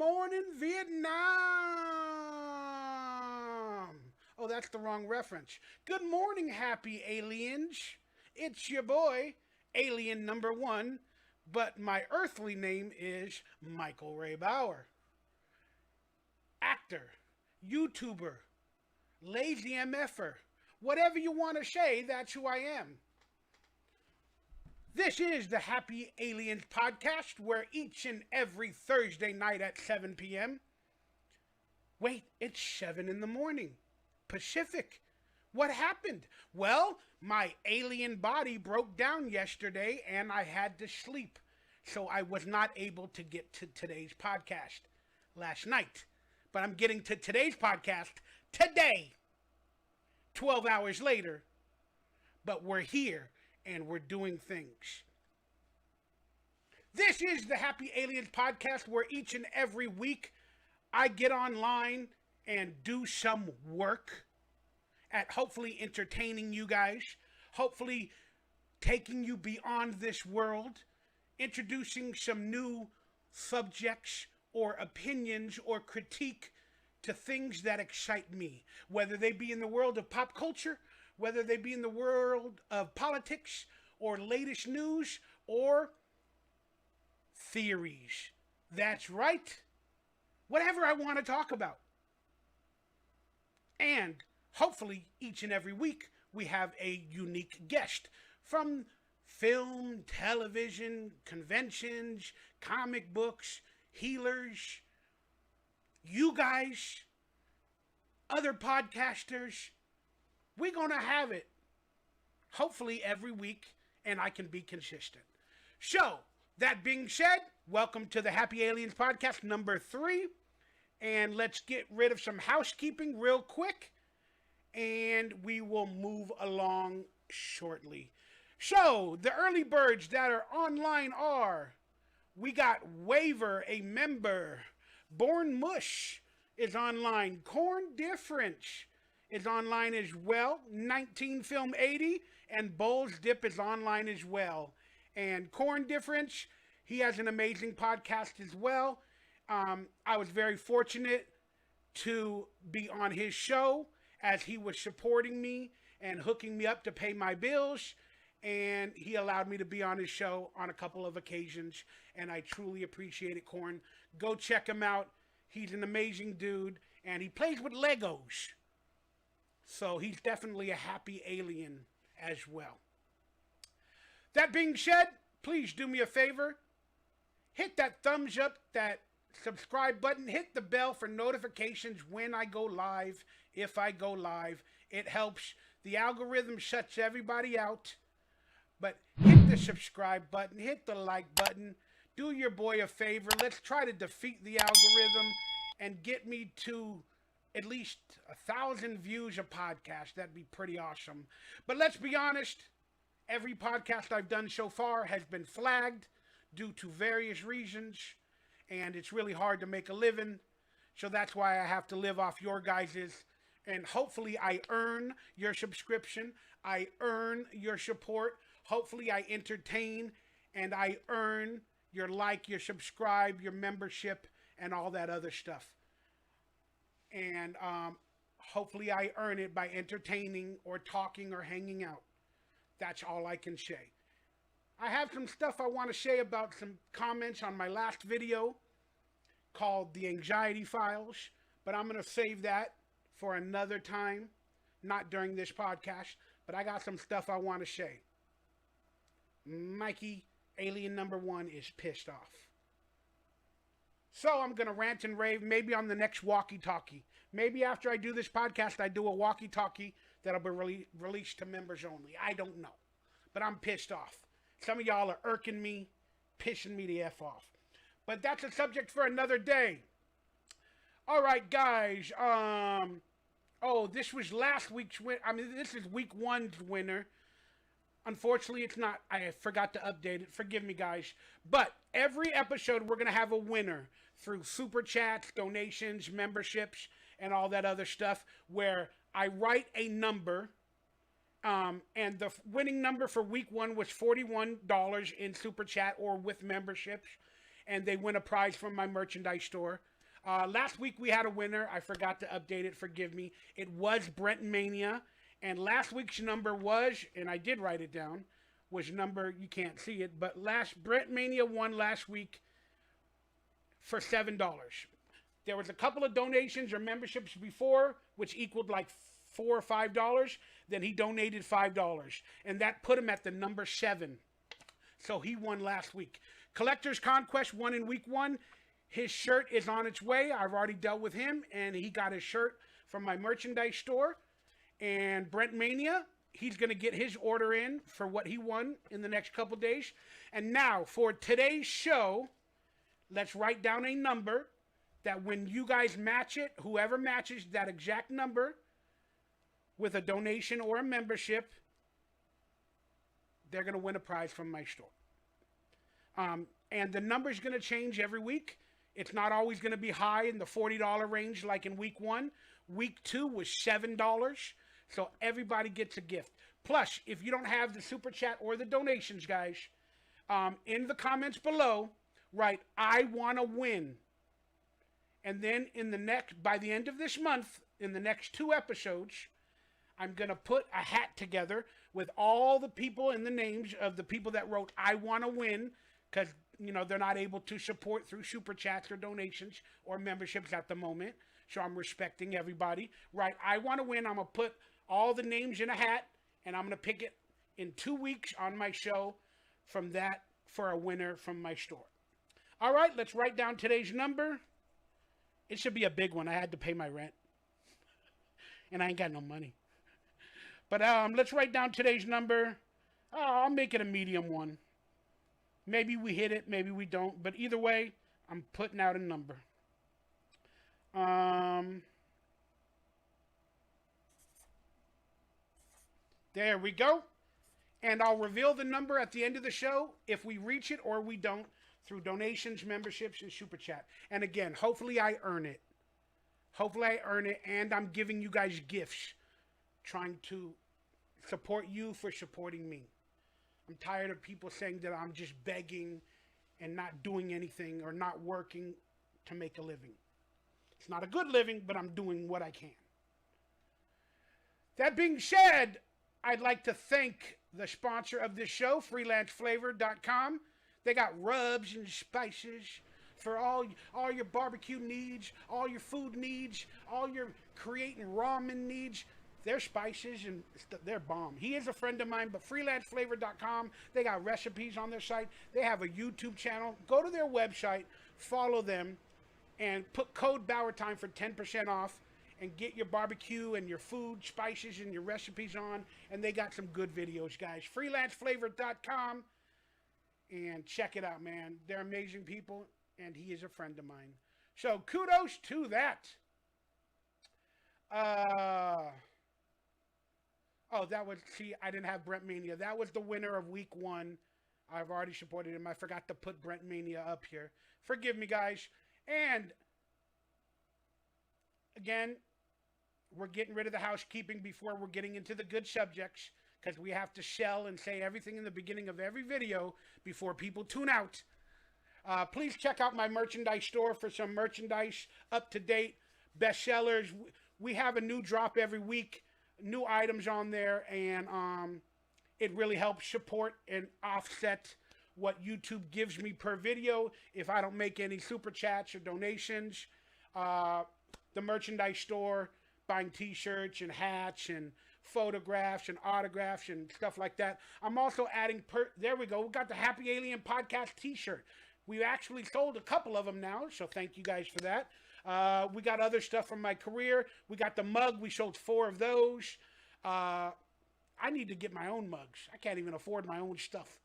morning, Vietnam. Oh, that's the wrong reference. Good morning, happy aliens. It's your boy, Alien Number One, but my earthly name is Michael Ray Bauer. Actor, YouTuber, lazy MFer, whatever you want to say, that's who I am. This is the Happy Aliens podcast, where each and every Thursday night at 7 p.m. Wait, it's 7 in the morning. Pacific. What happened? Well, my alien body broke down yesterday and I had to sleep. So I was not able to get to today's podcast last night. But I'm getting to today's podcast today, 12 hours later. But we're here and we're doing things. This is the Happy Aliens podcast, where each and every week I get online and do some work at hopefully entertaining you guys, hopefully taking you beyond this world, introducing some new subjects or opinions or critique to things that excite me, whether they be in the world of pop culture, whether they be in the world of politics or latest news or theories. That's right. Whatever I want to talk about. And hopefully each and every week we have a unique guest from film, television, conventions, comic books, healers, you guys, other podcasters. We're going to have it, hopefully, every week, and I can be consistent. So, that being said, welcome to the Happy Aliens podcast number 3. And let's get rid of some housekeeping real quick, and we will move along shortly. So, the early birds that are online are, we got Waver, a member. Born Mush is online. Corn Difference is online as well. 19 Film 80 and Bowls Dip is online as well. And Corn Difference, he has an amazing podcast as well. I was very fortunate to be on his show as he was supporting me and hooking me up to pay my bills. And he allowed me to be on his show on a couple of occasions. And I truly appreciate it, Corn. Go check him out. He's an amazing dude. And he plays with Legos. So he's definitely a happy alien as well. That being said, please do me a favor. Hit that thumbs up, that subscribe button. Hit the bell for notifications when I go live, if I go live. It helps. The algorithm shuts everybody out. But hit the subscribe button. Hit the like button. Do your boy a favor. Let's try to defeat the algorithm and get me to at least 1,000 views a podcast. That'd be pretty awesome. But let's be honest. Every podcast I've done so far has been flagged due to various reasons. And it's really hard to make a living. So that's why I have to live off your guys's. And hopefully I earn your subscription. I earn your support. Hopefully I entertain and I earn your like, your subscribe, your membership, and all that other stuff. And hopefully I earn it by entertaining or talking or hanging out. That's all I can say. I have some stuff I want to say about some comments on my last video called The Anxiety Files, but I'm going to save that for another time, not during this podcast, but I got some stuff I want to say. Mikey, Alien Number One, is pissed off. So I'm going to rant and rave, maybe on the next walkie-talkie. Maybe after I do this podcast, I do a walkie-talkie that'll be released to members only. I don't know. But I'm pissed off. Some of y'all are irking me, pissing me the F off. But that's a subject for another day. All right, guys. This was last week's winner. This is week 1's winner. Unfortunately, it's not. I forgot to update it. Forgive me, guys. But every episode, we're going to have a winner through super chats, donations, memberships, and all that other stuff, where I write a number. And the winning number for week 1 was $41 in super chat or with memberships. And they win a prize from my merchandise store. Last week we had a winner. I forgot to update it. Forgive me. It was Brent Mania. And last week's number was, and I did write it down, was number, you can't see it, but Brent Mania won last week for $7. There was a couple of donations or memberships before, which equaled like $4 or $5. Then he donated $5. And that put him at the number 7. So he won last week. Collector's Conquest won in week 1. His shirt is on its way. I've already dealt with him, and he got his shirt from my merchandise store. And Brent Mania, he's going to get his order in for what he won in the next couple days. And now, for today's show, let's write down a number that when you guys match it, whoever matches that exact number with a donation or a membership, they're going to win a prize from my store. And the number's going to change every week. It's not always going to be high in the $40 range like in week 1. Week 2 was $7. So everybody gets a gift. Plus, if you don't have the super chat or the donations, guys, in the comments below, write, I want to win. And then by the end of this month, in the next 2 episodes, I'm going to put a hat together with all the people and the names of the people that wrote, I want to win, because, they're not able to support through super chats or donations or memberships at the moment. So I'm respecting everybody. Right, I want to win. I'm going to put all the names in a hat, and I'm going to pick it in 2 weeks on my show from that for a winner from my store. All right, let's write down today's number. It should be a big one. I had to pay my rent, and I ain't got no money. But let's write down today's number. I'll make it a medium one. Maybe we hit it, maybe we don't. But either way, I'm putting out a number. There we go. And I'll reveal the number at the end of the show if we reach it or we don't through donations, memberships, and super chat. And again, hopefully I earn it. Hopefully I earn it, and I'm giving you guys gifts, trying to support you for supporting me. I'm tired of people saying that I'm just begging and not doing anything or not working to make a living. It's not a good living, but I'm doing what I can. That being said, I'd like to thank the sponsor of this show, freelanceflavor.com. They got rubs and spices for all your barbecue needs, all your food needs, all your creating ramen needs. Their spices and they're bomb. He is a friend of mine, but freelanceflavor.com, they got recipes on their site. They have a YouTube channel. Go to their website, follow them, and put code BauerTime for 10% off and get your barbecue and your food, spices, and your recipes on. And they got some good videos, guys. freelanceflavor.com, and check it out, man. They're amazing people, and he is a friend of mine. So kudos to that. Oh, that was, see, I didn't have Brent Mania. That was the winner of week 1. I've already supported him. I forgot to put Brent Mania up here. Forgive me, guys. And, again, we're getting rid of the housekeeping before we're getting into the good subjects, because we have to sell and say everything in the beginning of every video before people tune out. Please check out my merchandise store for some merchandise, up-to-date, bestsellers. We have a new drop every week. New items on there, and it really helps support and offset what YouTube gives me per video if I don't make any super chats or donations. The merchandise store, buying t-shirts and hats and photographs and autographs and stuff like that. I'm also adding, there we go, we got the Happy Alien Podcast t-shirt. We actually sold a couple of them now, so thank you guys for that. We got other stuff from my career. We got the mug. We sold 4 of those. I need to get my own mugs. I can't even afford my own stuff.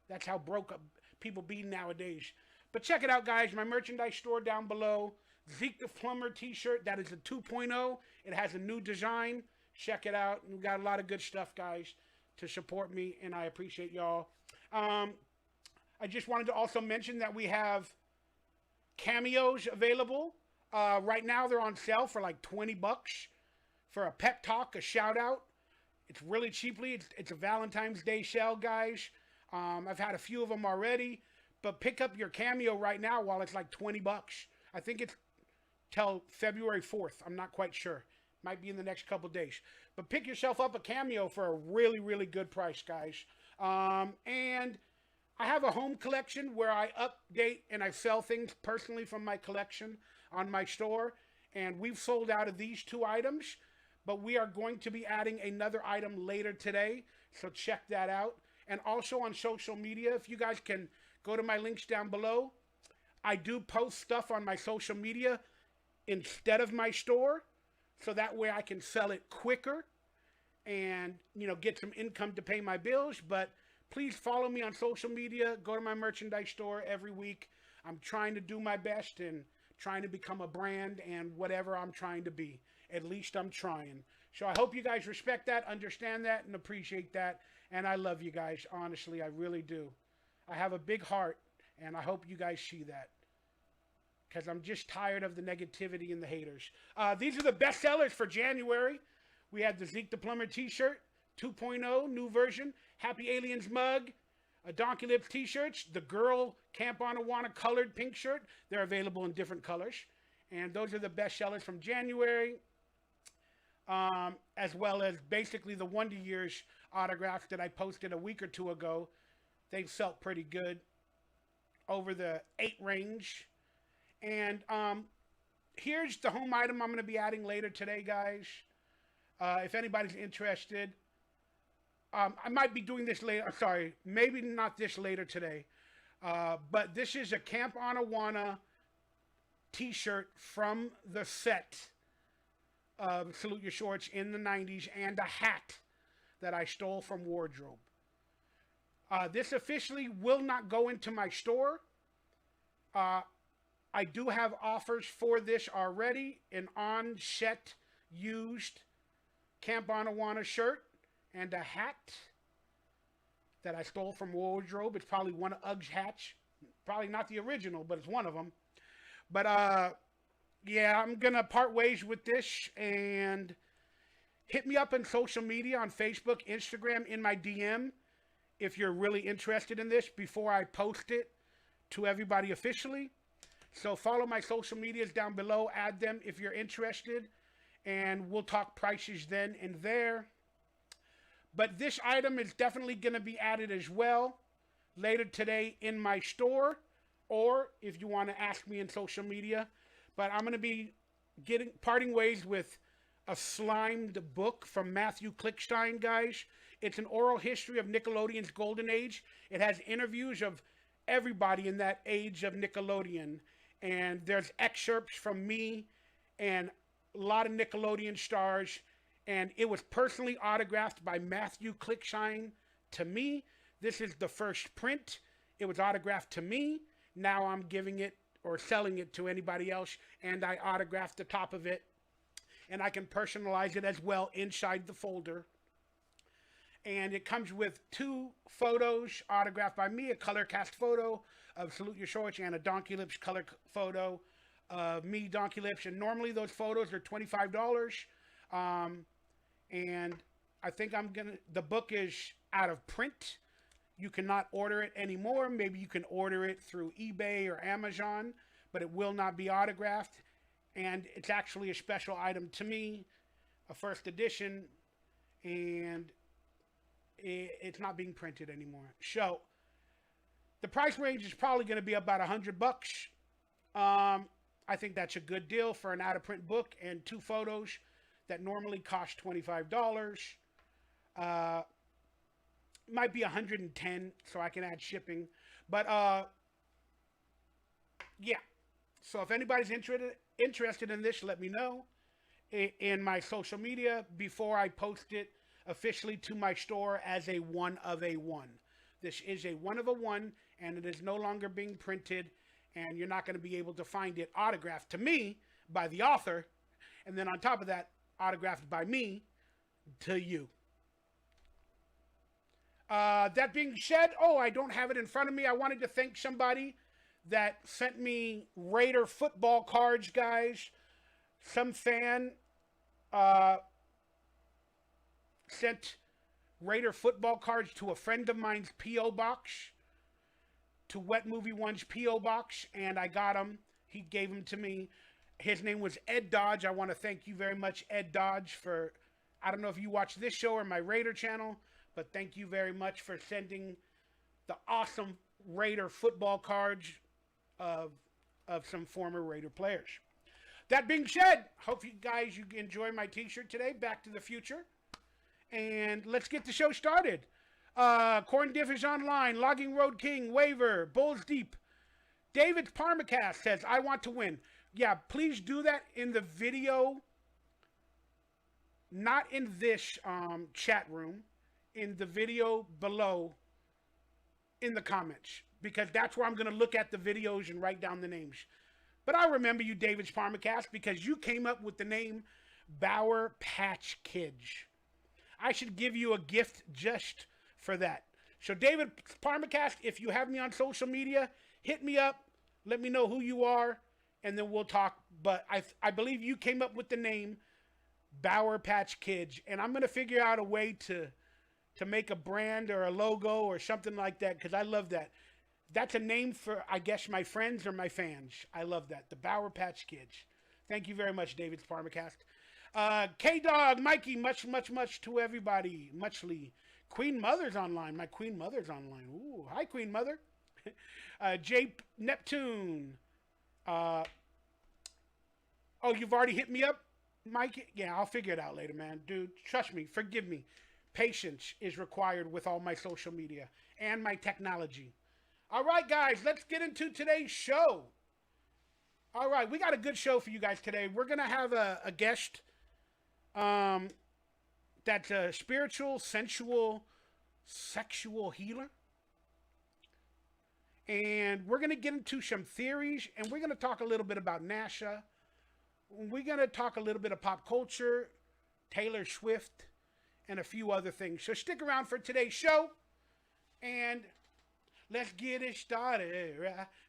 That's how broke up people be nowadays. But check it out, guys. My merchandise store down below. Zeke the Plumber t-shirt. That is a 2.0. It has a new design. Check it out. We got a lot of good stuff, guys, to support me, and I appreciate y'all. I just wanted to also mention that we have Cameos available. Right now they're on sale for like $20 for a pep talk, a shout out. It's really cheaply. It's a Valentine's Day sale, guys. I've had a few of them already, but pick up your Cameo right now while it's like $20. I think it's till February 4th. I'm not quite sure. Might be in the next couple days. But pick yourself up a Cameo for a really, really good price, guys. And I have a home collection where I update and I sell things personally from my collection on my store. And we've sold out of these 2 items, but we are going to be adding another item later today. So check that out. And also on social media, if you guys can go to my links down below, I do post stuff on my social media instead of my store. So that way I can sell it quicker and, you know, get some income to pay my bills. But please follow me on social media. Go to my merchandise store every week. I'm trying to do my best and trying to become a brand and whatever I'm trying to be. At least I'm trying. So I hope you guys respect that, understand that, and appreciate that. And I love you guys. Honestly, I really do. I have a big heart, and I hope you guys see that. Because I'm just tired of the negativity and the haters. These are the best sellers for January. We had the Zeke the Plumber t-shirt, 2.0, new version. Happy Aliens mug, a DonkeyLips t-shirts, the Girl Camp on Awana colored pink shirt. They're available in different colors. And those are the best sellers from January. As well as basically the Wonder Years autographs that I posted a week or 2 ago. They felt pretty good. Over the 8 range. And here's the home item I'm going to be adding later today, guys. If anybody's interested. I might be doing this later. Sorry, maybe not this later today. But this is a Camp on Awana t-shirt from the set of Salute Your Shorts in the 90s. And a hat that I stole from Wardrobe. This officially will not go into my store. I do have offers for this already. An on-set used Camp on Awana shirt and a hat that I stole from Wardrobe. It's probably one of Ugg's hats. Probably not the original, but it's one of them. But, yeah, I'm going to part ways with this. And hit me up on social media, on Facebook, Instagram, in my DM, if you're really interested in this before I post it to everybody officially. So follow my social medias down below, add them if you're interested, and we'll talk prices then and there. But this item is definitely going to be added as well later today in my store, or if you want to ask me in social media. But I'm going to be parting ways with a slimed book from Matthew Klickstein, guys. It's an oral history of Nickelodeon's golden age. It has interviews of everybody in that age of Nickelodeon. And there's excerpts from me and a lot of Nickelodeon stars. And it was personally autographed by Matthew Klickstein to me. This is the first print. It was autographed to me. Now I'm giving it or selling it to anybody else. And I autographed the top of it. And I can personalize it as well inside the folder. And it comes with 2 photos autographed by me, a color cast photo of Salute Your Shorts and a DonkeyLips color photo of me, DonkeyLips. And normally those photos are $25. And I think the book is out of print. You cannot order it anymore. Maybe you can order it through eBay or Amazon, but it will not be autographed. And it's actually a special item to me, a first edition, and it's not being printed anymore. So the price range is probably going to be about $100. I think that's a good deal for an out-of-print book and 2 photos that normally cost $25. Might be $110, so I can add shipping. But yeah. So if anybody's interested in this, let me know in my social media before I post it officially to my store as a one of a one. This is a one of a one, and it is no longer being printed, and you're not going to be able to find it autographed to me by the author, and then on top of that, autographed by me to you. That being said, I don't have it in front of me. I wanted to thank somebody that sent me Raider football cards, guys. Some fan sent Raider football cards to a friend of mine's P.O. box, to Wet Movie One's P.O. box, and I got them. He gave them to me. His name was Ed Dodge. I want to thank you very much, Ed Dodge, for, I don't know if you watch this show or my Raider channel, but thank you very much for sending the awesome Raider football cards of some former Raider players. That being said, hope you guys you enjoy my t-shirt today, Back to the Future. And let's get the show started. Corn Diff is online, Logging Road King, Waver, Bulls Deep. David's Parmacast says, I want to win. Yeah, please do that in the video, not in this chat room, in the video below in the comments, because that's where I'm going to look at the videos and write down the names. But I remember you, David's Parmacast, because you came up with the name Bower Patch Kids. I should give you a gift just for that. So David Parmacast, if you have me on social media, hit me up, let me know who you are, and then we'll talk. But I believe you came up with the name Bower Patch Kids, and I'm going to figure out a way to make a brand or a logo or something like that, because I love that. That's a name for, I guess, my friends or my fans. I love that. The Bower Patch Kids. Thank you very much, David Parmacast. K-Dog, Mikey, much to everybody. Muchly. Queen Mother's online. My Queen Mother's online. Ooh, hi, Queen Mother. J. Neptune. Oh, you've already hit me up, Mike? Yeah, I'll figure it out later, man. Dude, trust me. Forgive me. Patience is required with all my social media and my technology. All right, guys, let's get into today's show. All right, we got a good show for you guys today. We're going to have a guest that's a spiritual, sensual, sexual healer. And we're going to get into some theories, and we're going to talk a little bit about NASA. We're going to talk a little bit of pop culture, Taylor Swift, and a few other things. So stick around for today's show, and let's get it started.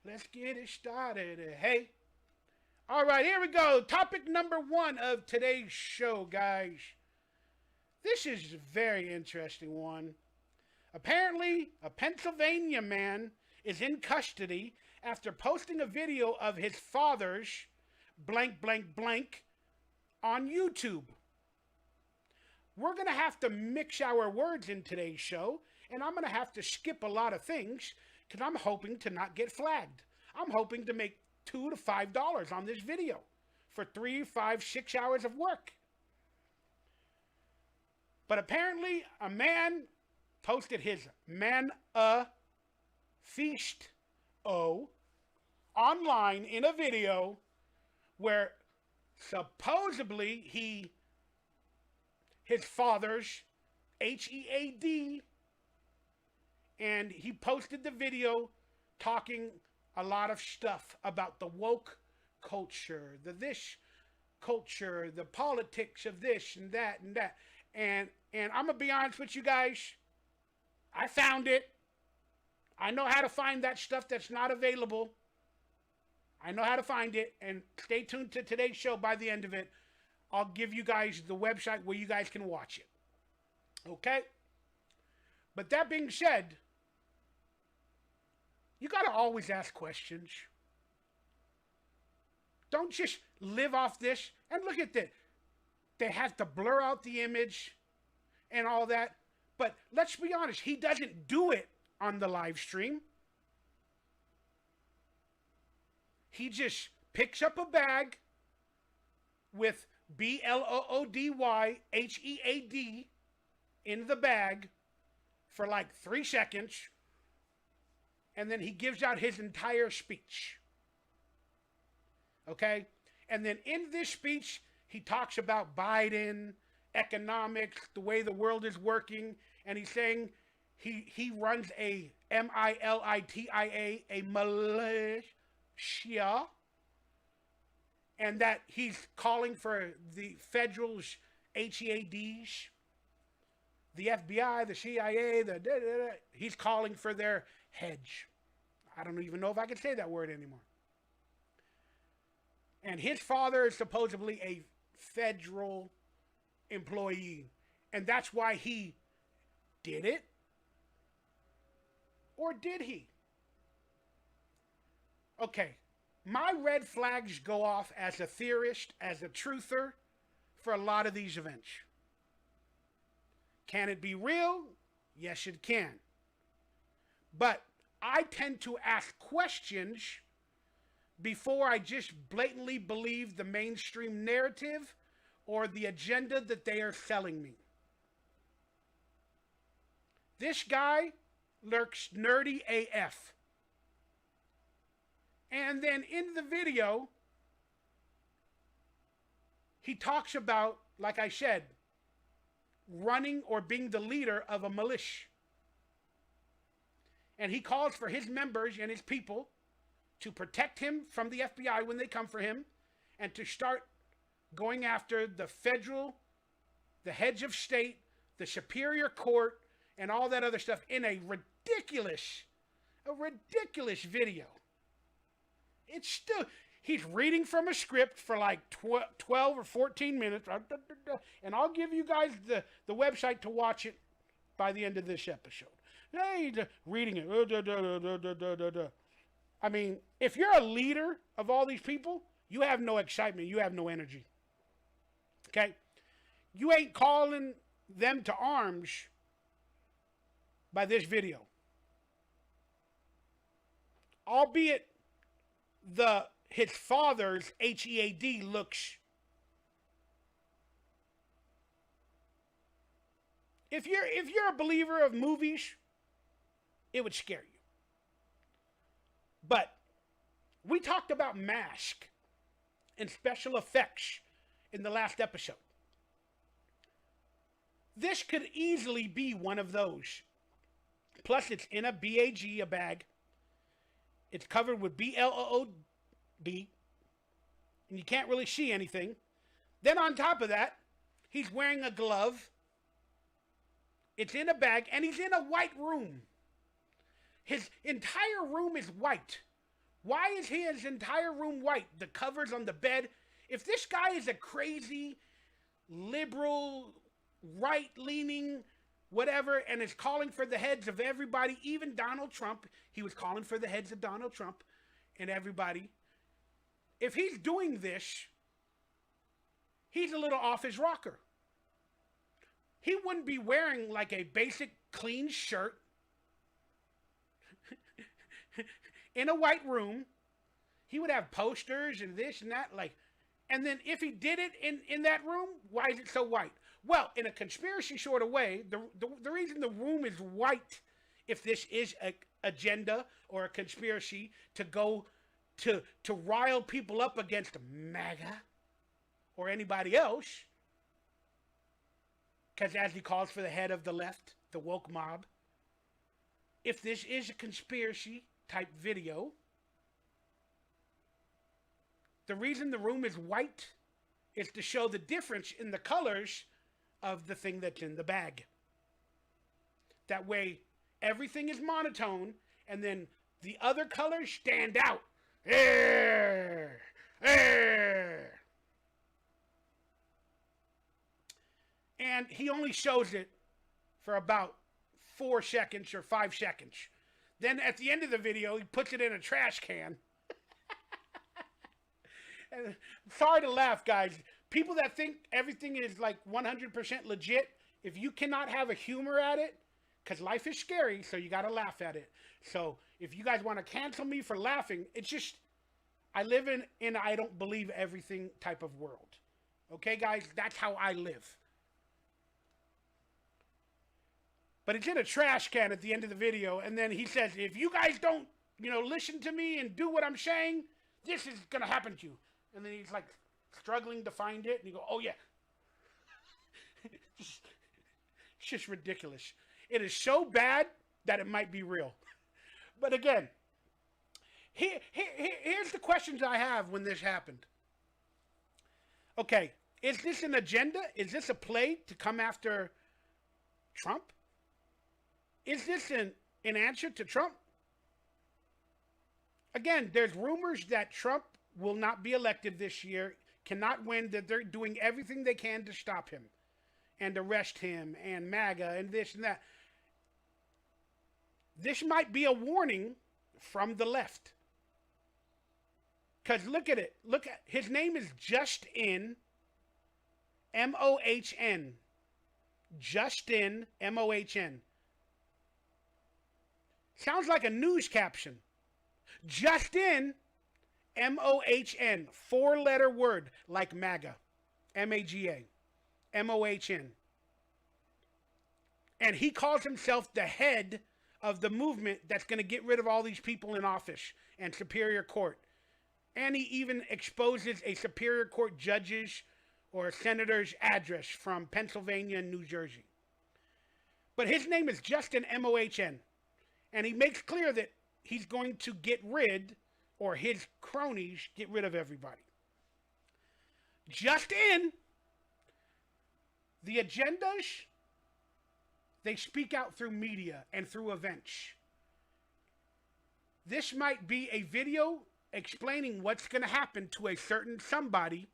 Let's get it started. Hey. All right, here we go. Topic number 1 of today's show, guys. This is a very interesting one. Apparently, a Pennsylvania man is in custody after posting a video of his father's blank, blank, blank on YouTube. We're going to have to mix our words in today's show, and I'm going to have to skip a lot of things because I'm hoping to not get flagged. I'm hoping to make $2 to $5 on this video for 3, 5, 6 hours of work. But apparently, a man posted his feast online in a video where supposedly his father's HEAD, and he posted the video talking a lot of stuff about the woke culture, the this culture, the politics of this and that and that. And I'm going to be honest with you guys, I found it. I know how to find that stuff that's not available. I know how to find it. And stay tuned to today's show. By the end of it, I'll give you guys the website where you guys can watch it. Okay? But that being said, you got to always ask questions. Don't just live off this. And look at this. They have to blur out the image and all that. But let's be honest, he doesn't do it on the live stream. He just picks up a bag with BLOODYHEAD in the bag for like 3 seconds, and then he gives out his entire speech. Okay? And then in this speech, he talks about Biden, economics, the way the world is working, and he's saying he runs a MILITIA, a militia, and that he's calling for the federal's HEADs, the FBI, the CIA, he's calling for their hedge. I don't even know if I can say that word anymore. And his father is supposedly a federal employee, and that's why he did it. Or did he? Okay, My red flags go off as a theorist, as a truther for a lot of these events. Can it be real? Yes, it can. But I tend to ask questions before I just blatantly believe the mainstream narrative or the agenda that they are selling me. This guy looks nerdy AF. And then in the video, he talks about, like I said, running or being the leader of a militia. And he calls for his members and his people to protect him from the FBI when they come for him, and to start going after the federal, the heads of state, the superior court, and all that other stuff in a ridiculous video. It's still, he's reading from a script for like 12 or 14 minutes, and I'll give you guys the website to watch it by the end of this episode. Hey, reading it. I mean, if you're a leader of all these people, you have no excitement, you have no energy. Okay? You ain't calling them to arms by this video. Albeit his father's HEAD looks. If you're a believer of movies, it would scare you. But we talked about mask and special effects in the last episode. This could easily be one of those. Plus, it's in a BAG, a bag. It's covered with BLOOD, and you can't really see anything. Then on top of that, he's wearing a glove. It's in a bag, and he's in a white room. His entire room is white. Why is his entire room white? The covers on the bed. If this guy is a crazy, liberal, right-leaning, whatever, and is calling for the heads of everybody, even Donald Trump, he was calling for the heads of Donald Trump and everybody. If he's doing this, he's a little off his rocker. He wouldn't be wearing like a basic clean shirt in a white room. He would have posters and this and that, like, and then if he did it in that room, why is it so white? Well, in a conspiracy sort of way, the reason the room is white, if this is an agenda or a conspiracy to go to rile people up against MAGA or anybody else, because as he calls for the head of the left, the woke mob, if this is a conspiracy type video, the reason the room is white is to show the difference in the colors of the thing that's in the bag. That way, everything is monotone, and then the other colors stand out. And he only shows it for about 4 seconds or 5 seconds. Then at the end of the video, he puts it in a trash can. And sorry to laugh, guys. People that think everything is like 100% legit, if you cannot have a humor at it, because life is scary, so you got to laugh at it. So if you guys want to cancel me for laughing, it's just, I live in I don't believe everything type of world. Okay, guys? That's how I live. But it's in a trash can at the end of the video, and then he says, if you guys don't, listen to me and do what I'm saying, this is going to happen to you. And then he's like struggling to find it, and you go, oh yeah. It's just ridiculous. It is so bad that it might be real. But again, here's the questions I have when this happened. Okay, is this an agenda? Is this a play to come after Trump? Is this an answer to Trump? Again, there's rumors that Trump will not be elected this year, cannot win, that they're doing everything they can to stop him and arrest him and MAGA and this and that. This might be a warning from the left. Because look at it. Look at his name is Justin, M-O-H-N. Justin, M-O-H-N. Sounds like a news caption. Justin, M-O-H-N. 4-letter word like MAGA. M-A-G-A. M-O-H-N. And he calls himself the head of the movement that's going to get rid of all these people in office and Superior Court. And he even exposes a Superior Court judge's or a senator's address from Pennsylvania and New Jersey. But his name is Justin, M-O-H-N. And he makes clear that he's going to get rid, or his cronies get rid of everybody. Justin, the agendas, they speak out through media and through events. This might be a video explaining what's going to happen to a certain somebody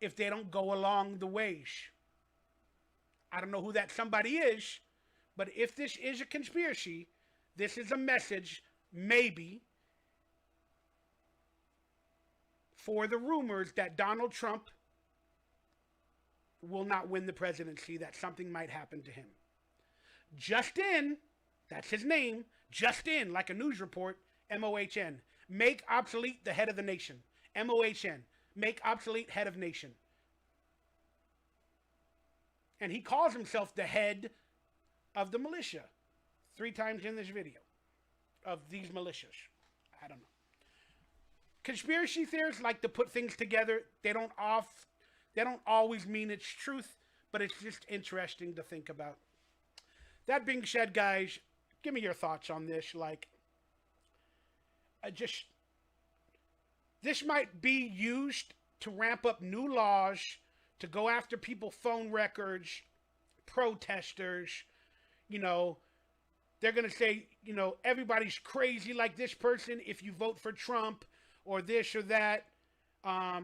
if they don't go along the ways. I don't know who that somebody is, but if this is a conspiracy, this is a message, maybe, for the rumors that Donald Trump will not win the presidency, that something might happen to him. Justin, that's his name, Justin, like a news report, M-O-H-N. Make obsolete the head of the nation. M-O-H-N. Make obsolete head of nation. And he calls himself the head of the militia 3 times in this video of these militias. I don't know. Conspiracy theorists like to put things together. They don't always mean it's truth, but it's just interesting to think about. That being said, guys, give me your thoughts on this. Like, this might be used to ramp up new laws, to go after people's phone records, protesters. You know, they're going to say, you know, everybody's crazy like this person if you vote for Trump or this or that. Yeah.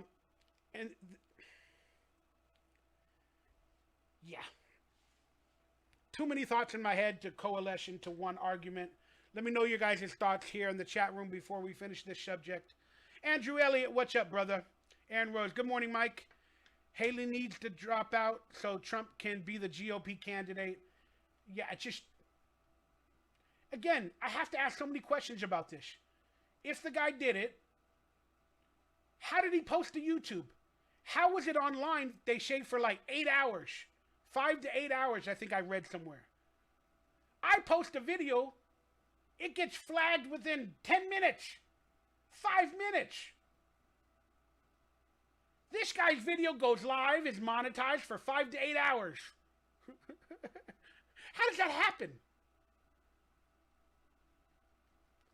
Too many thoughts in my head to coalesce into one argument. Let me know your guys' thoughts here in the chat room before we finish this subject. Andrew Elliott, what's up, brother? Aaron Rose, good morning, Mike. Haley needs to drop out so Trump can be the GOP candidate. Yeah, it's just... Again, I have to ask so many questions about this. If the guy did it, how did he post to YouTube? How was it online, they say, for like 8 hours? 5 to 8 hours, I think I read somewhere. I post a video, it gets flagged within 10 minutes, 5 minutes. This guy's video goes live, is monetized for 5 to 8 hours. How does that happen?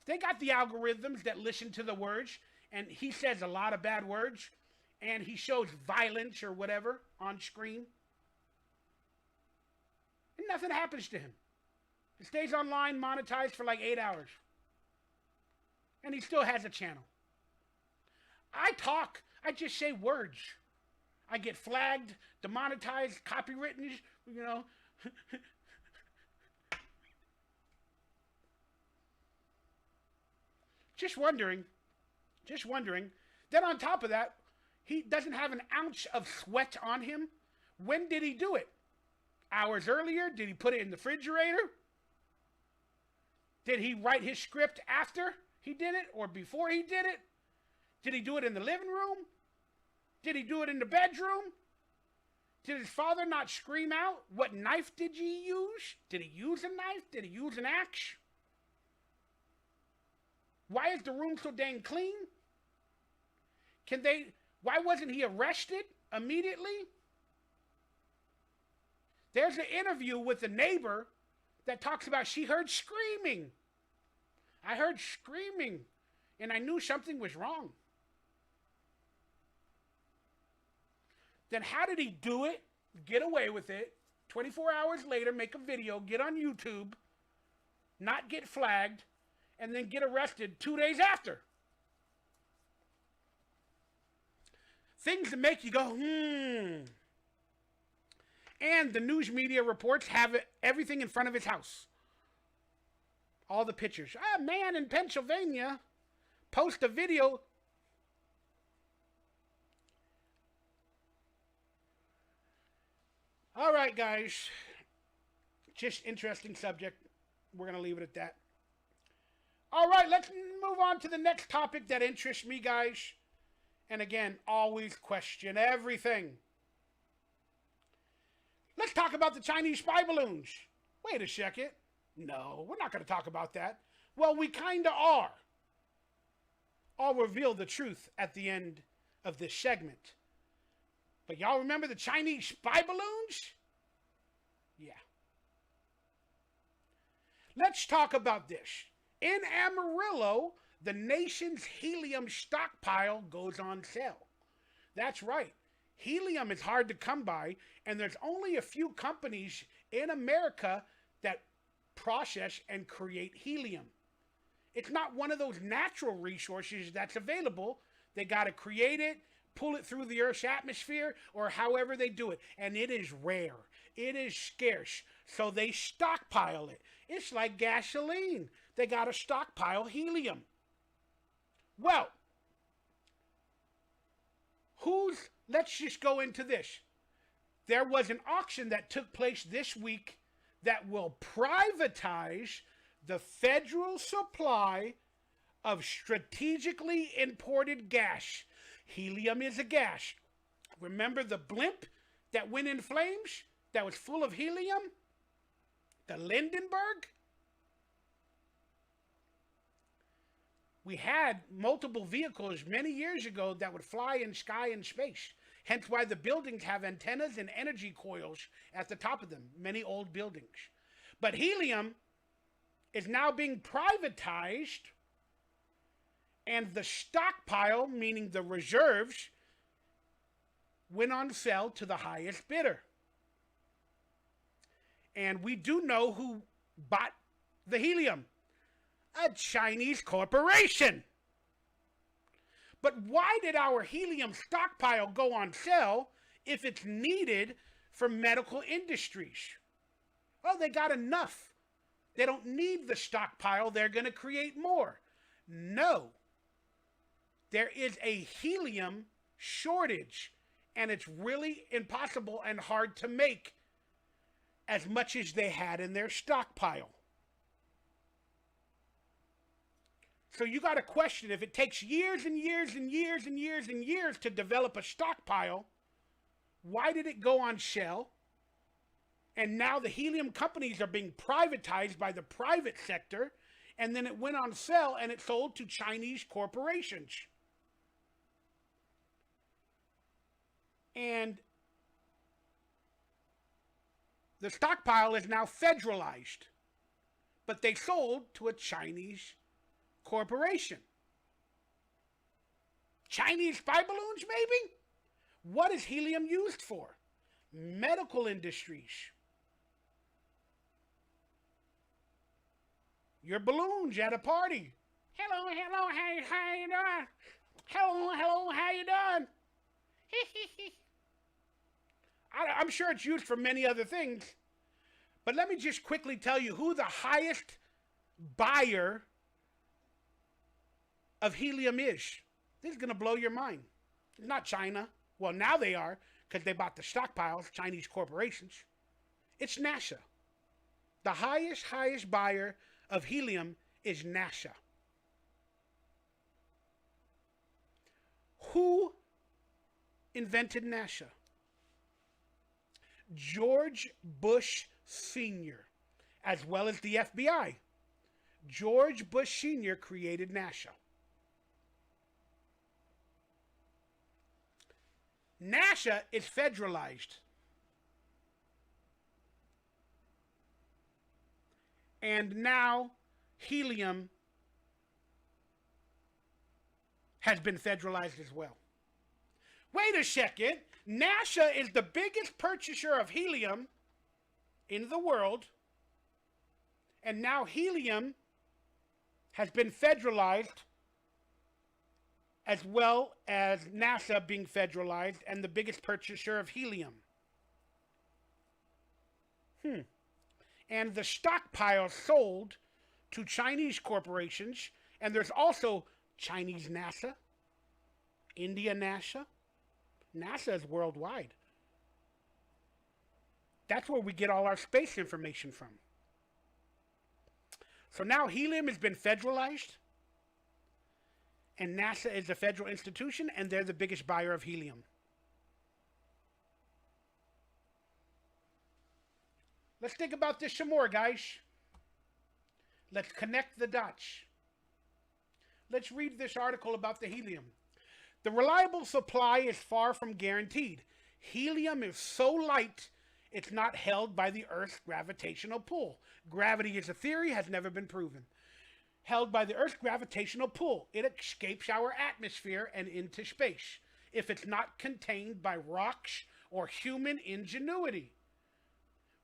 They got the algorithms that listen to the words, and he says a lot of bad words, and he shows violence or whatever on screen. And nothing happens to him. He stays online, monetized for like 8 hours. And he still has a channel. I talk, I just say words. I get flagged, demonetized, copywritten, you know. Just wondering. Then on top of that, he doesn't have an ounce of sweat on him. When did he do it? Hours earlier? Did he put it in the refrigerator? Did he write his script after he did it or before he did it? Did he do it in the living room? Did he do it in the bedroom? Did his father not scream out? What knife did he use? Did he use a knife? Did he use an axe? Why is the room so dang clean? Why wasn't he arrested immediately? There's an interview with a neighbor that talks about she heard screaming. I heard screaming, and I knew something was wrong. Then how did he do it, get away with it, 24 hours later make a video, get on YouTube, not get flagged, and then get arrested 2 days after? Things that make you go, And the news media reports have everything in front of his house. All the pictures. A man in Pennsylvania post a video All right, guys. Just interesting subject. We're going to leave it at that. All right, let's move on to the next topic that interests me, guys. And again, always question everything. Let's talk about the Chinese spy balloons. Wait a second. No, we're not going to talk about that. Well, we kind of are. I'll reveal the truth at the end of this segment. But y'all remember the Chinese spy balloons? Yeah. Let's talk about this. In Amarillo, the nation's helium stockpile goes on sale. That's right. Helium is hard to come by, and there's only a few companies in America that process and create helium. It's not one of those natural resources that's available. They got to create it, pull it through the Earth's atmosphere, or however they do it. And it is rare. It is scarce. So they stockpile it. It's like gasoline. They got to stockpile helium. Well, let's just go into this. There was an auction that took place this week that will privatize the federal supply of strategically imported gas. Helium is a gas. Remember the blimp that went in flames that was full of helium? The Lindenberg? We had multiple vehicles many years ago that would fly in sky and space. Hence why the buildings have antennas and energy coils at the top of them. Many old buildings. But helium is now being privatized, and the stockpile, meaning the reserves, went on sale to the highest bidder. And we do know who bought the helium. A Chinese corporation. But why did our helium stockpile go on sale if it's needed for medical industries? Well, they got enough. They don't need the stockpile. They're going to create more. No. There is a helium shortage, and it's really impossible and hard to make as much as they had in their stockpile. So you got to question, if it takes years and years and years and years and years to develop a stockpile, why did it go on sale? And now the helium companies are being privatized by the private sector, and then it went on sale and it sold to Chinese corporations. And the stockpile is now federalized, but they sold to a Chinese corporation. Chinese spy balloons, maybe? What is helium used for? Medical industries. Your balloons at a party. Hello, how you doing? Hello, how you doing? I'm sure it's used for many other things, but let me just quickly tell you who the highest buyer of helium is. This is going to blow your mind. It's not China. Well, now they are, because they bought the stockpiles, Chinese corporations. It's NASA. The highest buyer of helium is NASA. Who invented NASA? George Bush Sr., as well as the FBI. George Bush Sr. created NASA. NASA is federalized. And now helium has been federalized as well. Wait a second. NASA is the biggest purchaser of helium in the world. And now helium has been federalized, as well as NASA being federalized and the biggest purchaser of helium. And the stockpile sold to Chinese corporations, and there's also Chinese NASA, India NASA. NASA is worldwide. That's where we get all our space information from. So now helium has been federalized, and NASA is a federal institution, and they're the biggest buyer of helium. Let's think about this some more, guys. Let's connect the dots. Let's read this article about the helium. The reliable supply is far from guaranteed. Helium is so light, it's not held by the Earth's gravitational pull. Gravity is a theory, has never been proven. Held by the Earth's gravitational pull, it escapes our atmosphere and into space if it's not contained by rocks or human ingenuity.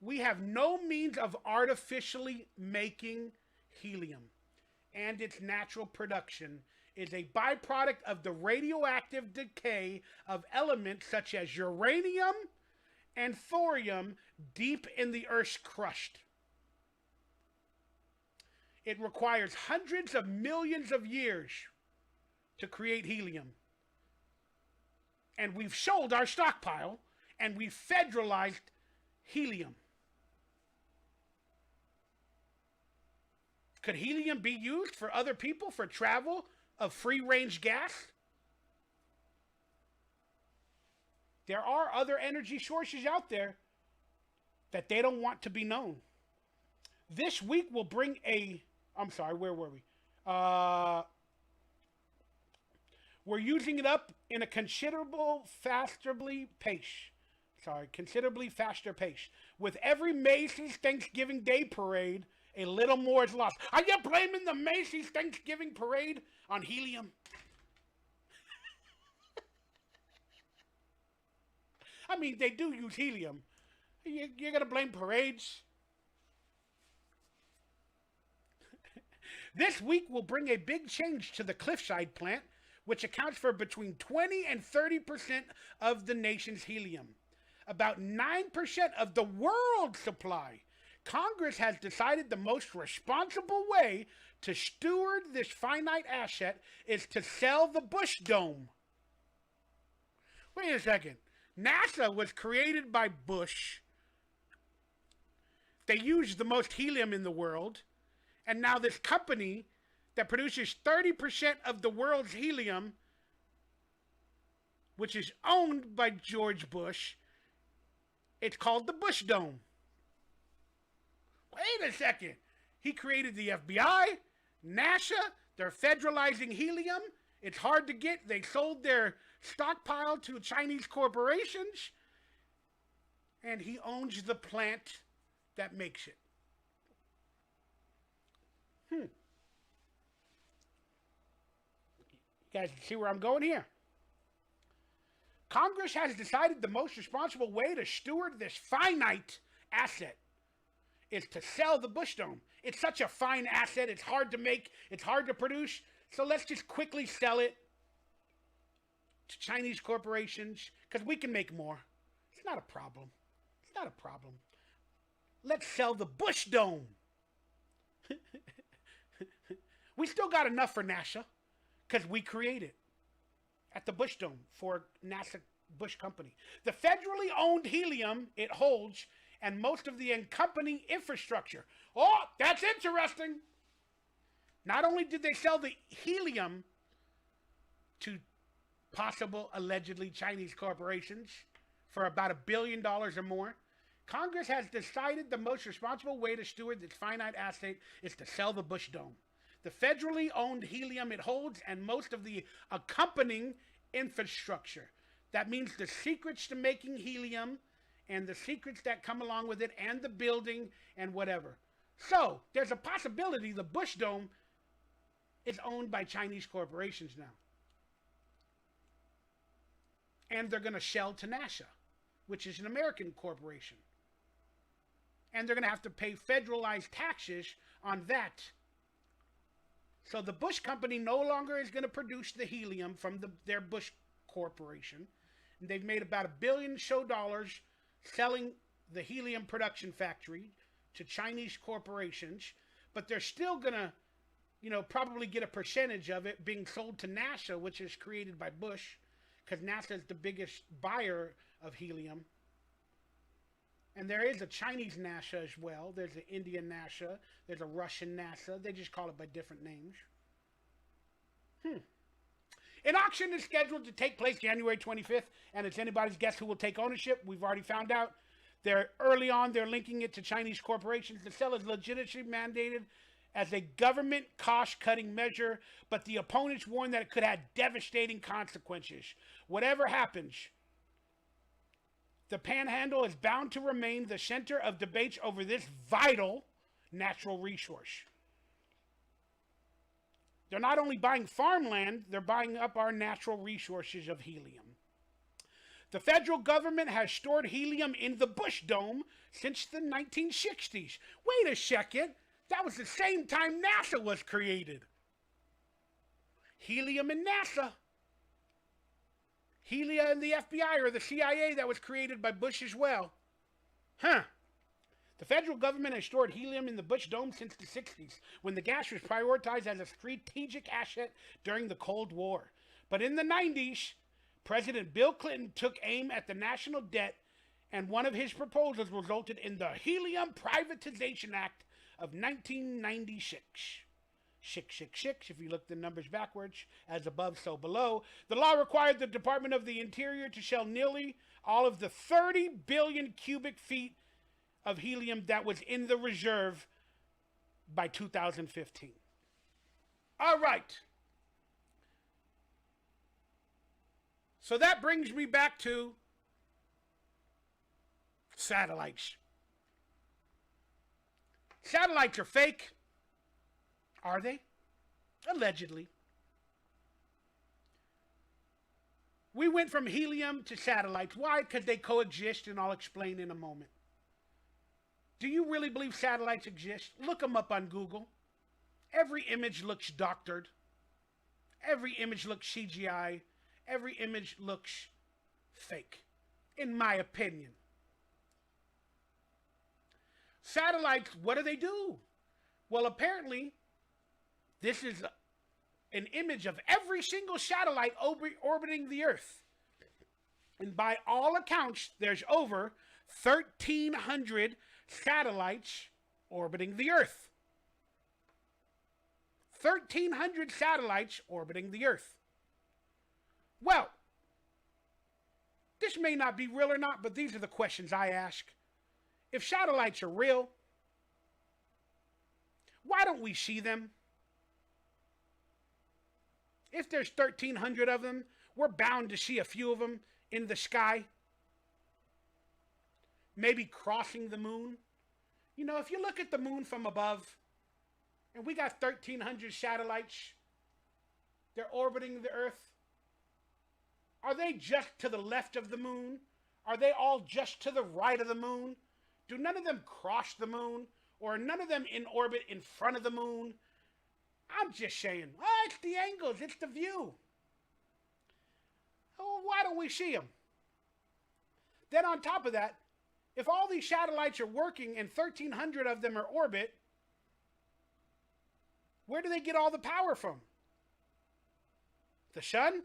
We have no means of artificially making helium, and its natural production is a byproduct of the radioactive decay of elements such as uranium and thorium deep in the Earth's crust. It requires hundreds of millions of years to create helium. And we've sold our stockpile, and we've federalized helium. Could helium be used for other people for travel of free-range gas? There are other energy sources out there that they don't want to be known. This week will bring a... I'm sorry, where were we? We're using it up in a considerably faster pace. With every Macy's Thanksgiving Day parade, a little more is lost. Are you blaming the Macy's Thanksgiving parade on helium? I mean, they do use helium. You're going to blame parades? This week will bring a big change to the Cliffside plant, which accounts for between 20 and 30% of the nation's helium. About 9% of the world's supply. Congress has decided the most responsible way to steward this finite asset is to sell the Bush Dome. Wait a second. NASA was created by Bush. They used the most helium in the world. And now this company that produces 30% of the world's helium, which is owned by George Bush, it's called the Bush Dome. Wait a second. He created the FBI, NASA, they're federalizing helium. It's hard to get. They sold their stockpile to Chinese corporations. And he owns the plant that makes it. You guys see where I'm going here? Congress has decided the most responsible way to steward this finite asset is to sell the Bush Dome. It's such a fine asset. It's hard to make. It's hard to produce. So let's just quickly sell it to Chinese corporations because we can make more. It's not a problem. It's not a problem. Let's sell the Bush Dome. We still got enough for NASA because we create it at the Bush Dome for NASA Bush Company. The federally owned helium it holds and most of the accompanying infrastructure. Oh, that's interesting. Not only did they sell the helium to possible allegedly Chinese corporations for about $1 billion or more, Congress has decided the most responsible way to steward this finite asset is to sell the Bush Dome. The federally owned helium it holds and most of the accompanying infrastructure. That means the secrets to making helium and the secrets that come along with it and the building and whatever. So, there's a possibility the Bush Dome is owned by Chinese corporations now. And they're going to sell to NASA, which is an American corporation. And they're going to have to pay federalized taxes on that. So the Bush Company no longer is going to produce the helium from their Bush Corporation. And they've made about $1 billion selling the helium production factory to Chinese corporations. But they're still going to, probably get a percentage of it being sold to NASA, which is created by Bush, because NASA is the biggest buyer of helium. And there is a Chinese NASA as well. There's an Indian NASA. There's a Russian NASA. They just call it by different names. An auction is scheduled to take place January 25th, and it's anybody's guess who will take ownership. We've already found out. They're linking it to Chinese corporations. The sale is legitimately mandated as a government cost-cutting measure, but the opponents warn that it could have devastating consequences. Whatever happens, the Panhandle is bound to remain the center of debates over this vital natural resource. They're not only buying farmland, they're buying up our natural resources of helium. The federal government has stored helium in the Bush Dome since the 1960s. Wait a second. That was the same time NASA was created. Helium and NASA. Helium and the FBI or the CIA that was created by Bush as well. The federal government has stored helium in the Bush Dome since the 60s, when the gas was prioritized as a strategic asset during the Cold War. But in the 90s, President Bill Clinton took aim at the national debt, and one of his proposals resulted in the Helium Privatization Act of 1996. 666, if you look the numbers backwards, as above, so below. The law required the Department of the Interior to sell nearly all of the 30 billion cubic feet of helium that was in the reserve by 2015. All right. So that brings me back to satellites. Satellites are fake. Are they? Allegedly. We went from helium to satellites. Why? Because they coexist, and I'll explain in a moment. Do you really believe satellites exist? Look them up on Google. Every image looks doctored. Every image looks CGI. Every image looks fake, in my opinion. Satellites, what do? Well, apparently, this is an image of every single satellite orbiting the Earth. And by all accounts, there's over 1,300 satellites orbiting the Earth. 1,300 satellites orbiting the Earth. Well, this may not be real or not, but these are the questions I ask. If satellites are real, why don't we see them? If there's 1,300 of them, we're bound to see a few of them in the sky. Maybe crossing the moon. You know, if you look at the moon from above, and we got 1,300 satellites, they're orbiting the Earth. Are they just to the left of the moon? Are they all just to the right of the moon? Do none of them cross the moon? Or are none of them in orbit in front of the moon? I'm just saying, it's the angles, it's the view. Oh, why don't we see them? Then on top of that, if all these satellites are working and 1,300 of them are orbit, where do they get all the power from? The sun?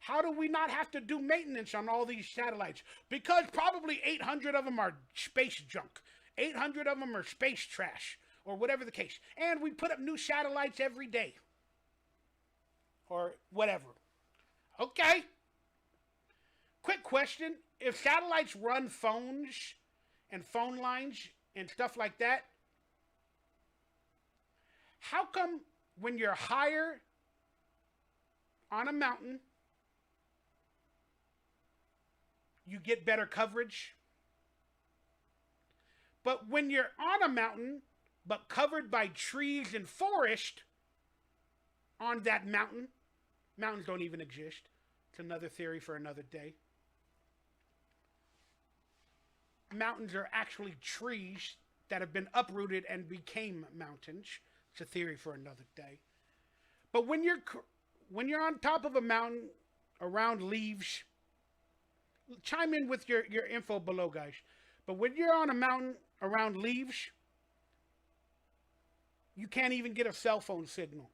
How do we not have to do maintenance on all these satellites? Because probably 800 of them are space junk. 800 of them are space trash, or whatever the case. And we put up new satellites every day. Or whatever. Okay. Quick question. If satellites run phones and phone lines and stuff like that, how come when you're higher on a mountain, you get better coverage? But when you're on a mountain, but covered by trees and forest on that mountain, mountains don't even exist. It's another theory for another day. Mountains are actually trees that have been uprooted and became mountains. It's a theory for another day. But when you're on top of a mountain around leaves, chime in with your info below, guys. But when you're on a mountain around leaves, you can't even get a cell phone signal.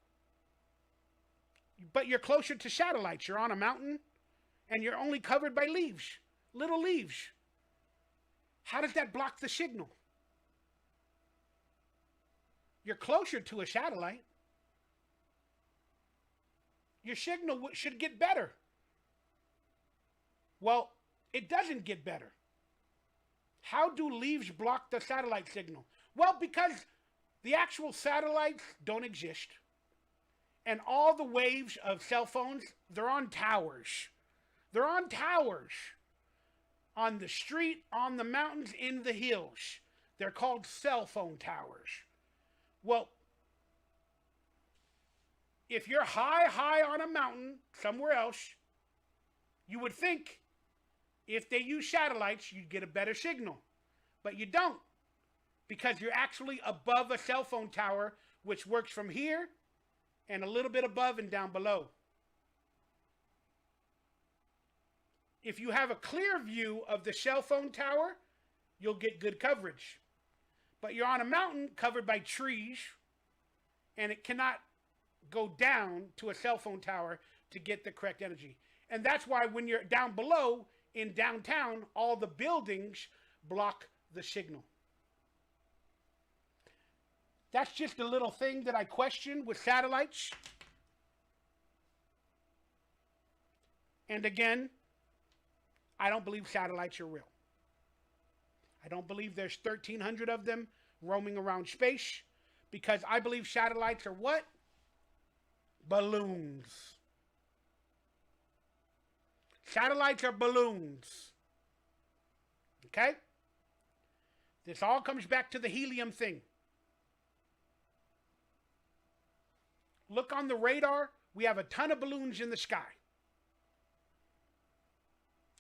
But you're closer to satellites. You're on a mountain, and you're only covered by leaves, little leaves. How does that block the signal? You're closer to a satellite. Your signal should get better. Well, it doesn't get better. How do leaves block the satellite signal? Well, because the actual satellites don't exist. And all the waves of cell phones, they're on towers. They're on towers. On the street, on the mountains, in the hills. They're called cell phone towers. Well, if you're high on a mountain somewhere else, you would think if they use satellites, you'd get a better signal. But you don't, because you're actually above a cell phone tower, which works from here and a little bit above and down below. If you have a clear view of the cell phone tower, you'll get good coverage. But you're on a mountain covered by trees, and it cannot go down to a cell phone tower to get the correct energy. And that's why when you're down below in downtown, all the buildings block the signal. That's just a little thing that I question with satellites. And again, I don't believe satellites are real. I don't believe there's 1,300 of them roaming around space, because I believe satellites are what? Balloons. Satellites are balloons. Okay? This all comes back to the helium thing. Look on the radar. We have a ton of balloons in the sky.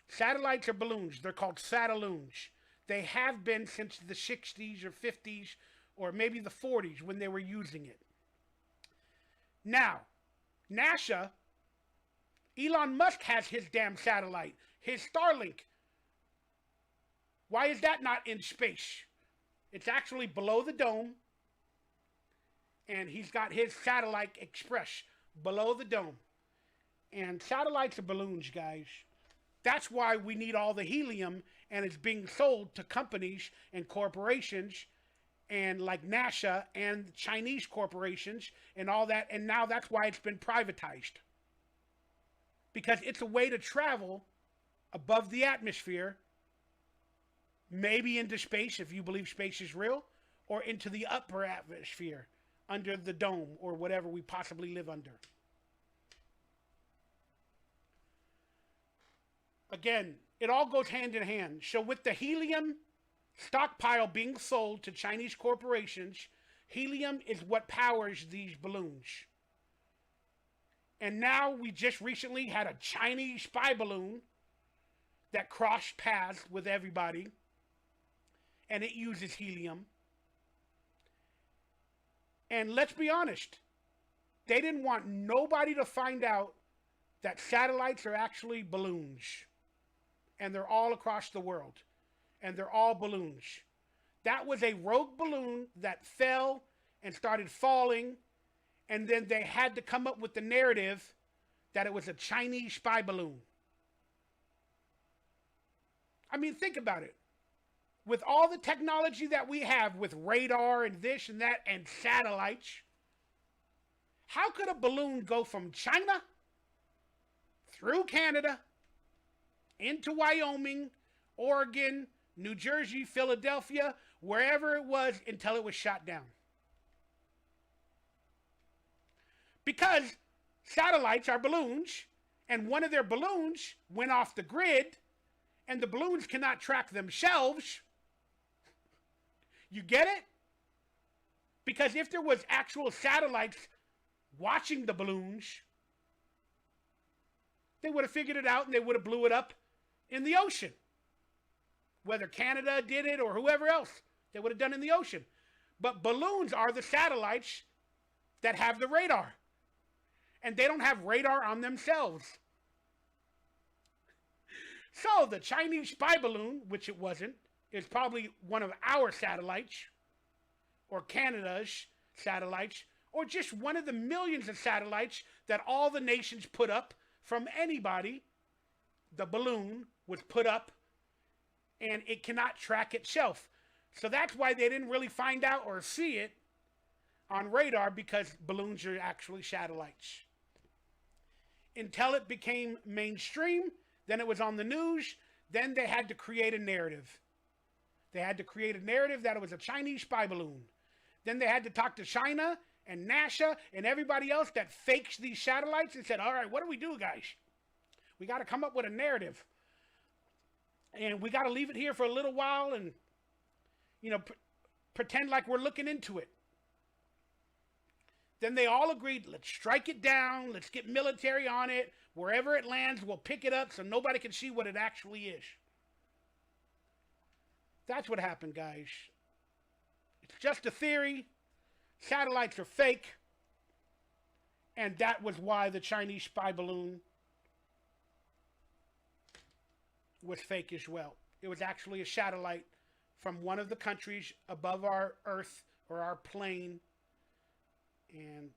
Satellites are balloons. They're called satelloons. They have been since the 60s or 50s or maybe the 40s when they were using it. Now, NASA, Elon Musk has his damn satellite, his Starlink. Why is that not in space? It's actually below the dome, and he's got his satellite express below the dome. And satellites are balloons, guys. That's why we need all the helium, and it's being sold to companies and corporations and like NASA and Chinese corporations and all that. And now that's why it's been privatized. Because it's a way to travel above the atmosphere, maybe into space if you believe space is real, or into the upper atmosphere under the dome or whatever we possibly live under. Again, it all goes hand in hand. So with the helium stockpile being sold to Chinese corporations, helium is what powers these balloons. And now we just recently had a Chinese spy balloon that crossed paths with everybody, and it uses helium. And let's be honest, they didn't want nobody to find out that satellites are actually balloons. And they're all across the world. And they're all balloons. That was a rogue balloon that fell and started falling. And then they had to come up with the narrative that it was a Chinese spy balloon. I mean, think about it. With all the technology that we have with radar and this and that and satellites, how could a balloon go from China through Canada into Wyoming, Oregon, New Jersey, Philadelphia, wherever it was, until it was shot down? Because satellites are balloons, and one of their balloons went off the grid, and the balloons cannot track themselves. You get it? Because if there was actual satellites watching the balloons, they would have figured it out and they would have blew it up in the ocean. Whether Canada did it or whoever else, they would have done it in the ocean. But balloons are the satellites that have the radar. And they don't have radar on themselves. So the Chinese spy balloon, which it wasn't, is probably one of our satellites, or Canada's satellites, or just one of the millions of satellites that all the nations put up from anybody. The balloon was put up and it cannot track itself. So that's why they didn't really find out or see it on radar, because balloons are actually satellites. Until it became mainstream, then it was on the news, then they had to create a narrative. They had to create a narrative that it was a Chinese spy balloon. Then they had to talk to China and NASA and everybody else that fakes these satellites and said, all right, what do we do, guys? We got to come up with a narrative. And we got to leave it here for a little while and, you know, pretend like we're looking into it. Then they all agreed, let's strike it down. Let's get military on it. Wherever it lands, we'll pick it up so nobody can see what it actually is. That's what happened, guys. It's just a theory. Satellites are fake. And that was why the Chinese spy balloon was fake as well. It was actually a satellite from one of the countries above our Earth or our plane. And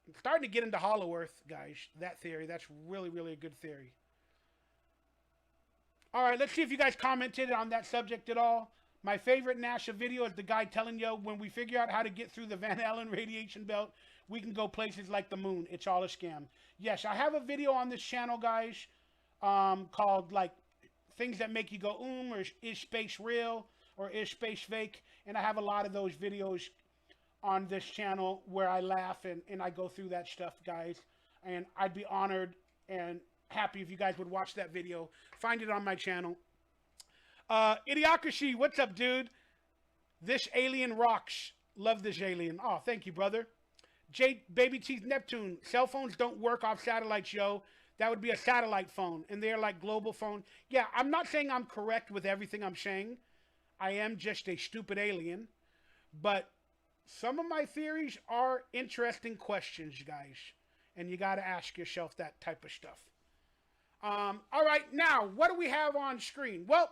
I'm starting to get into Hollow Earth, guys. That theory, that's really, really a good theory. All right, let's see if you guys commented on that subject at all. My favorite NASA video is the guy telling you, when we figure out how to get through the Van Allen radiation belt, we can go places like the moon. It's all a scam. Yes, I have a video on this channel, guys, called, like, things that make you go, or is space real, or is space fake? And I have a lot of those videos on this channel where I laugh and I go through that stuff, guys. And I'd be honored and happy if you guys would watch that video. Find it on my channel. Idiocracy, what's up, dude? This alien rocks. Love this alien. Oh, thank you, brother. Baby Teeth Neptune. Cell phones don't work off satellites, yo. That would be a satellite phone, and they're like global phone. Yeah, I'm not saying I'm correct with everything I'm saying. I am just a stupid alien. But some of my theories are interesting questions, guys. And you got to ask yourself that type of stuff. All right, now, what do we have on screen? Well,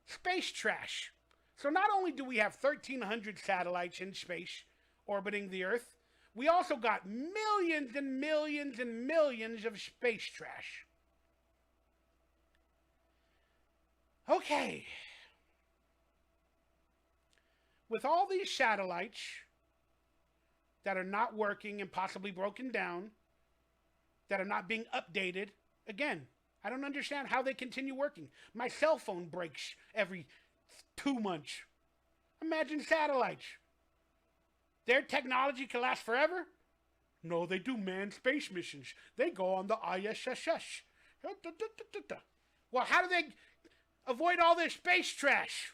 space trash. So not only do we have 1,300 satellites in space orbiting the Earth, we also got millions and millions and millions of space trash. Okay. With all these satellites that are not working and possibly broken down, that are not being updated, again, I don't understand how they continue working. My cell phone breaks every 2 months. Imagine satellites. Their technology can last forever? No, they do manned space missions. They go on the ISS. Well, how do they avoid all this space trash?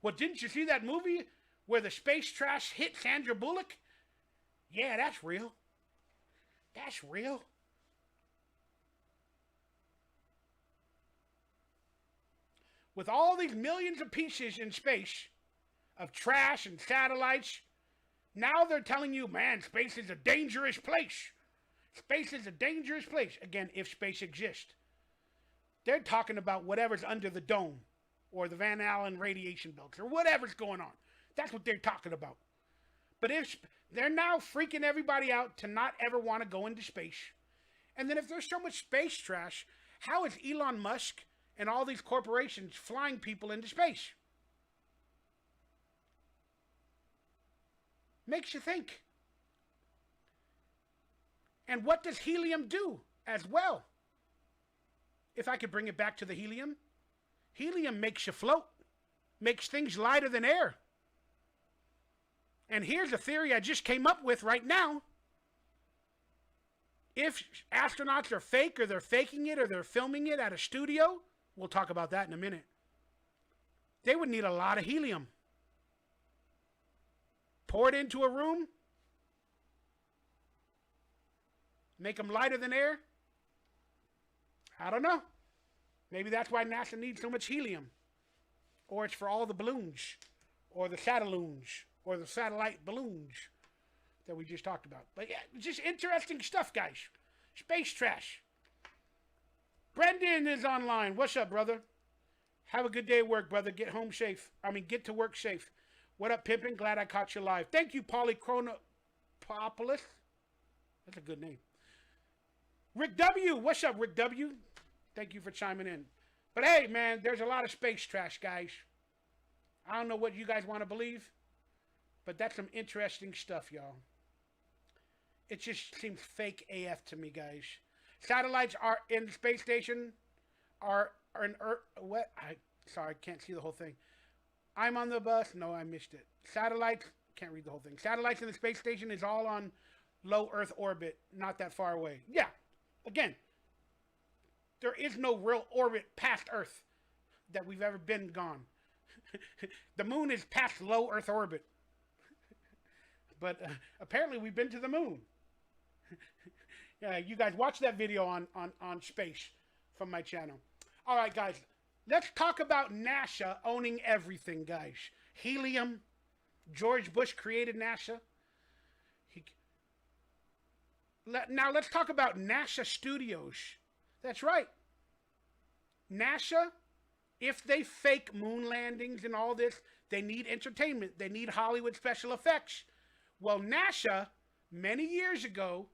Well, didn't you see that movie where the space trash hit Sandra Bullock? Yeah, that's real. That's real. With all these millions of pieces in space of trash and satellites, now they're telling you, man, space is a dangerous place. Space is a dangerous place. Again, if space exists. They're talking about whatever's under the dome or the Van Allen radiation belts or whatever's going on. That's what they're talking about. But if they're now freaking everybody out to not ever want to go into space. And then if there's so much space trash, how is Elon Musk and all these corporations flying people into space? Makes you think. And what does helium do as well? If I could bring it back to the helium. Helium makes you float. Makes things lighter than air. And here's a theory I just came up with right now. If astronauts are fake, or they're faking it, or they're filming it at a studio, we'll talk about that in a minute, they would need a lot of helium. Pour it into a room, make them lighter than air. I don't know. Maybe that's why NASA needs so much helium. Or it's for all the balloons, or the satelloons, or the satellite balloons that we just talked about. But yeah, just interesting stuff, guys. Space trash. Brendan is online. What's up, brother? Have a good day at work, brother. Get home safe. Get to work safe. What up, pimpin'? Glad I caught you live. Thank you, Polychronopoulos. That's a good name. Rick W. What's up, Rick W? Thank you for chiming in. But hey, man, there's a lot of space trash, guys. I don't know what you guys want to believe, but that's some interesting stuff, y'all. It just seems fake AF to me, guys. Satellites are in the space station are in Earth. What? Sorry, I can't see the whole thing. I'm on the bus. No, I missed it. Satellites. Can't read the whole thing. Satellites in the space station is all on low Earth orbit, not that far away. Yeah. Again, there is no real orbit past Earth that we've ever been gone. The moon is past low Earth orbit. But apparently we've been to the moon. Yeah, you guys watch that video on space from my channel. All right, guys. Let's talk about NASA owning everything, guys. Helium. George Bush created NASA. Now let's talk about NASA Studios. That's right. NASA, if they fake moon landings and all this, they need entertainment. They need Hollywood special effects. Well, NASA, many years ago,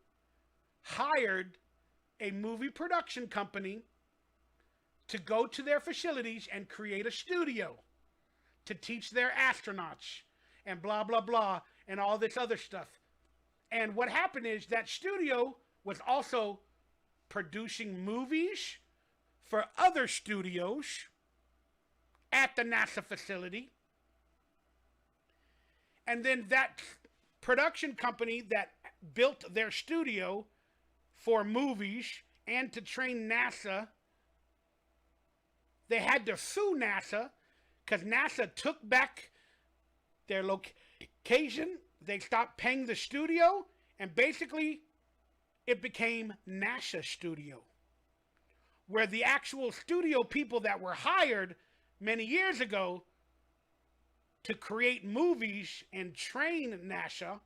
hired a movie production company to go to their facilities and create a studio to teach their astronauts and blah, blah, blah, and all this other stuff. And what happened is that studio was also producing movies for other studios at the NASA facility. And then that production company that built their studio for movies and to train NASA, they had to sue NASA because NASA took back their location. They stopped paying the studio, and basically it became NASA Studio, where the actual studio people that were hired many years ago to create movies and train NASA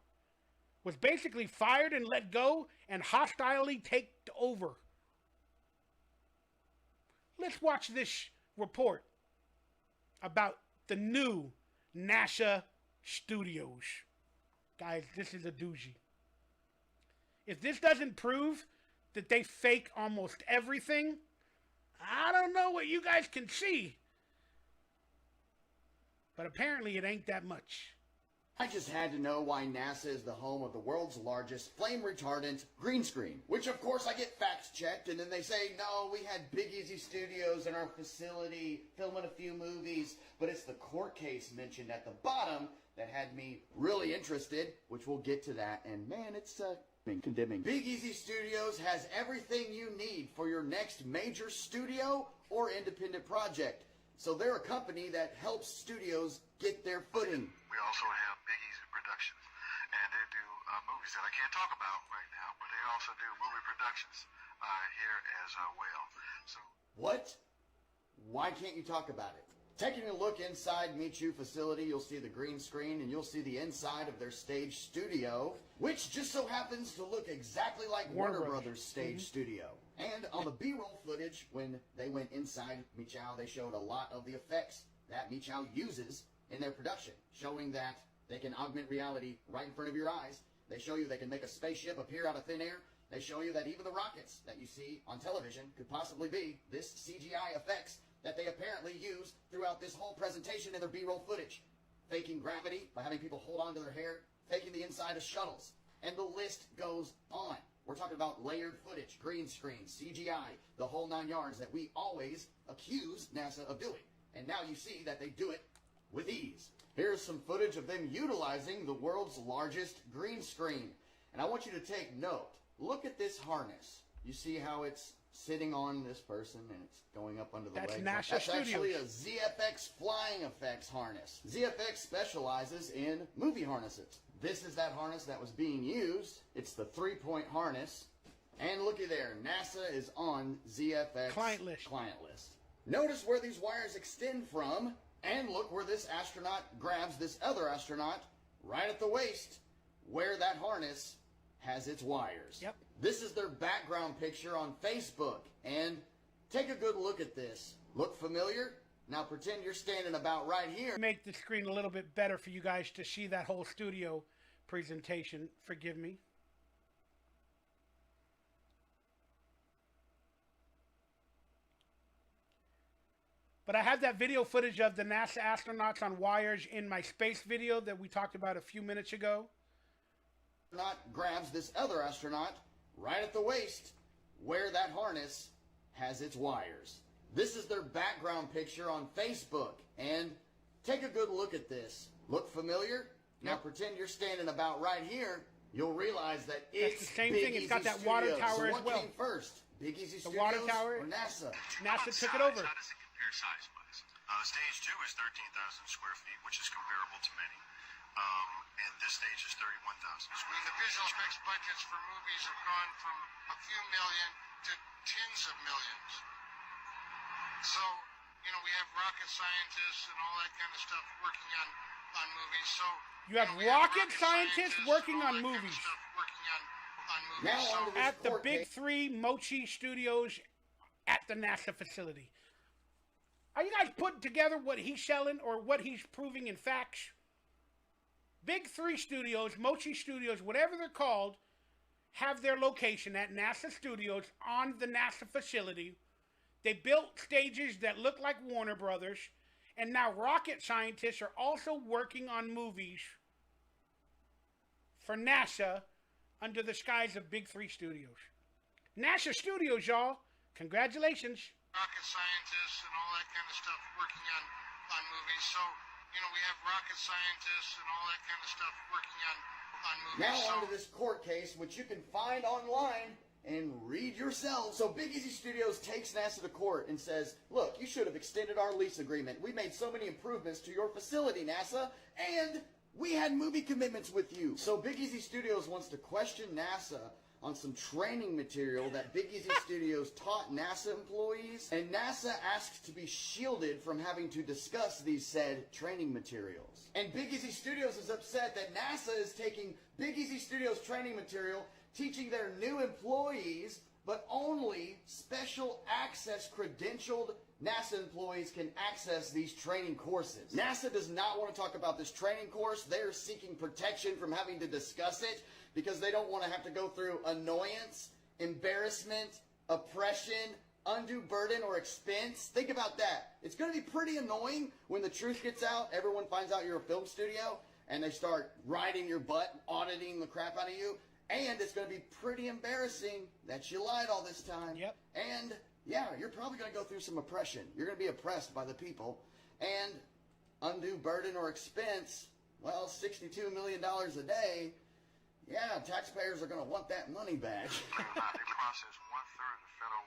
was basically fired and let go and hostilely taken over. Let's watch this report about the new NASA Studios. Guys, this is a doozy. If this doesn't prove that they fake almost everything, I don't know what you guys can see. But apparently it ain't that much. I just had to know why NASA is the home of the world's largest flame-retardant green screen. Which, of course, I get fact-checked, and then they say, no, we had Big Easy Studios in our facility filming a few movies, but it's the court case mentioned at the bottom that had me really interested, which we'll get to that, and man, it's condemning. Big Easy Studios has everything you need for your next major studio or independent project. So they're a company that helps studios get their footing. We also have Big Easy Productions, and they do movies that I can't talk about right now, but they also do movie productions here as well. So what? Why can't you talk about it? Taking a look inside Meet You facility, you'll see the green screen and you'll see the inside of their stage studio, which just so happens to look exactly like Warner Brothers stage studio. And on the B-roll footage, when they went inside Meet-Chow, they showed a lot of the effects that Meet-Chow uses in their production, showing that they can augment reality right in front of your eyes. They show you they can make a spaceship appear out of thin air. They show you that even the rockets that you see on television could possibly be this CGI effects that they apparently use throughout this whole presentation in their B-roll footage. Faking gravity by having people hold on to their hair, faking the inside of shuttles, and the list goes on. We're talking about layered footage, green screen, CGI, the whole 9 yards that we always accuse NASA of doing. And now you see that they do it with ease. Here's some footage of them utilizing the world's largest green screen. And I want you to take note. Look at this harness. You see how it's sitting on this person and it's going up under the legs. That's actually a ZFX flying effects harness. ZFX specializes in movie harnesses. This is that harness that was being used. It's the 3-point harness. And looky there, NASA is on ZFX client list. Notice where these wires extend from, and look where this astronaut grabs this other astronaut right at the waist, where that harness has its wires. Yep. This is their background picture on Facebook. And take a good look at this. Look familiar? Now pretend you're standing about right here. Make the screen a little bit better for you guys to see that whole studio presentation. Forgive me. But I have that video footage of the NASA astronauts on wires in my space video that we talked about a few minutes ago. Astronaut grabs this other astronaut right at the waist where that harness has its wires. This is their background picture on Facebook. And take a good look at this. Look familiar? Now pretend you're standing about right here. You'll realize that it's the same Big thing. It's Easy got that Studios. water tower so as what well. came first? Big Easy The Studios water tower or NASA? NASA took it over. How does it compare size-wise? Stage 2 is 13,000 square feet, which is comparable to many. And this stage is 31,000. The visual effects budgets for movies have gone from a few million to tens of millions. So, we have rocket scientists and all that kind of stuff working on movies. So You have rocket scientists working on movies. Now on to this At the court Big case. 3 Mochi Studios at the NASA facility. Are you guys putting together what he's selling or what he's proving in facts? Big 3 Studios, Mochi Studios, whatever they're called, have their location at NASA Studios on the NASA facility. They built stages that look like Warner Brothers, and now rocket scientists are also working on movies for NASA under the skies of Big 3 Studios. NASA Studios, y'all. Congratulations. Rocket scientists and all that kind of stuff working on movies. So, we have rocket scientists and all that kind of stuff working on movies. Now on to this court case, which you can find online and read yourself. So Big Easy Studios takes NASA to court and says, look, you should have extended our lease agreement. We made so many improvements to your facility, NASA, and we had movie commitments with you. So Big Easy Studios wants to question NASA on some training material that Big Easy Studios taught NASA employees, and NASA asks to be shielded from having to discuss these said training materials. And Big Easy Studios is upset that NASA is taking Big Easy Studios training material, teaching their new employees, but only special access credentialed NASA employees can access these training courses. NASA does not want to talk about this training course. They're seeking protection from having to discuss it because they don't want to have to go through annoyance, embarrassment, oppression, undue burden, or expense. Think about that. It's going to be pretty annoying when the truth gets out, everyone finds out you're a film studio, and they start riding your butt, auditing the crap out of you. And it's going to be pretty embarrassing that you lied all this time. Yep. And yeah, you're probably going to go through some oppression. You're going to be oppressed by the people. And undue burden or expense, well, $62 million a day. Yeah, taxpayers are going to want that money back. They process 1/3 of the federal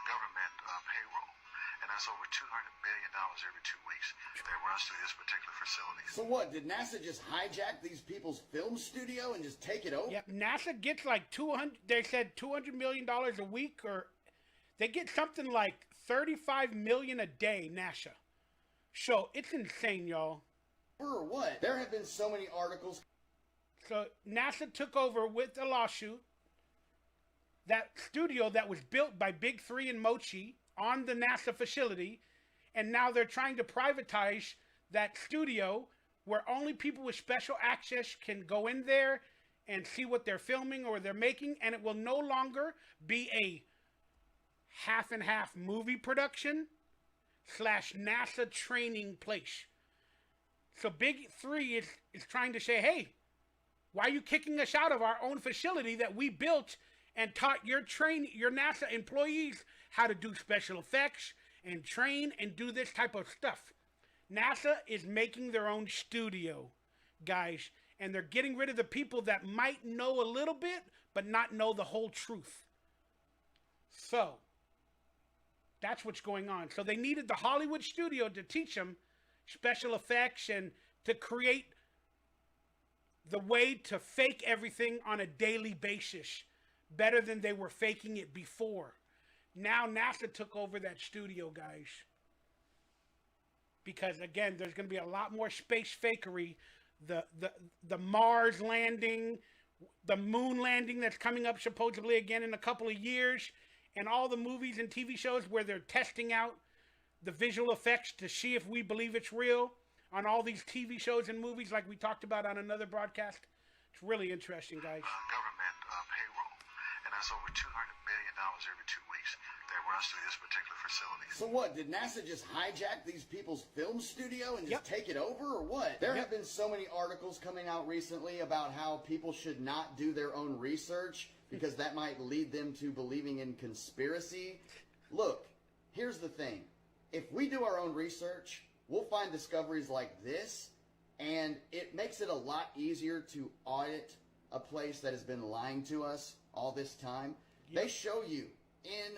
government payroll, and that's over $200 billion every 2 weeks that runs through this particular facility. So what, did NASA just hijack these people's film studio and just take it over? Yep, NASA gets like 200, they said $200 million a week, or they get something like $35 million a day, NASA. So it's insane, y'all. Or what? There have been so many articles. So NASA took over with a lawsuit that studio that was built by Big 3 and Mochi on the NASA facility, and now they're trying to privatize that studio where only people with special access can go in there and see what they're filming or they're making, and it will no longer be a half and half movie production / NASA training place. So Big 3 is trying to say, hey, why are you kicking us out of our own facility that we built and taught your NASA employees how to do special effects and train and do this type of stuff? NASA is making their own studio, guys, and they're getting rid of the people that might know a little bit but not know the whole truth. So that's what's going on. So they needed the Hollywood studio to teach them special effects and to create the way to fake everything on a daily basis better than they were faking it before. Now NASA took over that studio, guys. Because again, there's going to be a lot more space fakery. The Mars landing, the moon landing that's coming up supposedly again in a couple of years, and all the movies and TV shows where they're testing out the visual effects to see if we believe it's real on all these TV shows and movies like we talked about on another broadcast. It's really interesting, guys. Government payroll, and that's That's over $200 billion every 2 weeks that runs through this particular facility. So what, did NASA just hijack these people's film studio and just take it over, or what? There have been so many articles coming out recently about how people should not do their own research because that might lead them to believing in conspiracy. Look, here's the thing. If we do our own research, we'll find discoveries like this, and it makes it a lot easier to audit a place that has been lying to us all this time. They show you in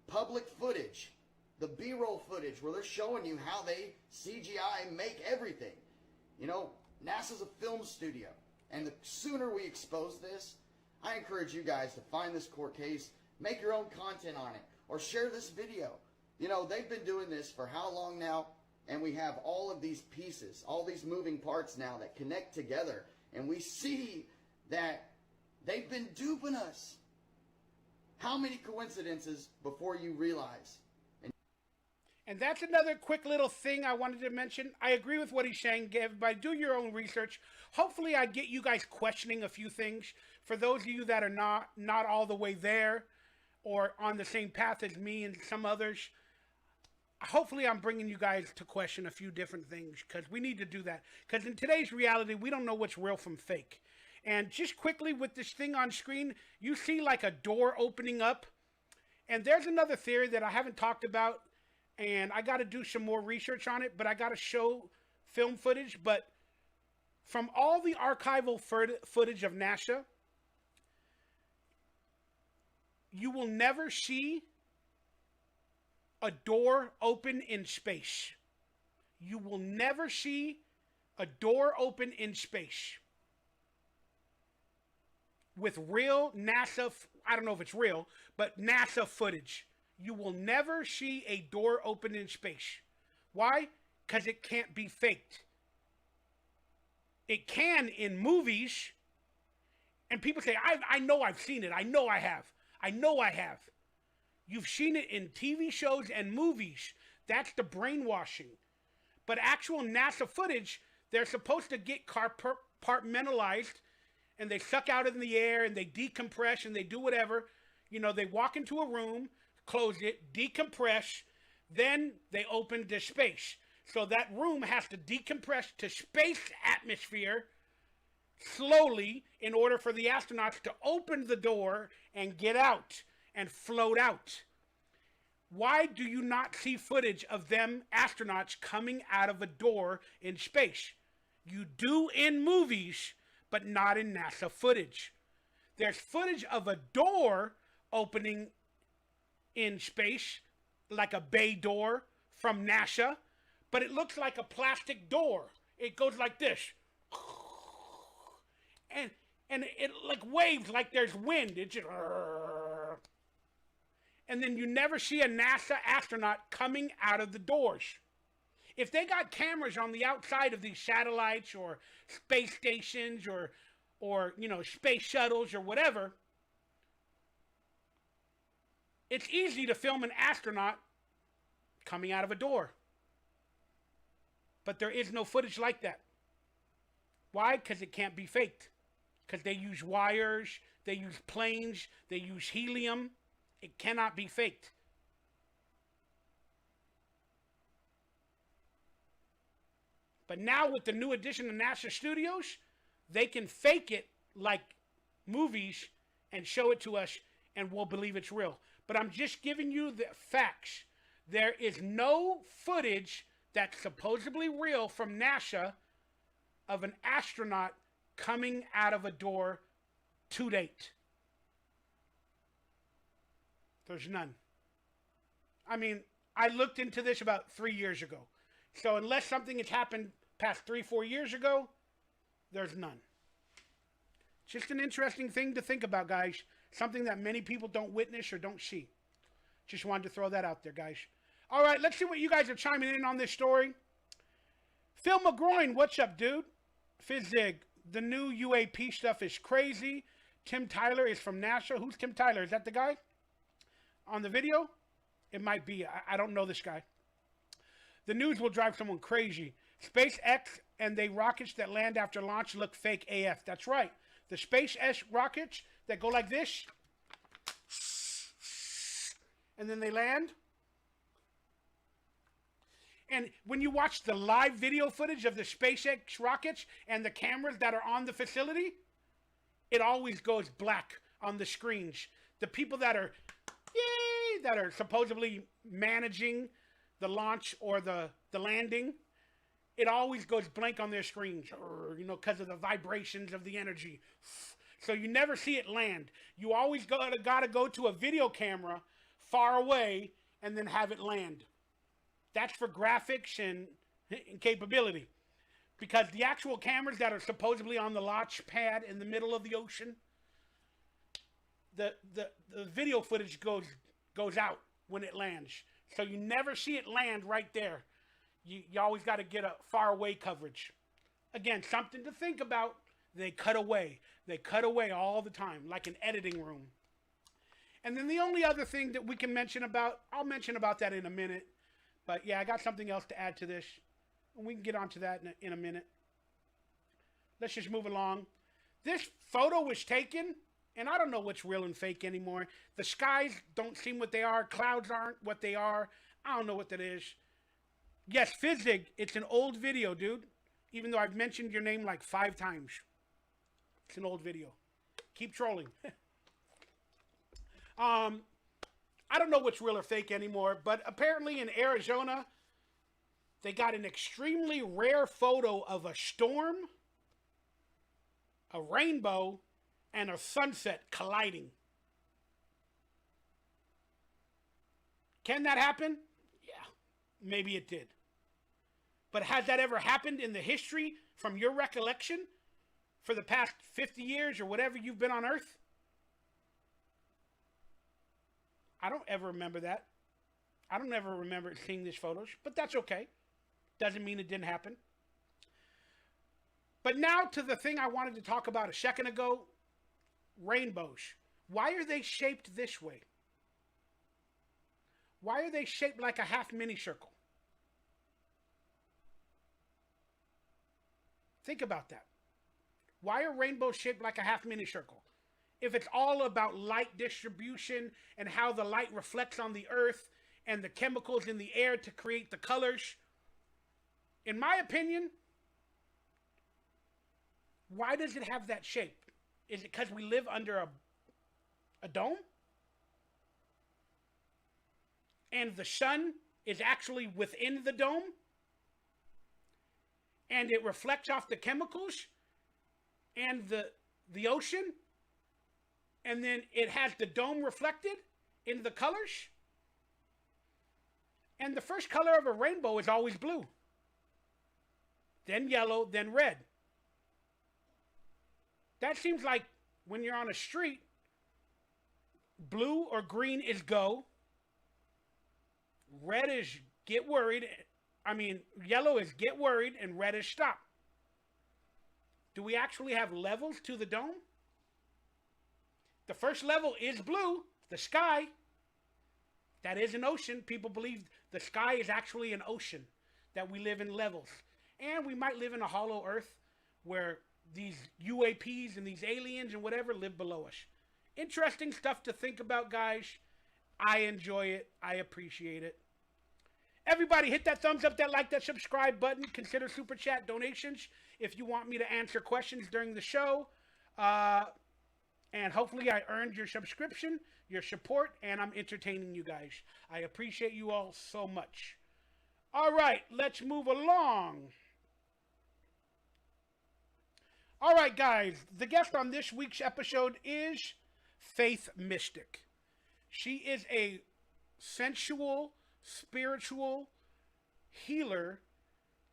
public footage, the B-roll footage, where they're showing you how they CGI make everything. You know, NASA's a film studio, and the sooner we expose this, I encourage you guys to find this court case, make your own content on it, or share this video. You know, they've been doing this for how long now? And we have all of these pieces, all these moving parts now that connect together. And we see that they've been duping us. How many coincidences before you realize? And that's another quick little thing I wanted to mention. I agree with what he's saying, everybody. Do your own research. Hopefully I get you guys questioning a few things. For those of you that are not all the way there or on the same path as me and some others, hopefully I'm bringing you guys to question a few different things, because we need to do that. Because in today's reality, we don't know what's real from fake. And just quickly with this thing on screen, you see like a door opening up. And there's another theory that I haven't talked about, and I got to do some more research on it, but I got to show film footage. But from all the archival footage of NASA, you will never see a door open in space. You will never see a door open in space. With real NASA, I don't know if it's real, but NASA footage. You will never see a door open in space. Why? Because it can't be faked. It can in movies. And people say, I know I've seen it. I know I have. I know I have. You've seen it in TV shows and movies. That's the brainwashing. But actual NASA footage, they're supposed to get compartmentalized, and they suck out in the air, and they decompress, and they do whatever. You know, they walk into a room, close it, decompress, then they open to space. So that room has to decompress to space atmosphere slowly in order for the astronauts to open the door and get out and float out. Why do you not see footage of them astronauts coming out of a door in space? You do in movies, but not in NASA footage. There's footage of a door opening in space, like a bay door from NASA, but it looks like a plastic door. It goes like this. And it like waves like there's wind. It just... And then you never see a NASA astronaut coming out of the doors. If they got cameras on the outside of these satellites or space stations or you know, space shuttles or whatever, it's easy to film an astronaut coming out of a door. But there is no footage like that. Why? Because it can't be faked. Because they use wires, they use planes, they use helium. It cannot be faked. But now with the new addition to NASA studios, they can fake it like movies and show it to us, and we'll believe it's real. But I'm just giving you the facts. There is no footage that's supposedly real from NASA of an astronaut coming out of a door to date. There's none. I mean, I looked into this about 3 years ago. So unless something has happened past 3-4 years ago, there's none. Just an interesting thing to think about, guys. Something that many people don't witness or don't see. Just wanted to throw that out there, guys. All right, let's see what you guys are chiming in on this story. Phil McGroin, what's up, dude? Fizzig, the new UAP stuff is crazy. Tim Tyler is from NASA. Who's Tim Tyler? Is that the guy on the video? It might be. I don't know this guy. The news will drive someone crazy. SpaceX and the rockets that land after launch look fake AF. That's right. The SpaceX rockets that go like this, and then they land. And when you watch the live video footage of the SpaceX rockets and the cameras that are on the facility, it always goes black on the screens. The people that are, that are supposedly managing the launch or the landing, it always goes blank on their screens, because of the vibrations of the energy. So you never see it land. You always gotta go to a video camera far away and then have it land. That's for graphics and capability. Because the actual cameras that are supposedly on the launch pad in the middle of the ocean, the video footage goes out when it lands. So you never see it land right there. You always got to get a far away coverage. Again, something to think about. They cut away. They cut away all the time, like an editing room. And then the only other thing that we can mention about, I'll mention about that in a minute. But yeah, I got something else to add to this. We can get onto that in a minute. Let's just move along. This photo was taken, and I don't know what's real and fake anymore. The skies don't seem what they are. Clouds aren't what they are. I don't know what that is. Yes, Fizzig, it's an old video, dude. Even though I've mentioned your name like 5 times. It's an old video. Keep trolling. I don't know what's real or fake anymore, but apparently in Arizona, they got an extremely rare photo of a storm, a rainbow, and a sunset colliding. Can that happen? Yeah, maybe it did. But has that ever happened in the history from your recollection for the past 50 years or whatever you've been on Earth? I don't ever remember that. I don't ever remember seeing these photos, but that's okay. Doesn't mean it didn't happen. But now to the thing I wanted to talk about a second ago, rainbows. Why are they shaped this way? Why are they shaped like a half mini circle? Think about that. Why are rainbows shaped like a half mini circle? If it's all about light distribution and how the light reflects on the earth and the chemicals in the air to create the colors, in my opinion, why does it have that shape? Is it because we live under a dome? And the sun is actually within the dome? And it reflects off the chemicals and the ocean? And then it has the dome reflected in the colors? And the first color of a rainbow is always blue. Then yellow, then red. That seems like when you're on a street, blue or green is go. Red is get worried. Yellow is get worried and red is stop. Do we actually have levels to the dome? The first level is blue, the sky. That is an ocean. People believe the sky is actually an ocean, that we live in levels. And we might live in a hollow earth where these UAPs and these aliens and whatever live below us. Interesting stuff to think about, guys. I enjoy it. I appreciate it. Everybody hit that thumbs up, that like, that subscribe button. Consider super chat donations if you want me to answer questions during the show. And hopefully I earned your subscription, your support, and I'm entertaining you guys. I appreciate you all so much. All right, let's move along. All right, guys, the guest on this week's episode is Faith Mystic. She is a sensual, spiritual healer,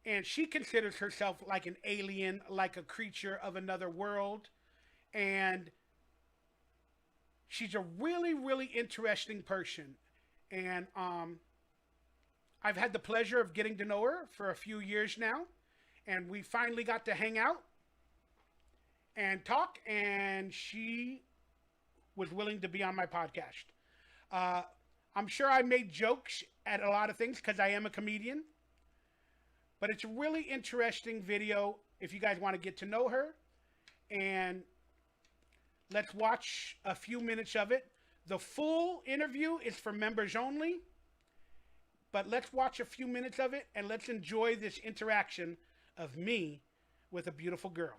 and she considers herself like an alien, like a creature of another world, and she's a really, really interesting person. And I've had the pleasure of getting to know her for a few years now, and we finally got to hang out and talk, and she was willing to be on my podcast. I'm sure I made jokes at a lot of things because I am a comedian, but it's a really interesting video if you guys want to get to know her. And let's watch a few minutes of it. The full interview is for members only, but let's watch a few minutes of it and let's enjoy this interaction of me with a beautiful girl.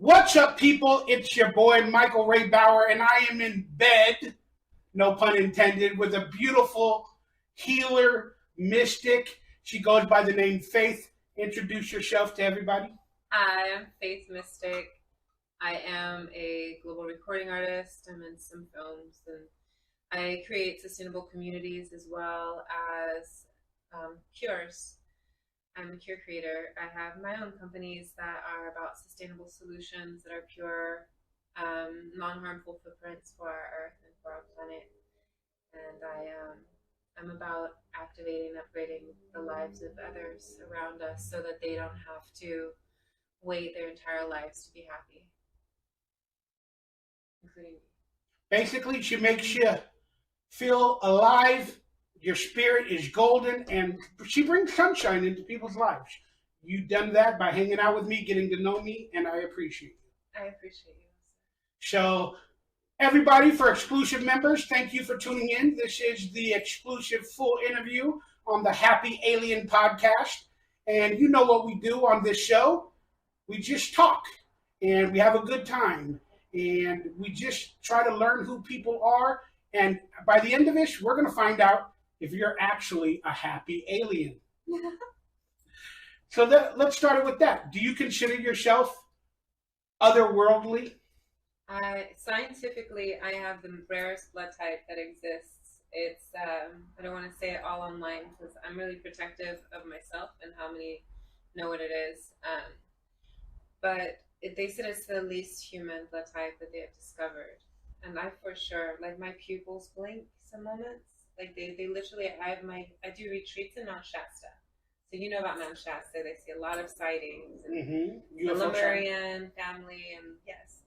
What's up, people? It's your boy, Michael Ray Bauer, and I am in bed, no pun intended, with a beautiful healer, mystic. She goes by the name Faith. Introduce yourself to everybody. Hi, I'm Faith Mystic. I am a global recording artist. I'm in some films, and I create sustainable communities as well as cures. I'm a cure creator. I have my own companies that are about sustainable solutions that are pure, non-harmful footprints for our earth and for our planet. And I'm about activating and upgrading the lives of others around us so that they don't have to wait their entire lives to be happy, including me. Basically, she makes you feel alive. Your spirit is golden, and she brings sunshine into people's lives. You've done that by hanging out with me, getting to know me, and I appreciate you. I appreciate you. So, everybody, for exclusive members, thank you for tuning in. This is the exclusive full interview on the Happy Alien podcast. And you know what we do on this show. We just talk, and we have a good time. And we just try to learn who people are. And by the end of this, we're going to find out if you're actually a happy alien. So let's start it with that. Do you consider yourself otherworldly? Scientifically, I have the rarest blood type that exists. It's, I don't want to say it all online because I'm really protective of myself and how many know what it is. But they said it's the least human blood type that they have discovered. And I for sure, like my pupils blink some moments. Like they literally, I do retreats in Mount Shasta. So you know about Mount Shasta, they see a lot of sightings. And the Lemurian family, and yes.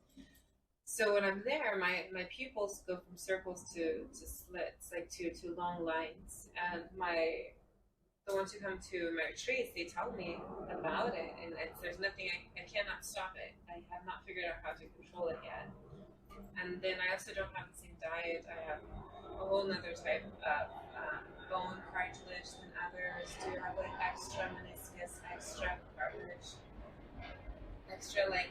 So when I'm there, my pupils go from circles to slits, like to long lines. And the ones who come to my retreats, they tell me about it. And there's nothing, I cannot stop it. I have not figured out how to control it yet. And then I also don't have the same diet. I have a whole nother type of bone cartilage than others. Do have like extra meniscus, extra cartilage, extra like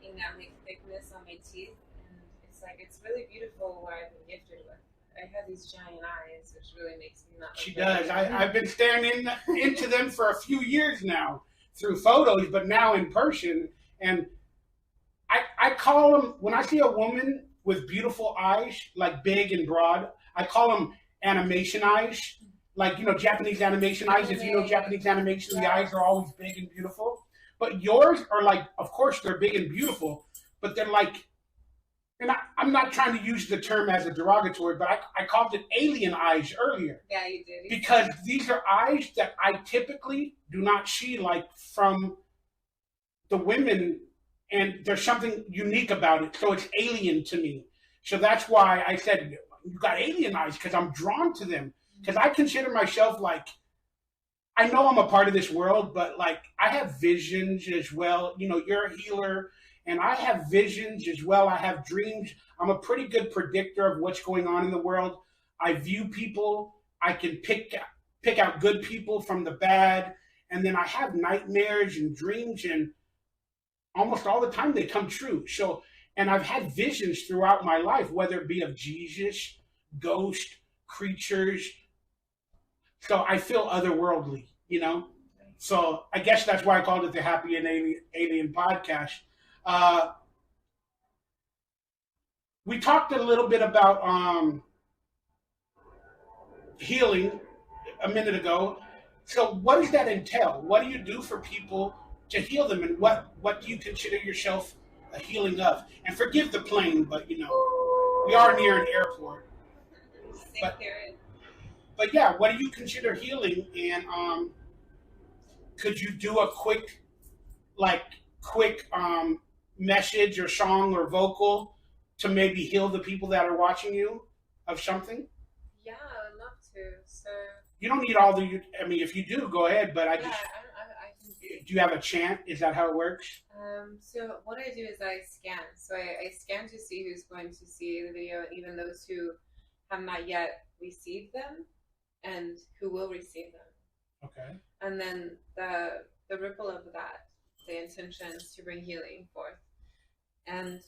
enamel thickness on my teeth, and it's really beautiful what I've been gifted with. I have these giant eyes, which really makes me not. She does. I've been staring into them for a few years now through photos, but now in person, and I call them, when I see a woman with beautiful eyes, like big and broad, I call them animation eyes. Like, Japanese animation eyes. If you know Japanese animation, the eyes are always big and beautiful. But yours are like, of course, they're big and beautiful, but they're like, and I'm not trying to use the term as a derogatory, but I called it alien eyes earlier. Yeah, you did. Because these are eyes that I typically do not see like from the women, and there's something unique about it. So it's alien to me. So that's why I said, you got alien eyes, because I'm drawn to them. Because I consider myself like, I know I'm a part of this world, but like I have visions as well. You're a healer, and I have visions as well. I have dreams. I'm a pretty good predictor of what's going on in the world. I view people. I can pick out good people from the bad. and then I have nightmares and dreams, and almost all the time they come true. So, and I've had visions throughout my life, whether it be of Jesus, ghosts, creatures. So I feel otherworldly, you know? So I guess that's why I called it the Happy and Alien Podcast. We talked a little bit about healing a minute ago. So what does that entail? What do you do for people to heal them, and what do you consider yourself a healing of? And forgive the plane, but you know, we are near an airport. But yeah, what do you consider healing? And could you do a quick message or song or vocal to maybe heal the people that are watching you of something? Yeah, I would love to. So you don't need all the. I mean, if you do, go ahead. But I just. Do you have a chant? Is that how it works? So what I do is I scan. So I scan to see who's going to see the video, and even those who have not yet received them, and who will receive them. Okay. And then the ripple of that, the intentions to bring healing forth. And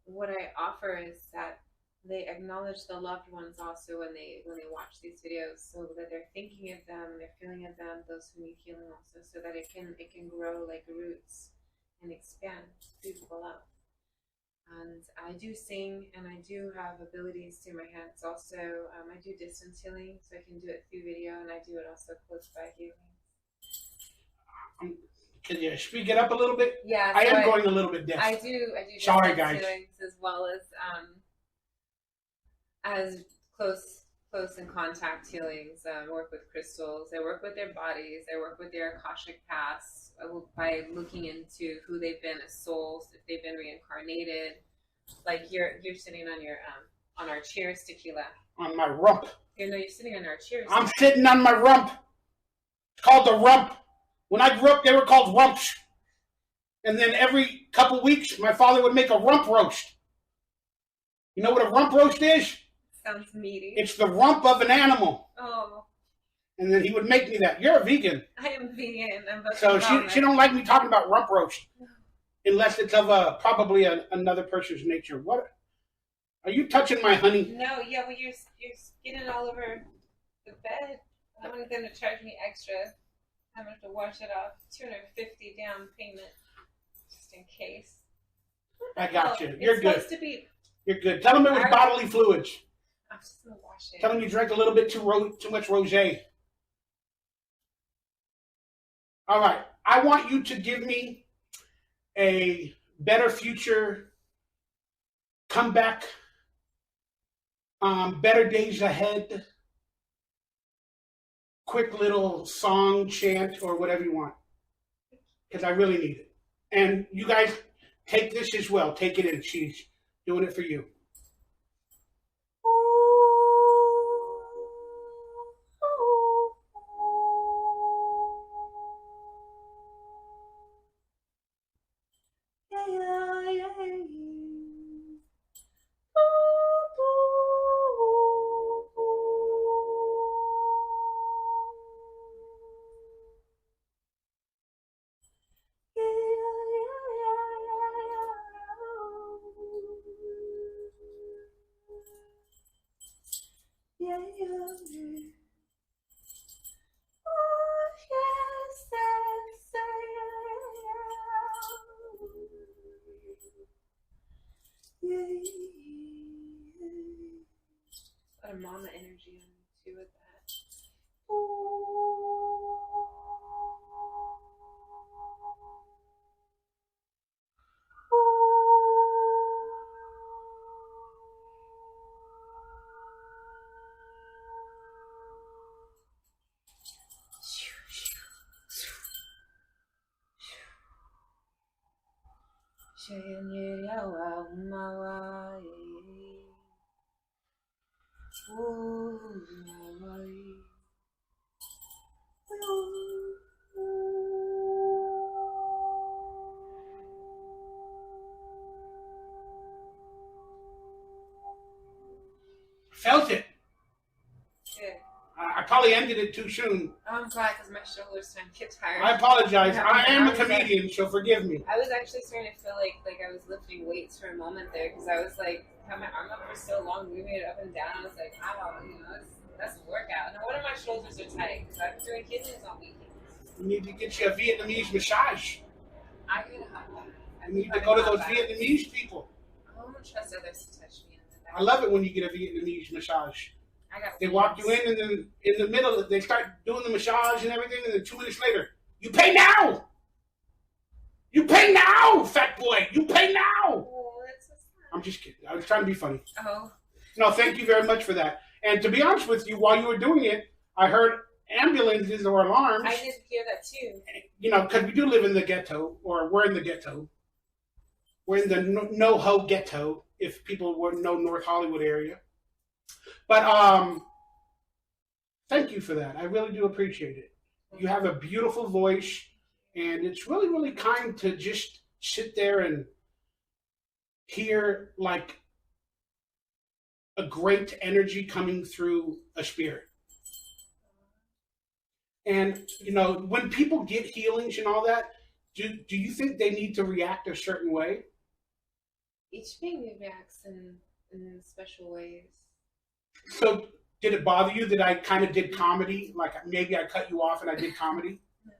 what I offer is that they acknowledge the loved ones also when they watch these videos, so that they're thinking of them, they're feeling of them, those who need healing also, so that it can grow like roots and expand through people out. And I do sing, and I do have abilities through my hands also. I do distance healing, so I can do it through video, and I do it also close by healing. Can you speak it up a little bit? Yeah, so I am going a little bit deaf. I do. Sorry, guys. Healings as well as close in contact healings. I work with crystals. I work with their bodies. I work with their Akashic pasts by looking into who they've been as souls, if they've been reincarnated. Like you're sitting on your on our chairs, Tequila. On my rump. You're sitting on our chairs. I'm sitting on my rump. It's called the rump. When I grew up, they were called rumps. And then every couple weeks, my father would make a rump roast. You know what a rump roast is? Sounds meaty. It's the rump of an animal. Oh. And then he would make me that. You're a vegan. I am vegan. So she don't like me talking about rump roast. Unless it's of probably another person's nature. What? Are you touching my honey? No, yeah, well, you're getting all over the bed. I'm going to charge me extra. I'm going to have to wash it off. $250 down payment, just in case. I got you. You're good. Supposed to be. You're good. Tell them it was bodily fluids. I'm just going to wash it. Tell them you drank a little bit too much rosé. All right. I want you to give me a better future, comeback, better days ahead, quick little song, chant, or whatever you want. Because I really need it. And you guys take this as well. Take it in. She's doing it for you. A lot of mama energy on me too with that. Felt it. I probably ended it too soon. Oh, I'm glad because my shoulders starting to get tired. I apologize. Yeah, I am a was comedian, so forgive me. I was actually starting to feel like I was lifting weights for a moment there because I was like, had my arm up for so long, moving it up and down. I was like, wow, that's a workout. No wonder my shoulders are tight because I've been doing kidneys on weekends. You need to get you a Vietnamese massage. I could have that. You need to go to those Vietnamese people. I don't trust others to touch me. I love it when you get a Vietnamese massage. They walk you in, and then in the middle, they start doing the massage and everything, and then 2 minutes later, you pay now! You pay now, fat boy! You pay now! Oh, that's so sad. I'm just kidding. I was trying to be funny. Oh. No, thank you very much for that. And to be honest with you, while you were doing it, I heard ambulances or alarms. I did hear that too. You know, because we do live in the ghetto, or we're in the ghetto. We're in the no-ho ghetto, if people would know North Hollywood area. But thank you for that. I really do appreciate it. You have a beautiful voice, and it's really, really kind to just sit there and hear like a great energy coming through a spirit. And, you know, when people get healings and all that, do you think they need to react a certain way? Each being reacts in special ways. So, did it bother you that I kind of did comedy? Like, maybe I cut you off and I did comedy? No.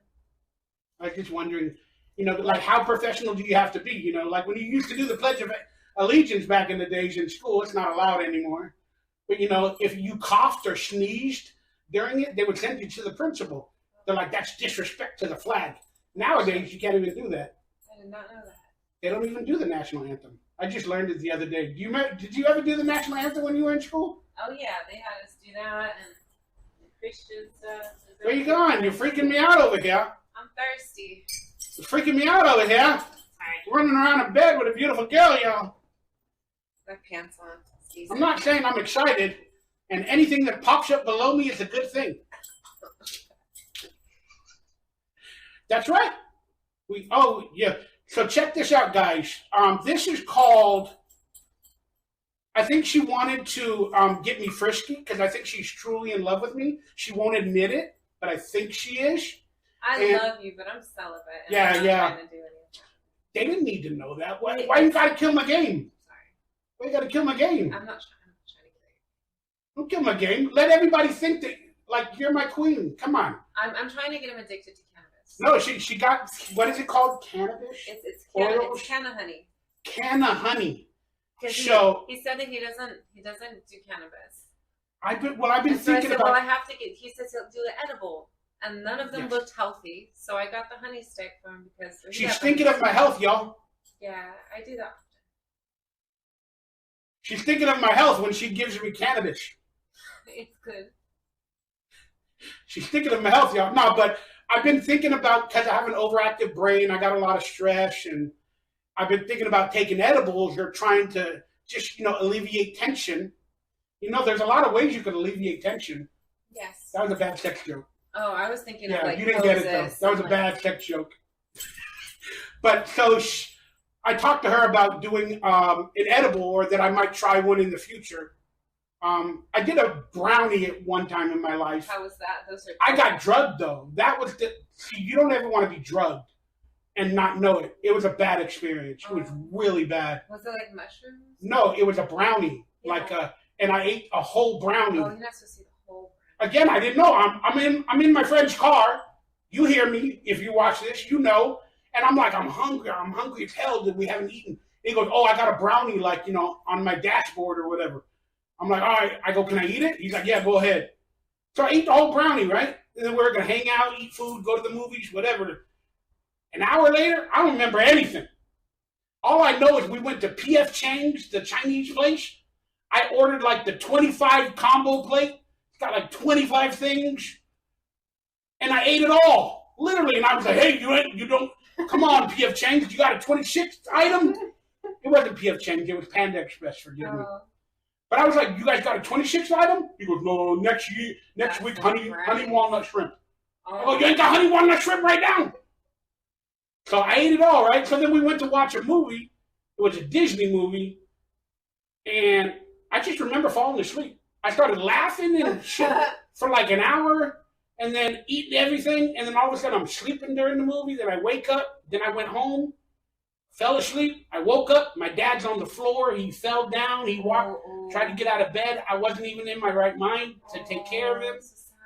I was just wondering, you know, like, how professional do you have to be? You know, like when you used to do the Pledge of Allegiance back in the days in school, it's not allowed anymore. But, you know, if you coughed or sneezed during it, they would send you to the principal. They're like, that's disrespect to the flag. Nowadays, you can't even do that. I did not know that. They don't even do the national anthem. I just learned it the other day. Did you ever do the national anthem when you were in school? Oh yeah, they had us do that and the Christian stuff. Where you going? You're freaking me out over here. I'm thirsty. You're freaking me out over here. Sorry. Running around in bed with a beautiful girl, y'all. My pants on. Excuse I'm me. not saying I'm excited, and anything that pops up below me is a good thing. That's right. Yeah. So check this out, guys. This is called, I think she wanted to get me frisky because I think she's truly in love with me. She won't admit it, but I think she is. I love you, but I'm celibate. And Yeah, I'm not yeah. trying to do any of that. They didn't need to know that. Why you gotta kill my game? Sorry. Why you gotta kill my game? I'm not trying to kill you. Don't kill my game. Let everybody think that, like, you're my queen. Come on. I'm trying to get him addicted to cannabis. No, she got, what is it called? Cannabis? It's canna honey. Canna honey. 'Cause So he said that he doesn't do cannabis. I've been And so I thinking said, about. well, I have to get. He says he'll do the edible, and none of them Yes. looked healthy. So I got the honey stick for him because She's thinking of my health, y'all. Yeah, I do that. She's thinking of my health when she gives me cannabis. It's good. She's thinking of my health, y'all. No, but I've been thinking about, because I have an overactive brain, I got a lot of stress, and I've been thinking about taking edibles or trying to just, alleviate tension. There's a lot of ways you could alleviate tension. Yes. That was a bad sex joke. Oh, I was thinking Yeah, of like you didn't get it, though. That was a bad sex joke. But so I talked to her about doing an edible, or that I might try one in the future. I did a brownie at one time in my life. How was that? I got drugged, though. That was see, you don't ever want to be drugged and not know it. It was a bad experience. It was really bad. Was it like mushrooms? No, it was a brownie. Yeah. And I ate a whole brownie. Oh, you're not supposed to see the whole brownie. Again, I didn't know. I'm in my friend's car. You hear me. If you watch this, you know. And I'm like, I'm hungry. I'm hungry as hell that we haven't eaten. He goes, oh, I got a brownie, on my dashboard or whatever. I'm like, all right. I go, can I eat it? He's like, yeah, go ahead. So I ate the whole brownie, right? And then we're going to hang out, eat food, go to the movies, whatever. An hour later, I don't remember anything. All I know is we went to P.F. Chang's, the Chinese place. I ordered the 25 combo plate. It's got 25 things. And I ate it all. Literally. And I was like, hey, you don't, come on, P.F. Chang's. You got a 26th item? It wasn't P.F. Chang's. It was Panda Express, forgive me. But I was like, you guys got a 26th item? He goes, no, next week, honey walnut shrimp. I go, you ain't got honey walnut shrimp right now. So I ate it all, right? So then we went to watch a movie. It was a Disney movie. And I just remember falling asleep. I started laughing and shit. for like an hour and then eating everything, and then all of a sudden I'm sleeping during the movie, then I wake up, then I went home, fell asleep, I woke up, my dad's on the floor, he fell down, he walked, tried to get out of bed, I wasn't even in my right mind to take care of him,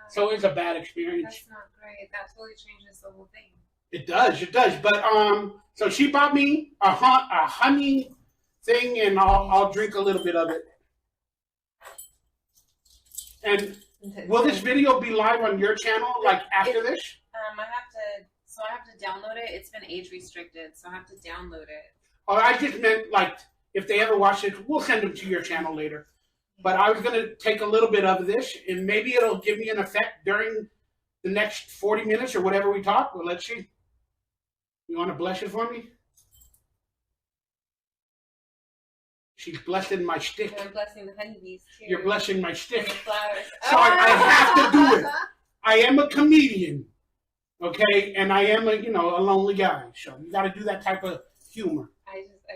so it was a bad experience. That's not great. That totally changes the whole thing. It does, but so she bought me a honey thing, and I'll drink a little bit of it. And will this video be live on your channel, like after this? I have to download it. It's been age restricted, so I have to download it. Oh, I just meant like if they ever watch it, we'll send them to your channel later. But I was gonna take a little bit of this, and maybe it'll give me an effect during the next 40 minutes or whatever we talk. Well, let's see. You want to bless it for me? She's blessing my stick. I'm blessing the honeybees too. You're blessing my stick. And the flowers. So I have to do it. I am a comedian, okay, and I am a lonely guy. So you got to do that type of humor.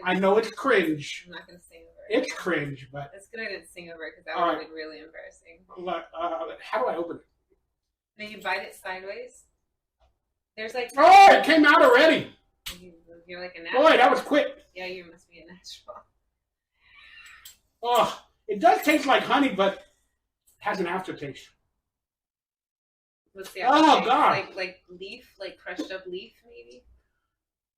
I know it's cringe. I'm not gonna sing over it. It's cringe, but it's good I didn't sing over it because that would have been really embarrassing. How do I open it? Then you bite it sideways. There's like. Oh, it came out already. You're like a natural. Boy, that was quick. Yeah, you must be a natural. Oh, it does taste like honey, but it has an aftertaste. What's the aftertaste? Oh, God. Like leaf, like crushed up leaf, maybe?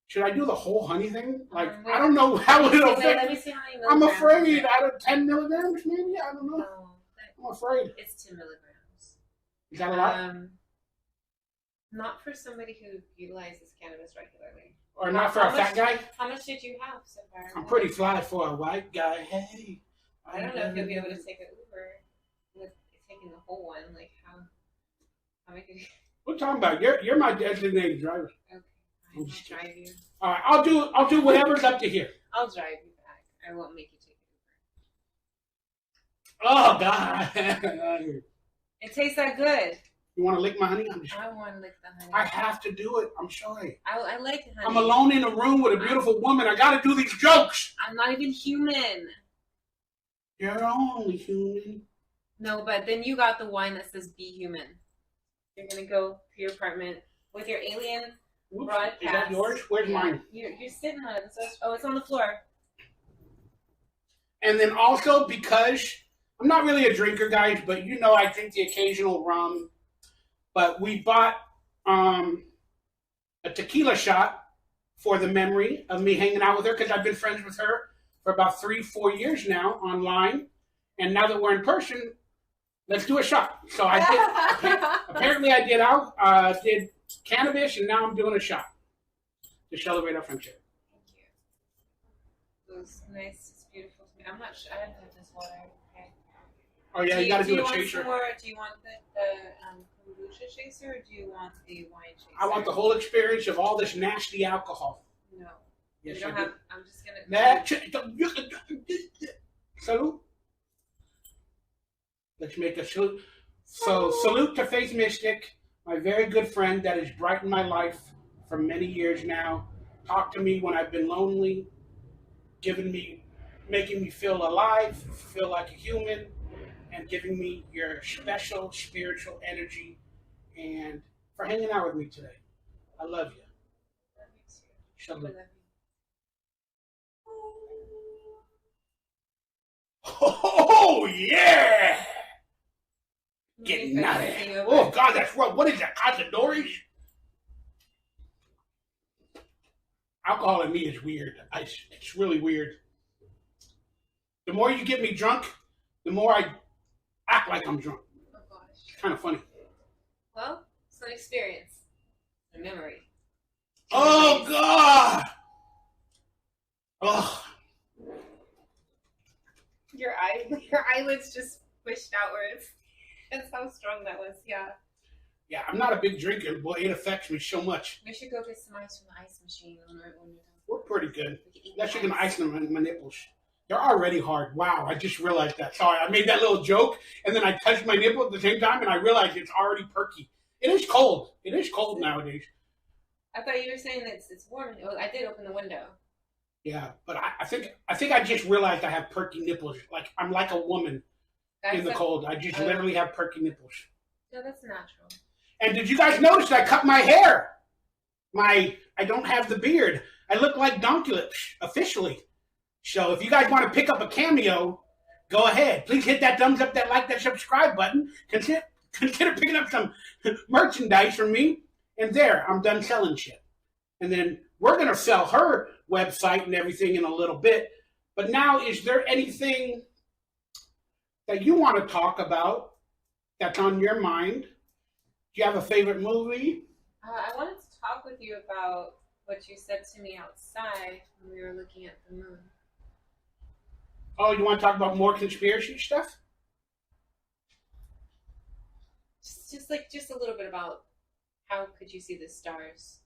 Should I do the whole honey thing? Like, I don't know how it'll affect. Let me see how many I'm milligrams. afraid out of 10 milligrams, maybe? I don't know. No, I'm afraid. it's 10 milligrams. Is that a lot? Not for somebody who utilizes cannabis regularly. Or not for a fat guy? How much did you have so far? I'm pretty fly for a white guy. Hey. I don't know if you'll be able to take an Uber with taking the whole one. Like how am I gonna? What you talking about? You're my designated driver. Okay, I'll drive you. All right, I'll do whatever's up to here. I'll drive you back. I won't make you take an Uber. Oh God! It tastes that good. You want to lick my honey? I want to lick the honey. I have to do it. I'm sorry. I like honey. I'm alone in a room with a beautiful woman. I got to do these jokes. I'm not even human. You're only human. No, but then you got the wine that says "Be Human." You're gonna go to your apartment with your alien broadcast. Is that yours? Where's mine? You're sitting on it. Oh, it's on the floor. And then also because I'm not really a drinker, guys, but I drink the occasional rum. But we bought a tequila shot for the memory of me hanging out with her because I've been friends with her for about 3-4 years now online. And now that we're in person, let's do a shot. So I did. Apparently I did cannabis, and now I'm doing a shot to celebrate our friendship. Thank you. It was nice. It's beautiful to me. I'm not sure. I didn't have this water. Okay. Oh yeah, you got to do a chaser. Do you want the kombucha chaser, or do you want the wine chaser? I want the whole experience of all this nasty alcohol. No. Yes, you don't have. I'm just gonna. Salute. Let's make a salute. So, salute to Faith Mystic, my very good friend that has brightened my life for many years now. Talked to me when I've been lonely, making me feel alive, feel like a human, and giving me your special spiritual energy, and for hanging out with me today. I love you. Love you too. Salute. I love you. Oh yeah! Getting out of here. Oh God, that's rough. What is that? Cazadores? Alcohol in me is weird. It's really weird. The more you get me drunk, the more I act like I'm drunk. Oh gosh. It's kind of funny. Well, it's an experience. A memory. Oh God! Oh. Your eyelids just pushed outwards. That's how strong that was, yeah. Yeah, I'm not a big drinker, but it affects me so much. We should go get some ice from the ice machine when you're done. We're pretty good. Unless you can ice them in my nipples. They're already hard. Wow, I just realized that. Sorry, I made that little joke, and then I touched my nipple at the same time, and I realized it's already perky. It is cold. It is cold nowadays. I thought you were saying that it's warm. I did open the window. Yeah, but I think I just realized I have perky nipples. Like I'm like a woman in the cold. I just literally have perky nipples. Yeah, that's natural. And did you guys notice I cut my hair? I don't have the beard. I look like DonkeyLips officially. So if you guys want to pick up a Cameo, go ahead. Please hit that thumbs up, that like, that subscribe button. Consider picking up some merchandise from me. And there, I'm done selling shit. And then we're going to sell her website and everything in a little bit. But now, is there anything that you want to talk about that's on your mind? Do you have a favorite movie? I wanted to talk with you about what you said to me outside when we were looking at the moon. Oh, you want to talk about more conspiracy stuff? Just a little bit about how could you see the stars?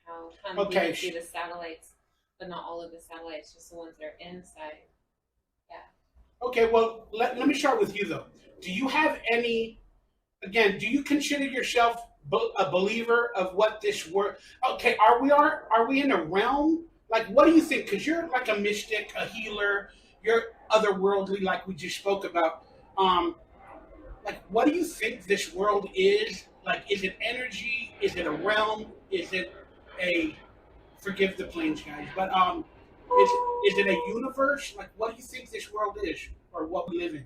How come you can see the satellites, but not all of the satellites, just the ones that are inside? Yeah. Okay, well, let me start with you, though. Do you have any, again, do you consider yourself a believer of what this world, okay, are we in a realm? Like, what do you think? Because you're like a mystic, a healer, you're otherworldly, like we just spoke about. Like, what do you think this world is? Like, is it energy? Is it a realm? Is it a, forgive the planes, guys, but is it a universe? Like, what do you think this world is, or what we live in?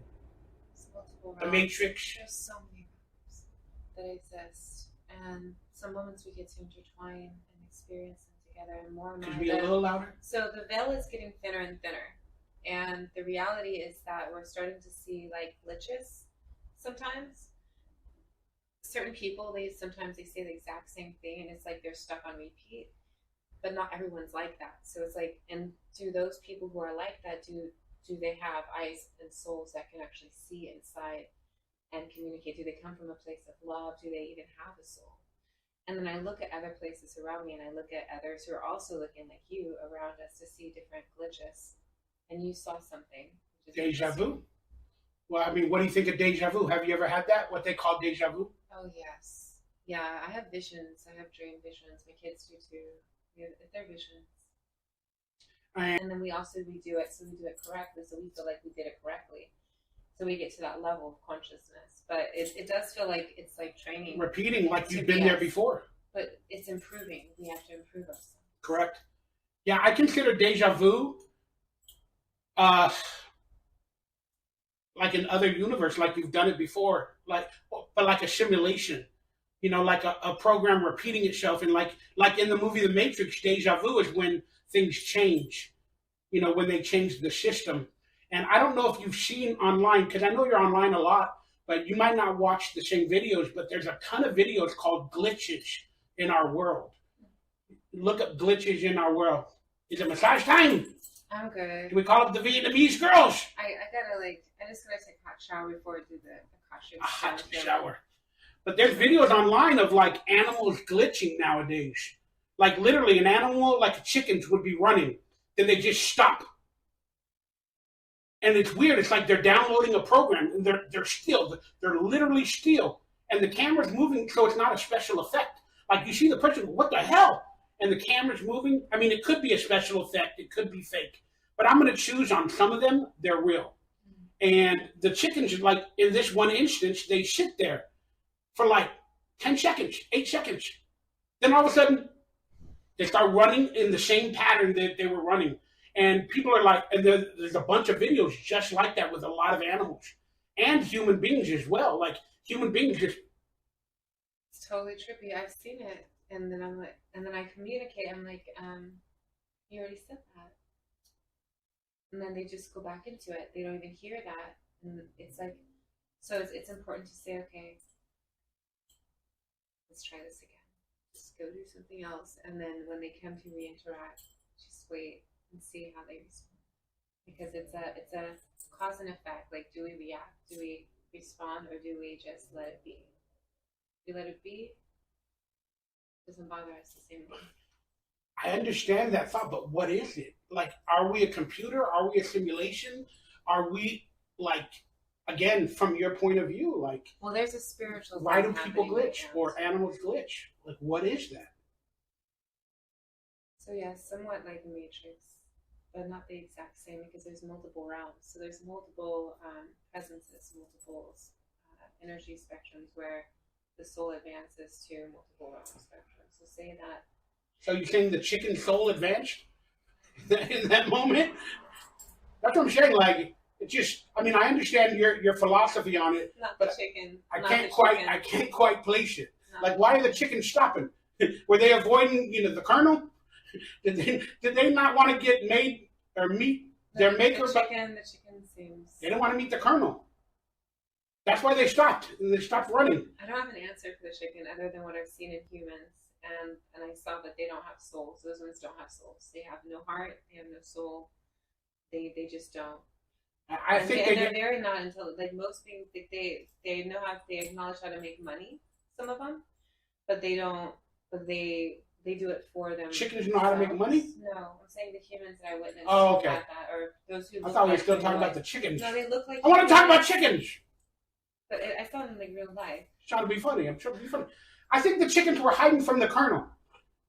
The Matrix. There's so many realms that exist, and some moments we get to intertwine and experience them together, and more and more. Could you be a little louder? So the veil is getting thinner and thinner, and the reality is that we're starting to see like glitches. Sometimes certain people, sometimes they say the exact same thing, and it's like they're stuck on repeat. But not everyone's like that. So it's like, and do those people who are like that, do they have eyes and souls that can actually see inside and communicate? Do they come from a place of love? Do they even have a soul? And then I look at other places around me, and I look at others who are also looking like you around us to see different glitches. And you saw something. Deja vu? Well, I mean, what do you think of deja vu? Have you ever had that? What they call deja vu? Oh, yes. Yeah, I have visions. I have dream visions. My kids do too. They're visions. And then we do it, so we do it correctly, so we feel like we did it correctly. So we get to that level of consciousness. But it does feel like it's like training. Repeating like you've been there before. But it's improving. We have to improve ourselves. Correct. Yeah, I consider deja vu like in other universe, like you've done it before, but like a simulation, like a program repeating itself. And like in the movie The Matrix, deja vu is when things change, when they change the system. And I don't know if you've seen online, because I know you're online a lot, but you might not watch the same videos, but there's a ton of videos called glitches in our world. Look up glitches in our world. Is it massage time? I'm good. Do we call up the Vietnamese girls? I just gotta take a hot shower before I do the costume. A hot shower. But there's videos online of like animals glitching nowadays. Like literally an animal, like chickens would be running. Then they just stop. And it's weird. It's like they're downloading a program and they're still. They're literally still. And the camera's moving, so it's not a special effect. Like you see the person, what the hell? And the camera's moving. I mean, it could be a special effect. It could be fake. But I'm going to choose on some of them, they're real. And the chickens, like in this one instance, they sit there for like 10 seconds, 8 seconds. Then all of a sudden, they start running in the same pattern that they were running. And people are like, and there's a bunch of videos just like that with a lot of animals and human beings as well. Like human beings just. It's totally trippy. I've seen it. And then I communicate. I'm like, you already said that. And then they just go back into it. They don't even hear that. And it's like, so it's important to say, okay, let's try this again. Just go do something else. And then when they come to reinteract, just wait and see how they respond. Because it's a cause and effect. Like, do we react? Do we respond? Or do we just let it be? If we let it be, it doesn't bother us the same way. I understand that thought, but what is it? Like, are we a computer? Are we a simulation? Are we, like, again, from your point of view, like... Well, there's a spiritual... Why do people glitch or animals glitch? Like, what is that? So, yeah, somewhat like the Matrix, but not the exact same, because there's multiple realms. So there's multiple presences, multiple energy spectrums where the soul advances to multiple realm spectrums. So say that. So you're saying the chicken soul advanced in that moment? That's what I'm saying. Like, it's just, I mean, I understand your philosophy on it, Not but the chicken. I Not can't the quite chicken. I can't quite place it. Not Like, the why are chicken. the chickens stopping? Were they avoiding, the colonel? Did they not want to get made or meet their maker? The chicken seems. They didn't want to meet the colonel. That's why they stopped. They stopped running. I don't have an answer for the chicken other than what I've seen in humans, and I saw that they don't have souls. Those ones don't have souls. They have no heart. They have no soul. They just don't. I think they're very not intelligent. Like most beings, they know how, they acknowledge how to make money. Some of them, but they don't. But they do it for them. Chickens know how to make money? No, I'm saying the humans that I witnessed. Oh, okay. Had that, or those who. I thought we were like still real talking life. about the chickens. No, they look like. I want to talk about chickens. But I saw them in like real life. Trying to be funny. I'm trying to be funny. I think the chickens were hiding from the colonel.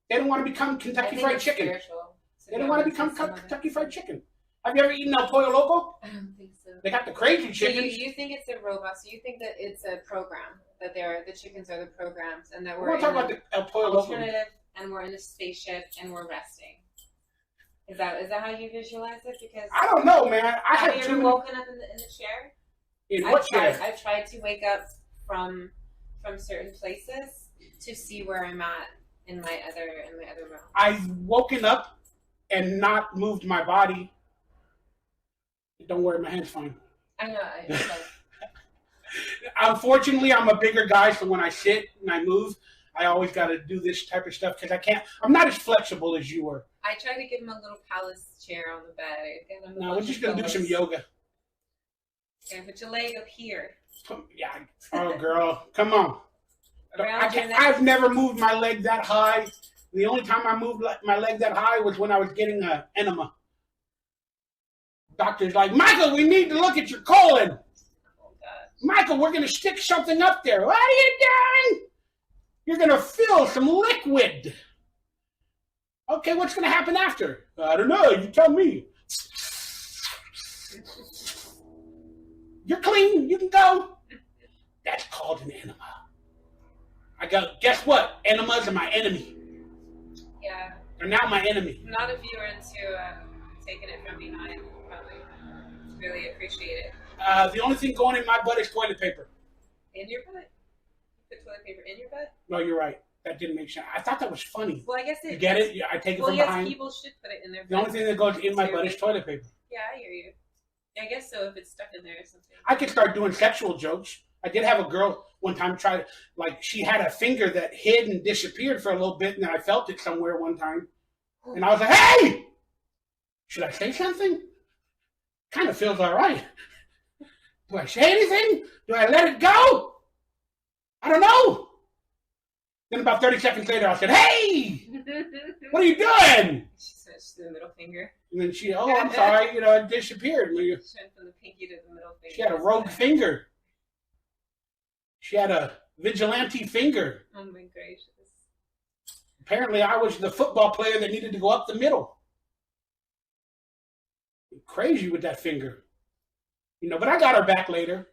They didn't want to become Kentucky Fried Chicken. They didn't want to become Kentucky Fried Chicken. Have you ever eaten El Pollo Loco? I don't think so. They got the crazy So chickens. you think it's a robot? So you think that it's a program? That the chickens are the programs, and that I we're want to talk in about an the El Pollo Loco. alternative, and we're in a spaceship, and we're resting. Is that how you visualize it? Because I don't know, man. I have have you too ever many. woken up in the chair? In what chair? I've tried to wake up from certain places to see where I'm at in my other realm. I've woken up and not moved my body. Don't worry, my hand's fine. I know. Unfortunately, I'm a bigger guy, so when I sit and I move, I always got to do this type of stuff because I'm not as flexible as you were. I try to give him a little palace chair on the bed. No, we're just going to do some yoga. Okay, put your leg up here. Yeah. Oh, girl. Come on. Around your neck. I've never moved my leg that high. The only time I moved my leg that high was when I was getting an enema. Doctor's like, Michael, we need to look at your colon. Oh, God. Michael, we're going to stick something up there. What are you doing? You're going to fill some liquid. Okay, what's going to happen after? I don't know. You tell me. You're clean. You can go. That's called an enema. I go, guess what? Enemas are my enemy. Yeah. They're now my enemy. Not if you were into taking it from behind. Probably really appreciate it. The only thing going in my butt is toilet paper. In your butt? You put toilet paper in your butt? No, you're right. That didn't make sense. I thought that was funny. Well, I guess You get it? Yeah, I take it from yes, behind. people should put it in their butt. The only thing that goes in my butt is toilet paper. Yeah, I hear you. I guess so if it's stuck in there or something. I could start doing sexual jokes. I did have a girl one time try, like, she had a finger that hid and disappeared for a little bit, and then I felt it somewhere one time. And I was like, hey! Should I say something? Kind of feels all right. Do I say anything? Do I let it go? I don't know. Then about 30 seconds later, I said, hey! What are you doing? She switched to the middle finger. And then she, oh, I'm sorry, it disappeared. She went from the pinky to the middle finger. She had a rogue finger. She had a vigilante finger. Oh my gracious. Apparently, I was the football player that needed to go up the middle. Crazy with that finger. But I got her back later.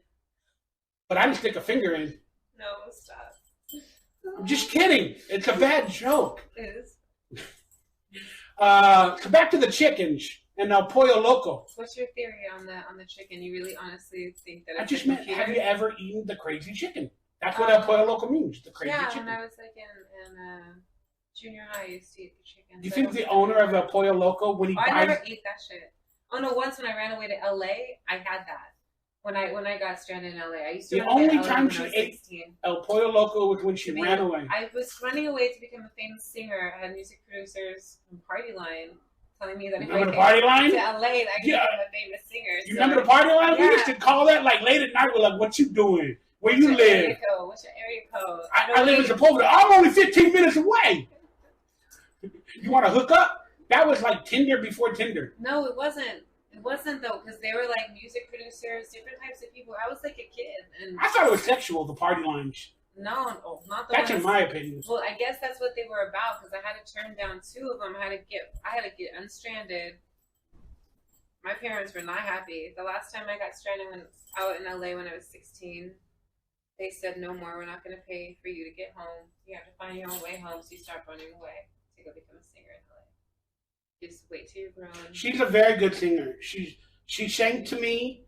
But I didn't stick a finger in. No, stop. I'm just kidding. It's a bad joke. It is. So back to the chickens and El Pollo Loco. What's your theory on the chicken? You really honestly think that it's I just a meant, computer? have you ever eaten the crazy chicken? That's what El Pollo Loco means, the crazy chicken. when I was like in junior high, I used to eat the chicken. Do you think the owner of El Pollo Loco, when he I buys... never ate that shit. Oh no! Once when I ran away to LA, I had that. When I got stranded in LA, I used to. The run away to only LA time when she I was ate 16. El Pollo Loco was when she ran away. I was running away to become a famous singer. I had music producers from Party Line telling me that if Remember I the Party Line? to LA, that I could Yeah. become a famous singer. You remember the Party Line? Yeah. We used to call that like late at night. We're like, what you doing? Where you live? Area code? What's your area code? I live in Sepulveda. I'm only 15 minutes away. You want to hook up? That was like Tinder before Tinder. No, it wasn't. It wasn't though, because they were like music producers, different types of people. I was like a kid, and I thought it was sexual, the Party Lines. no, not the That's ones. in my opinion. Well, I guess that's what they were about, because I had to turn down 2 of them. I had to get unstranded. My parents were not happy. The last time I got stranded when out in LA when I was 16, they said, no more, we're not going to pay for you to get home. You have to find your own way home. So you start running away to go become a singer in LA. Just wait till you're grown. She's a very good singer. She sang to me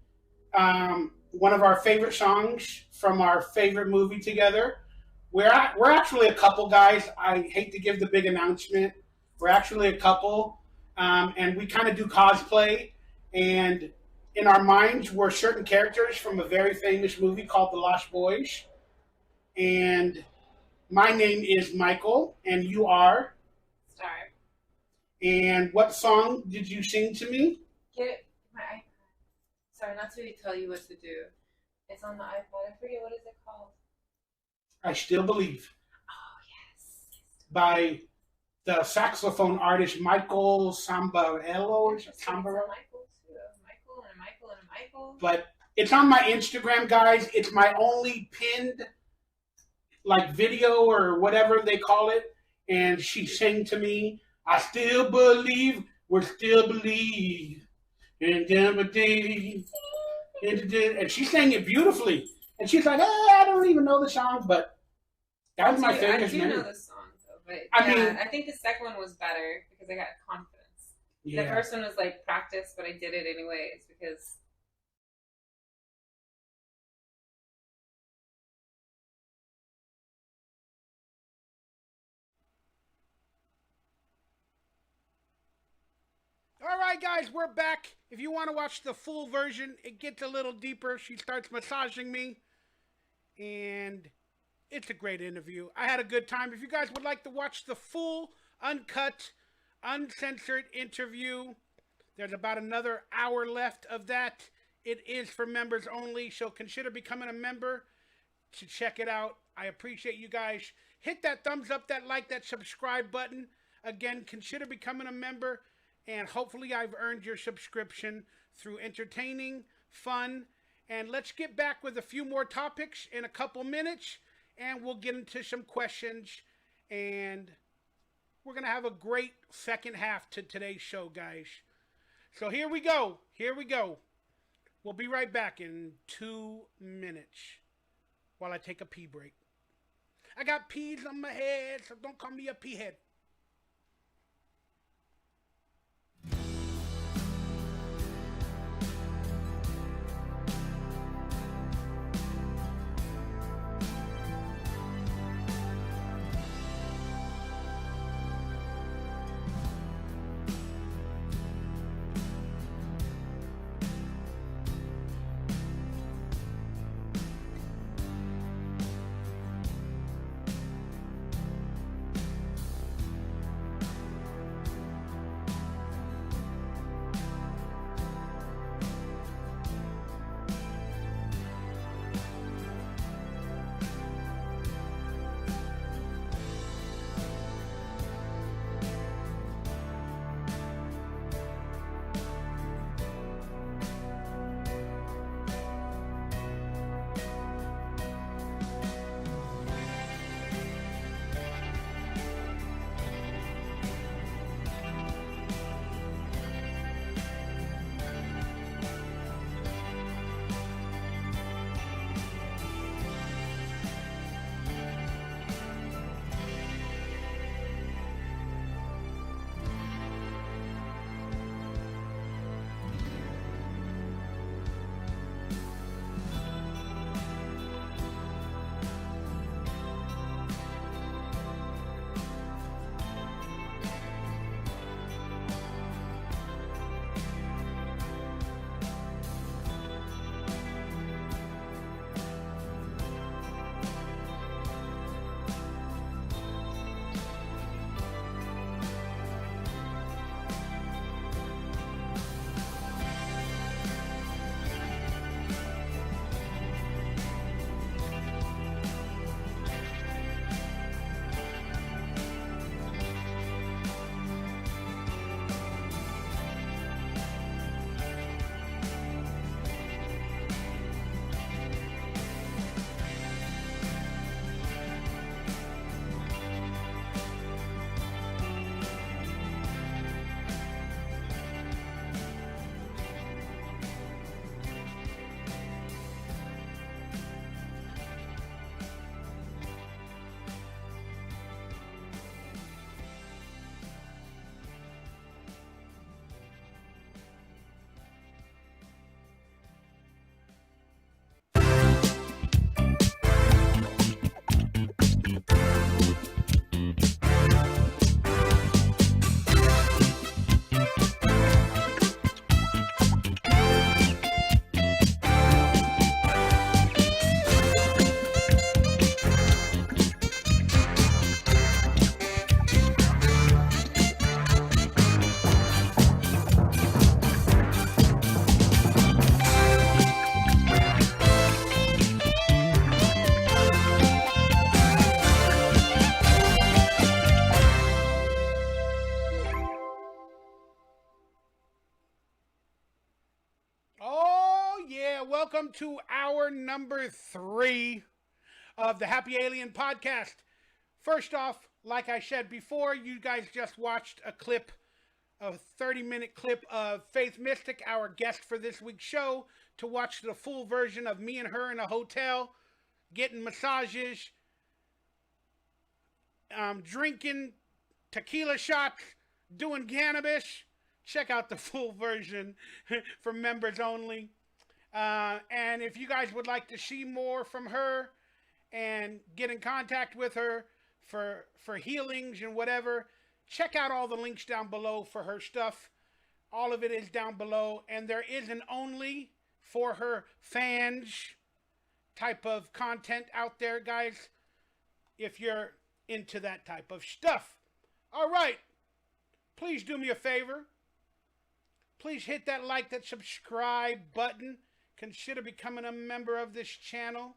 one of our favorite songs from our favorite movie together. We're actually a couple, guys. I hate to give the big announcement. We're actually a couple, and we kind of do cosplay. And in our minds, we're certain characters from a very famous movie called The Lost Boys. And my name is Michael, and you are? Star. And what song did you sing to me? Get my iPad. Sorry, not to tell you what to do. It's on the iPod. I forget what is it called. I Still Believe. Oh yes. By the saxophone artist Michael Sambarello. Michael too. Michael and Michael and Michael. But it's on my Instagram, guys. It's my only pinned like video or whatever they call it. And she sang to me, I still believe, we'll still believe. And she sang it beautifully. And she's like, I don't even know the song, but that was my favorite. I do know the song, though. But I think the second one was better because I got confidence. Yeah. The first one was like practice, but I did it anyways because... All right, guys, we're back. If you want to watch the full version, it gets a little deeper. She starts massaging me, and it's a great interview. I had a good time. If you guys would like to watch the full, uncut, uncensored interview, there's about another hour left of that. It is for members only, so consider becoming a member to check it out. I appreciate you guys. Hit that thumbs up, that like, that subscribe button. Again, consider becoming a member. And hopefully I've earned your subscription through entertaining, fun, and let's get back with a few more topics in a couple minutes, and we'll get into some questions, and we're going to have a great second half to today's show, guys. So here we go. We'll be right back in 2 minutes while I take a pee break. I got peas on my head, so don't call me a pea head. welcome to hour number 3 of the Happy Alien podcast. First off, like I said before, you guys just watched a 30-minute clip of Faith Mystic, our guest for this week's show, to watch the full version of me and her in a hotel, getting massages, drinking tequila shots, doing cannabis. Check out the full version for members only. And if you guys would like to see more from her and get in contact with her for healings and whatever, check out all the links down below for her stuff. All of it is down below. And there is an only for her fans type of content out there, guys, if you're into that type of stuff. All right. Please do me a favor. Please hit that like, that subscribe button. Consider becoming a member of this channel.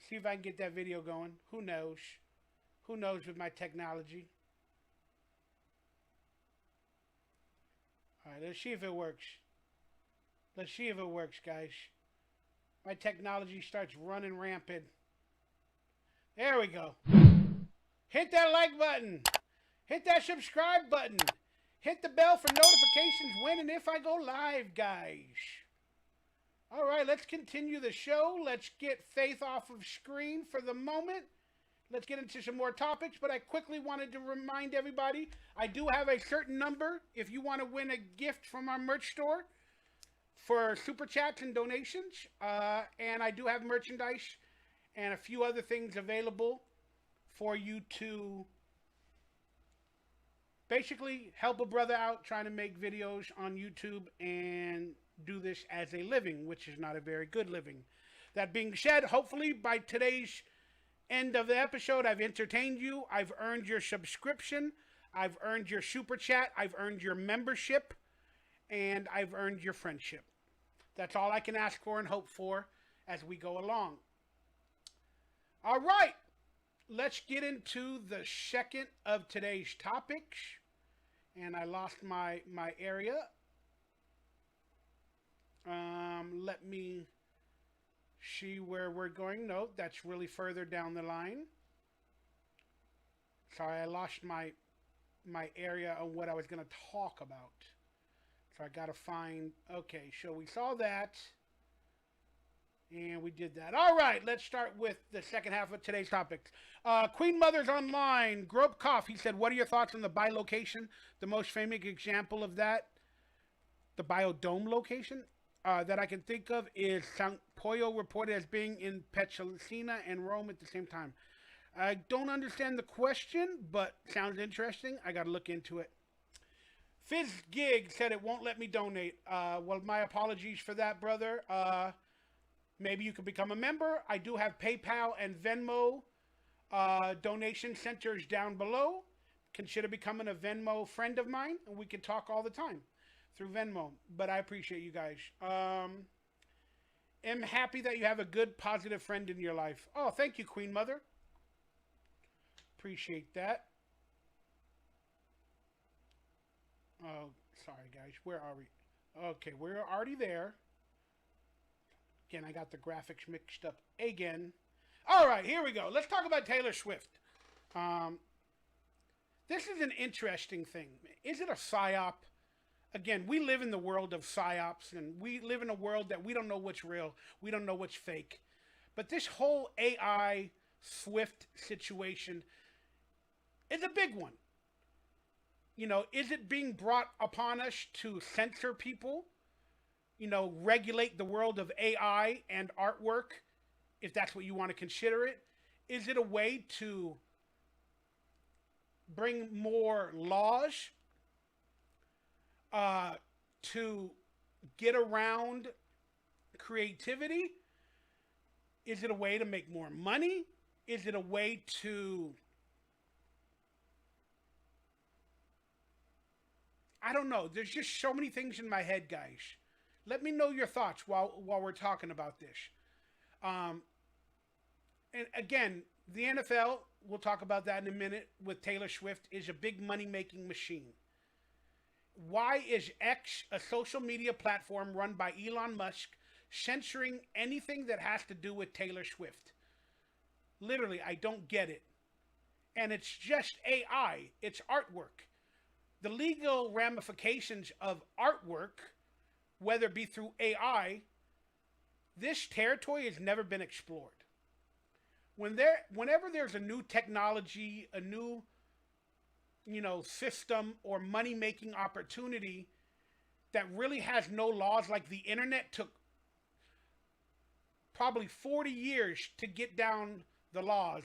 See if I can get that video going. Who knows? Who knows with my technology? All right, let's see if it works. Let's see if it works, guys. My technology starts running rampant. There we go. Hit that like button. Hit that subscribe button. Hit the bell for notifications when and if I go live, guys. All right, let's continue the show. Let's get Faith off of screen for the moment. Let's get into some more topics, but I quickly wanted to remind everybody, I do have a certain number if you want to win a gift from our merch store for super chats and donations. And I do have merchandise and a few other things available for you to basically help a brother out trying to make videos on YouTube and do this as a living, which is not a very good living. That being said, hopefully by today's end of the episode, I've entertained you. I've earned your subscription. I've earned your super chat. I've earned your membership. And I've earned your friendship. That's all I can ask for and hope for as we go along. All right. Let's get into the second of today's topics. And I lost my area. Let me see where we're going. No, that's really further down the line. Sorry, I lost my area on what I was going to talk about. So I got to find... Okay, so we saw that. And we did that. All right, let's start with the second half of today's topic. Queen Mother's Online. Grobkoff, he said, what are your thoughts on the bilocation? The most famous example of that, the biodome location, that I can think of is St. Pollo reported as being in Petrelcina and Rome at the same time. I don't understand the question, but sounds interesting. I got to look into it. Fizz Gig said it won't let me donate. Well, my apologies for that, brother. Maybe you could become a member. I do have PayPal and Venmo donation centers down below. Consider becoming a Venmo friend of mine, and we can talk all the time through Venmo. But I appreciate you guys. Am happy that you have a good, positive friend in your life. Oh, thank you, Queen Mother. Appreciate that. Oh, sorry, guys. Where are we? Okay, we're already there. Again, I got the graphics mixed up again. All right, here we go. Let's talk about Taylor Swift. This is an interesting thing. Is it a psyop? Again, we live in the world of psyops, and we live in a world that we don't know what's real. We don't know what's fake. But this whole AI Swift situation is a big one. You know, is it being brought upon us to censor people? You know, regulate the world of AI and artwork, if that's what you want to consider it? Is it a way to bring more laws to get around creativity? Is it a way to make more money? Is it a way to... I don't know. There's just so many things in my head, guys. Let me know your thoughts while we're talking about this. And again, the NFL, we'll talk about that in a minute with Taylor Swift, is a big money-making machine. Why is X, a social media platform run by Elon Musk, censoring anything that has to do with Taylor Swift. Literally, I don't get it. And it's just AI. It's artwork. The legal ramifications of artwork, whether it be through AI, this territory has never been explored. Whenever there's a new technology, a new, system or money-making opportunity that really has no laws, like the internet took probably 40 years to get down the laws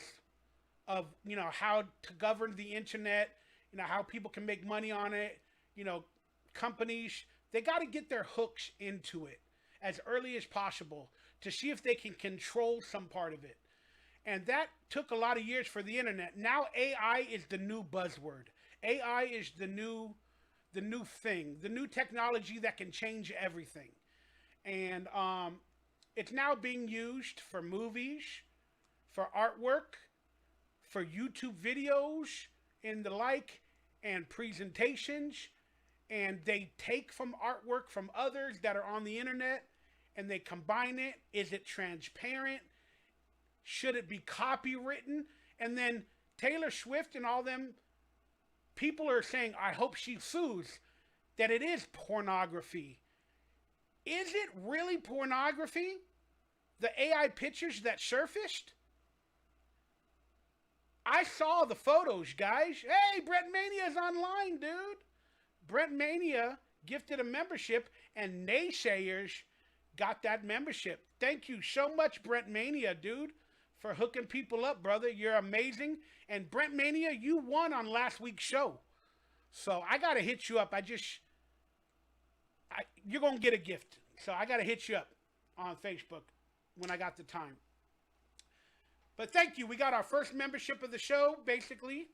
of, how to govern the internet, how people can make money on it, companies, they got to get their hooks into it as early as possible to see if they can control some part of it. And that took a lot of years for the internet. Now AI is the new buzzword. AI is the new thing, the new technology that can change everything. And it's now being used for movies, for artwork, for YouTube videos and the like, and presentations. And they take from artwork from others that are on the internet and they combine it. Is it transparent? Should it be copywritten? And then Taylor Swift and all them people are saying, I hope she sues, that it is pornography. Is it really pornography? The AI pictures that surfaced? I saw the photos, guys. Hey, Brett Mania's online, dude. Brett Mania gifted a membership, and naysayers got that membership. Thank you so much, Brett Mania, dude, for hooking people up, brother. You're amazing. And Brett Mania, you won on last week's show. So I got to hit you up. You're going to get a gift. So I got to hit you up on Facebook when I got the time. But thank you. We got our first membership of the show, basically.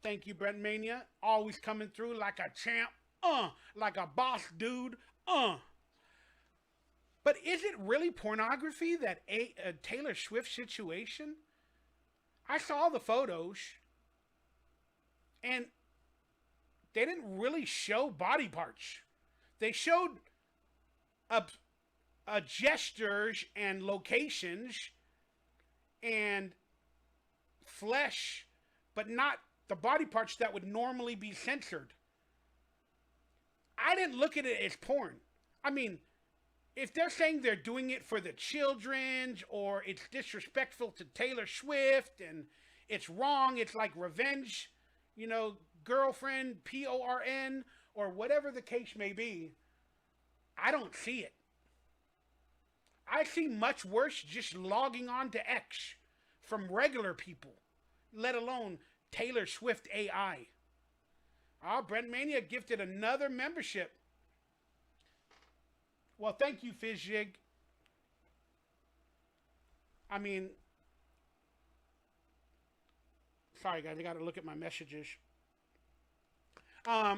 Thank you, Brett Mania. Always coming through like a champ. Like a boss dude. But is it really pornography, that a Taylor Swift situation? I saw the photos. And they didn't really show body parts. They showed gestures and locations and flesh, but not the body parts that would normally be censored. I didn't look at it as porn. I mean, if they're saying they're doing it for the children's, or it's disrespectful to Taylor Swift and it's wrong, it's like revenge, girlfriend, PORN, or whatever the case may be, I don't see it. I see much worse just logging on to X from regular people, let alone Taylor Swift AI. Brent Mania gifted another membership. Well, thank you, Fizzjig. I mean, sorry guys, I got to look at my messages. I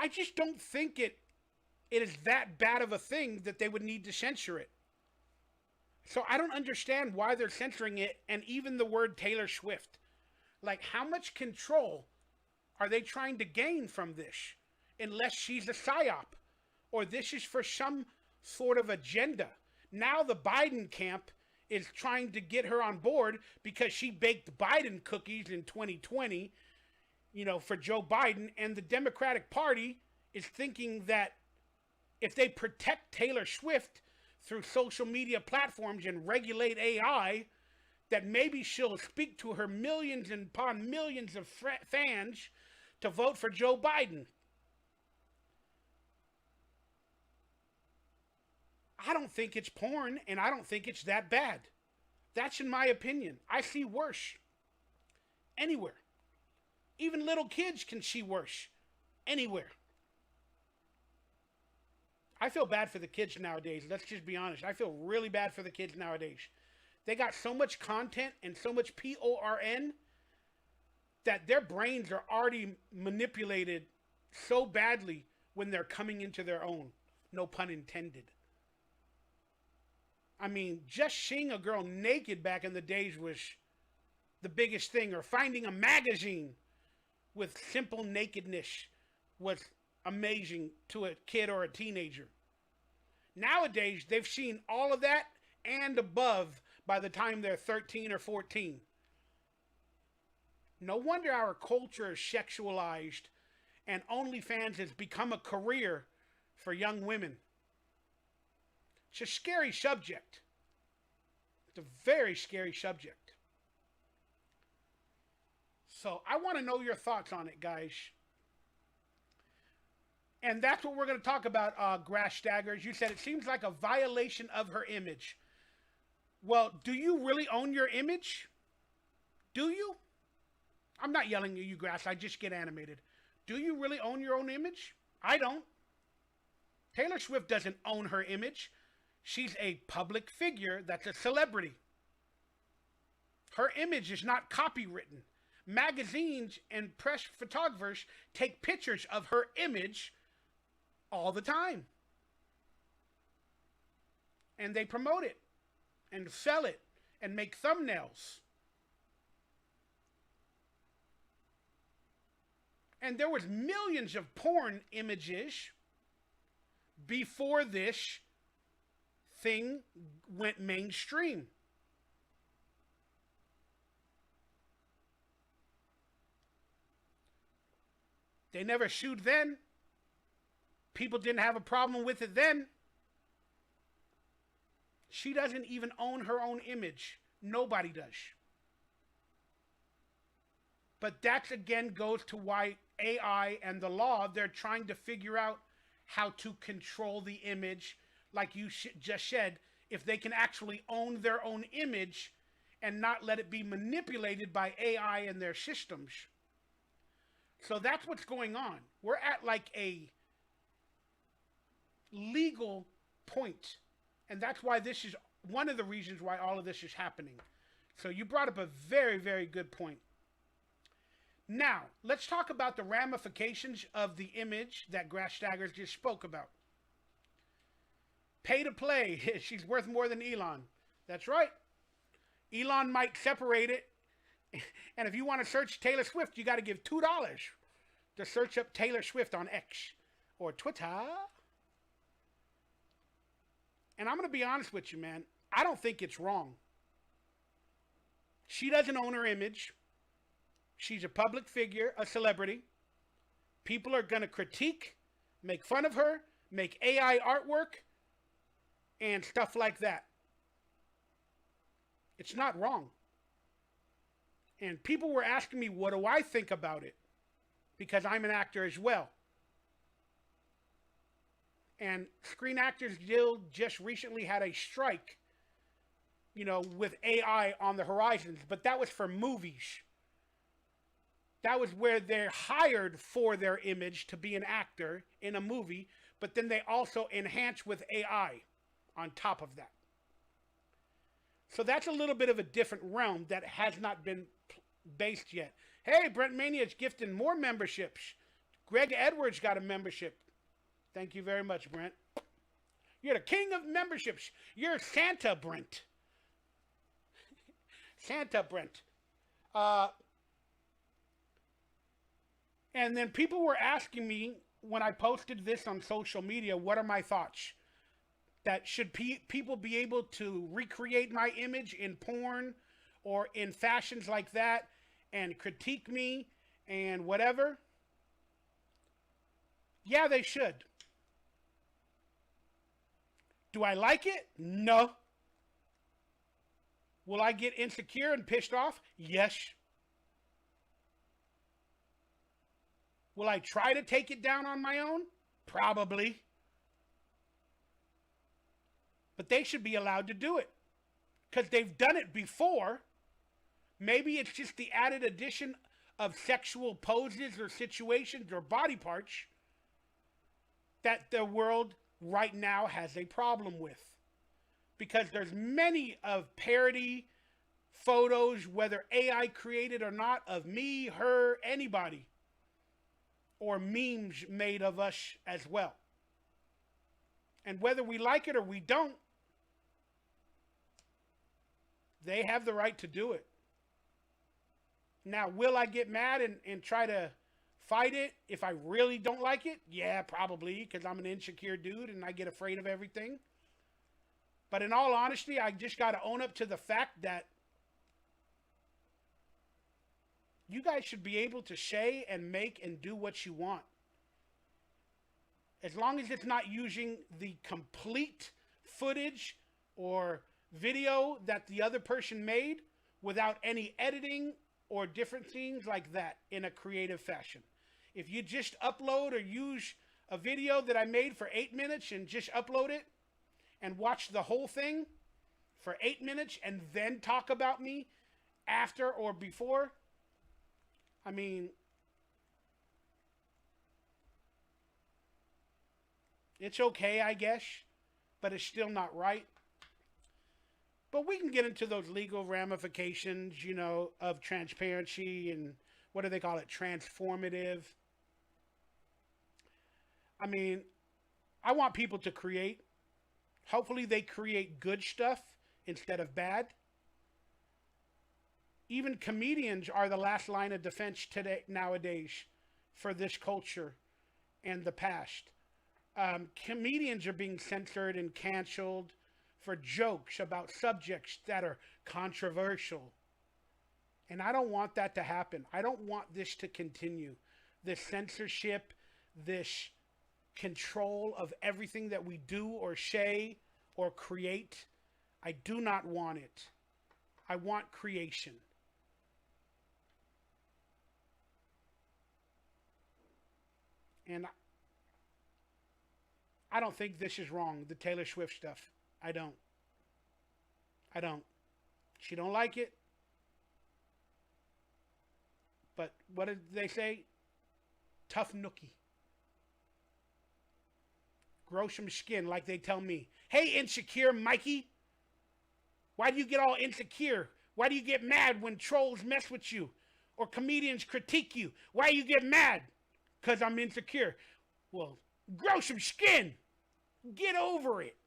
just don't think it is that bad of a thing that they would need to censor it. So I don't understand why they're censoring it, and even the word Taylor Swift. Like, how much control are they trying to gain from this? Unless she's a psyop, or this is for some sort of agenda. Now the Biden camp is trying to get her on board because she baked Biden cookies in 2020, for Joe Biden, and the Democratic Party is thinking that if they protect Taylor Swift through social media platforms and regulate AI, that maybe she'll speak to her millions and upon millions of fans to vote for Joe Biden. I don't think it's porn, and I don't think it's that bad. That's in my opinion. I see worse anywhere. Even little kids can see worse anywhere. I feel bad for the kids nowadays. Let's just be honest. I feel really bad for the kids nowadays. They got so much content and so much PORN that their brains are already manipulated so badly when they're coming into their own. No pun intended. I mean, just seeing a girl naked back in the days was the biggest thing. Or finding a magazine with simple nakedness was amazing to a kid or a teenager. Nowadays, they've seen all of that and above by the time they're 13 or 14. No wonder our culture is sexualized and OnlyFans has become a career for young women. It's a scary subject. It's a very scary subject. So I want to know your thoughts on it, guys. And that's what we're going to talk about, Grass Staggers. You said it seems like a violation of her image. Well, do you really own your image? Do you? I'm not yelling at you, Grass. I just get animated. Do you really own your own image? I don't. Taylor Swift doesn't own her image. She's a public figure that's a celebrity. Her image is not copywritten. Magazines and press photographers take pictures of her image all the time. And they promote it and sell it and make thumbnails. And there was millions of porn images before this thing went mainstream. They never sued then. People didn't have a problem with it then. She doesn't even own her own image. Nobody does. But that again goes to why AI and the law, they're trying to figure out how to control the image. Like you just said, if they can actually own their own image and not let it be manipulated by AI and their systems. So that's what's going on. We're at like a legal point. And that's why this is one of the reasons why all of this is happening. So you brought up a very, very good point. Now, let's talk about the ramifications of the image that Grass Staggers just spoke about. Pay to play. She's worth more than Elon. That's right. Elon might separate it. And if you want to search Taylor Swift, you got to give $2 to search up Taylor Swift on X or Twitter. And I'm going to be honest with you, man. I don't think it's wrong. She doesn't own her image. She's a public figure, a celebrity. People are going to critique, make fun of her, make AI artwork, and stuff like that. It's not wrong. And people were asking me, what do I think about it? Because I'm an actor as well. And Screen Actors Guild just recently had a strike, you know, with AI on the horizons. But that was for movies. That was where they're hired for their image to be an actor in a movie. But then they also enhance with AI on top of that. So that's a little bit of a different realm that has not been based yet. Hey, Brent Mania's gifting more memberships. Greg Edwards got a membership. Thank you very much, Brent. You're the king of memberships. You're Santa, Brent. Santa, Brent. And then people were asking me when I posted this on social media, what are my thoughts? That should people be able to recreate my image in porn or in fashions like that and critique me and whatever? Yeah, they should. Do I like it? No. Will I get insecure and pissed off? Yes. Will I try to take it down on my own? Probably. But they should be allowed to do it. Because they've done it before. Maybe it's just the added addition of sexual poses or situations or body parts that the world right now has a problem with. Because there's many of parody photos, whether AI created or not, of me, her, anybody. Or memes made of us as well. And whether we like it or we don't, they have the right to do it. Now, will I get mad and try to Fight it if I really don't like it? Yeah, probably, because I'm an insecure dude and I get afraid of everything. But in all honesty, I just got to own up to the fact that you guys should be able to say and make and do what you want. As long as it's not using the complete footage or video that the other person made without any editing or different things like that in a creative fashion. If you just upload or use a video that I made for 8 minutes and just upload it and watch the whole thing for 8 minutes and then talk about me after or before, I mean, it's okay, I guess, but it's still not right. But we can get into those legal ramifications, you know, of transparency and what do they call it? Transformative. I mean, I want people to create. Hopefully they create good stuff instead of bad. Even comedians are the last line of defense today, nowadays, for this culture and the past. Comedians are being censored and canceled for jokes about subjects that are controversial. And I don't want that to happen. I don't want this to continue. This censorship, this control of everything that we do or say or create. I do not want it. I want creation. And I don't think this is wrong, the Taylor Swift stuff. I don't. She don't like it. But what did they say? Tough nookie. Grow some skin, like they tell me. Hey, insecure Mikey. Why do you get all insecure? Why do you get mad when trolls mess with you? Or comedians critique you? Why do you get mad? Because I'm insecure. Well, grow some skin. Get over it.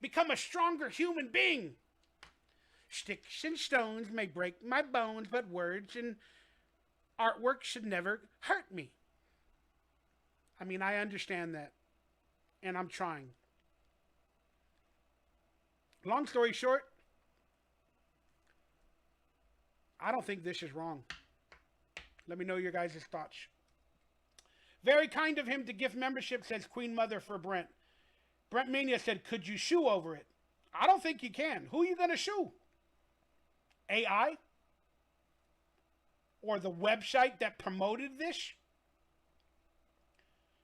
Become a stronger human being. Sticks and stones may break my bones, but words and artwork should never hurt me. I mean, I understand that. And I'm trying. Long story short, I don't think this is wrong. Let me know your guys' thoughts. Very kind of him to gift membership, says Queen Mother for Brent. Brent Mania said, could you sue over it? I don't think you can. Who are you going to sue? AI? Or the website that promoted this?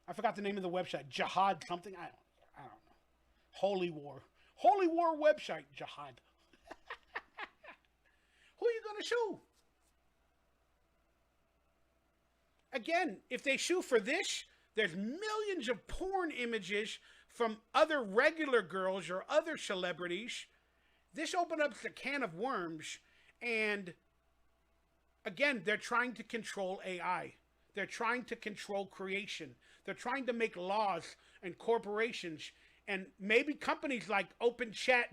I forgot the name of the website. Jihad something? I don't know. Holy War. Holy War website. Jihad. Who are you going to sue? Again, if they sue for this, there's millions of porn images from other regular girls or other celebrities. This opens up a can of worms. And again, they're trying to control AI. They're trying to control creation. They're trying to make laws and corporations and maybe companies like OpenChat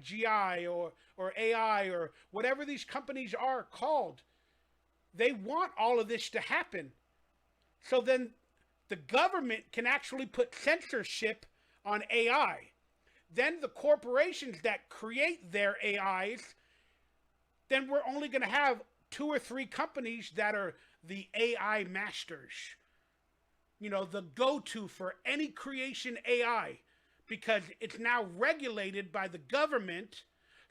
or AI or whatever these companies are called. They want all of this to happen. So then the government can actually put censorship on AI. Then the corporations that create their AIs, then we're only going to have 2 or 3 companies that are the AI masters. You know, the go-to for any creation AI, because it's now regulated by the government.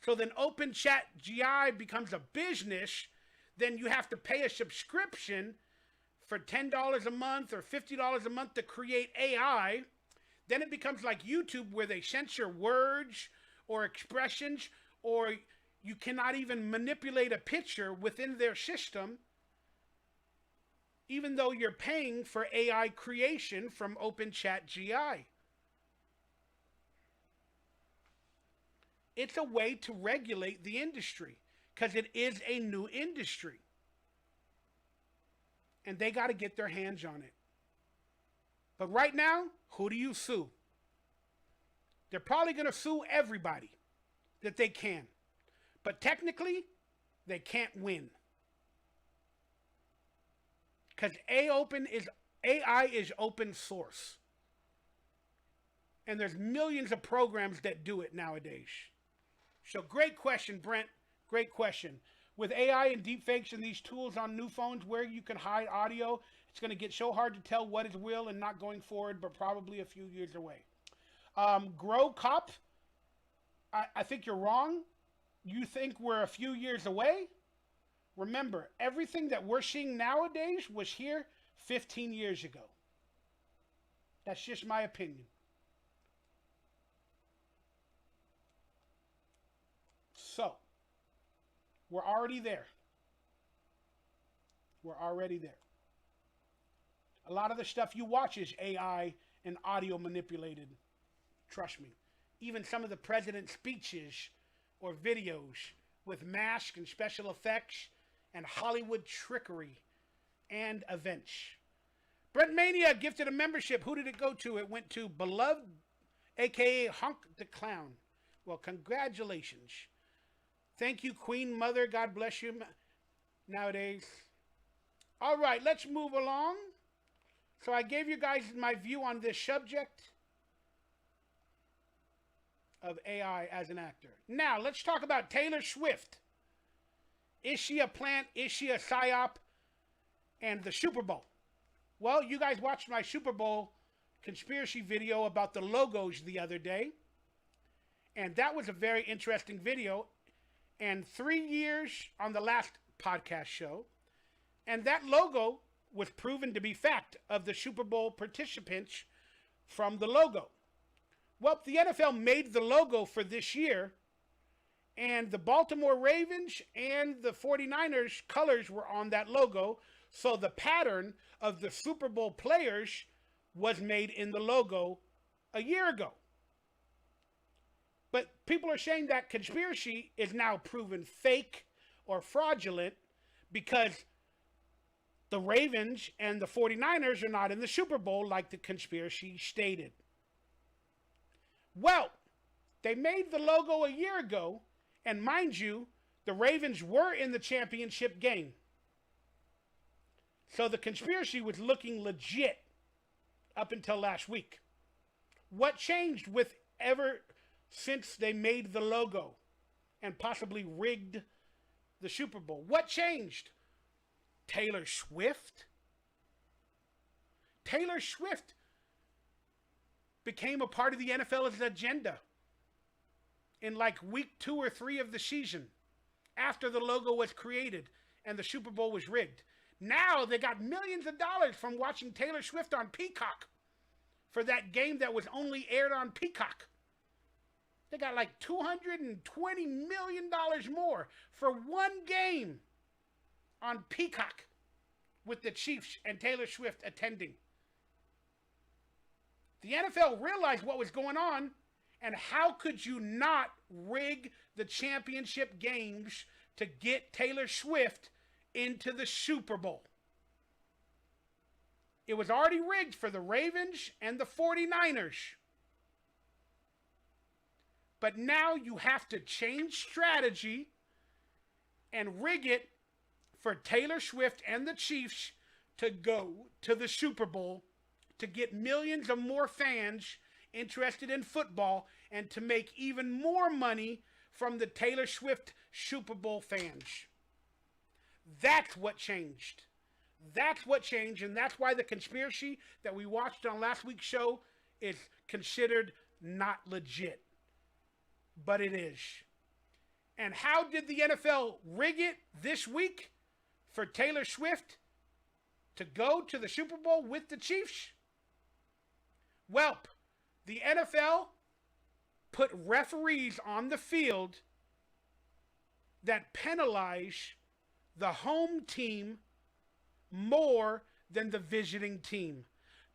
So then OpenChat becomes a business. Then you have to pay a subscription for $10 a month or $50 a month to create AI. Then it becomes like YouTube, where they censor words or expressions, or you cannot even manipulate a picture within their system, even though you're paying for AI creation from OpenChat. It's a way to regulate the industry, because it is a new industry. And they got to get their hands on it. But right now, who do you sue? They're probably going to sue everybody that they can. But technically, they can't win. Because AOPEN is AI is open source. And there's millions of programs that do it nowadays. So great question, Brent. Great question. With AI and deepfakes and these tools on new phones where you can hide audio, it's going to get so hard to tell what is real and not going forward, but probably a few years away. Grow Cop, I think you're wrong. You think we're a few years away? Remember, everything that we're seeing nowadays was here 15 years ago. That's just my opinion. So, we're already there. We're already there. A lot of the stuff you watch is AI and audio manipulated. Trust me. Even some of the president's speeches or videos with masks and special effects and Hollywood trickery and events. Brent Mania gifted a membership. Who did it go to? It went to Beloved, a.k.a. Hunk the Clown. Well, congratulations. Thank you, Queen Mother. God bless you nowadays. All right, let's move along. So I gave you guys my view on this subject of AI as an actor. Now, let's talk about Taylor Swift. Is she a plant? Is she a psyop? And the Super Bowl. Well, you guys watched my Super Bowl conspiracy video about the logos the other day. And that was a very interesting video. And 3 years on the last podcast show. And that logo was proven to be fact of the Super Bowl participants from the logo. Well, the NFL made the logo for this year, and the Baltimore Ravens and the 49ers colors were on that logo, so the pattern of the Super Bowl players was made in the logo a year ago. But people are saying that conspiracy is now proven fake or fraudulent because the Ravens and the 49ers are not in the Super Bowl like the conspiracy stated. Well, they made the logo a year ago, and mind you, the Ravens were in the championship game. So the conspiracy was looking legit up until last week. What changed with ever since they made the logo and possibly rigged the Super Bowl? What changed? Taylor Swift? Taylor Swift became a part of the NFL's agenda in like week 2 or 3 of the season after the logo was created and the Super Bowl was rigged. Now they got millions of dollars from watching Taylor Swift on Peacock for that game that was only aired on Peacock. They got like $220 million more for one game on Peacock with the Chiefs and Taylor Swift attending. The NFL realized what was going on, and how could you not rig the championship games to get Taylor Swift into the Super Bowl? It was already rigged for the Ravens and the 49ers. But now you have to change strategy and rig it for Taylor Swift and the Chiefs to go to the Super Bowl, to get millions of more fans interested in football, and to make even more money from the Taylor Swift Super Bowl fans. That's what changed. That's what changed, and that's why the conspiracy that we watched on last week's show is considered not legit. But it is. And how did the NFL rig it this week for Taylor Swift to go to the Super Bowl with the Chiefs? Well, the NFL put referees on the field that penalize the home team more than the visiting team.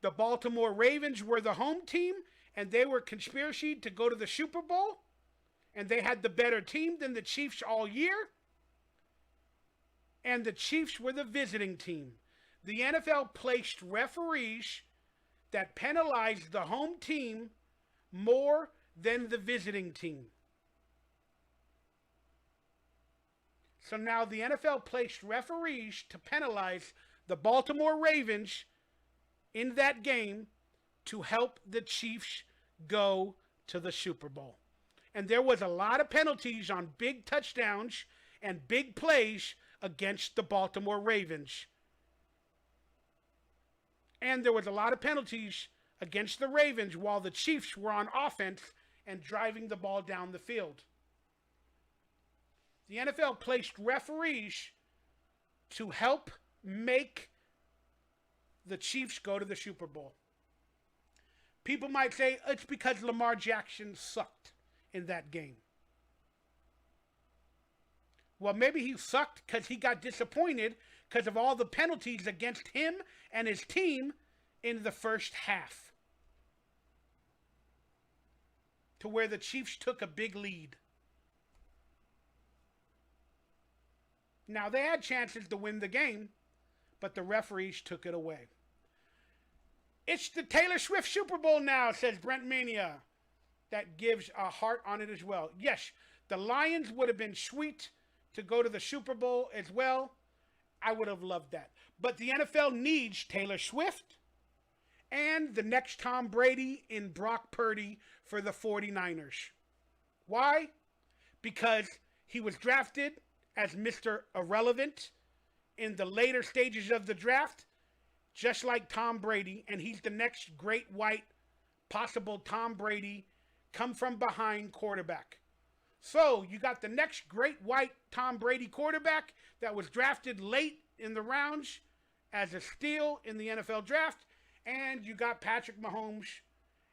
The Baltimore Ravens were the home team, and they were conspiracy to go to the Super Bowl, and they had the better team than the Chiefs all year, and the Chiefs were the visiting team. The NFL placed referees that penalized the home team more than the visiting team. So now the NFL placed referees to penalize the Baltimore Ravens in that game to help the Chiefs go to the Super Bowl. And there was a lot of penalties on big touchdowns and big plays against the Baltimore Ravens. And there was a lot of penalties against the Ravens while the Chiefs were on offense and driving the ball down the field. The NFL placed referees to help make the Chiefs go to the Super Bowl. People might say it's because Lamar Jackson sucked in that game. Well, maybe he sucked because he got disappointed because of all the penalties against him and his team in the first half, to where the Chiefs took a big lead. Now, they had chances to win the game, but the referees took it away. It's the Taylor Swift Super Bowl now, says Brent Mania. That gives a heart on it as well. Yes, the Lions would have been sweet to go to the Super Bowl as well. I would have loved that. But the NFL needs Taylor Swift and the next Tom Brady in Brock Purdy for the 49ers. Why? Because he was drafted as Mr. Irrelevant in the later stages of the draft, just like Tom Brady, and he's the next great white possible Tom Brady come from behind quarterback. So you got the next great white Tom Brady quarterback that was drafted late in the rounds as a steal in the NFL draft, and you got Patrick Mahomes,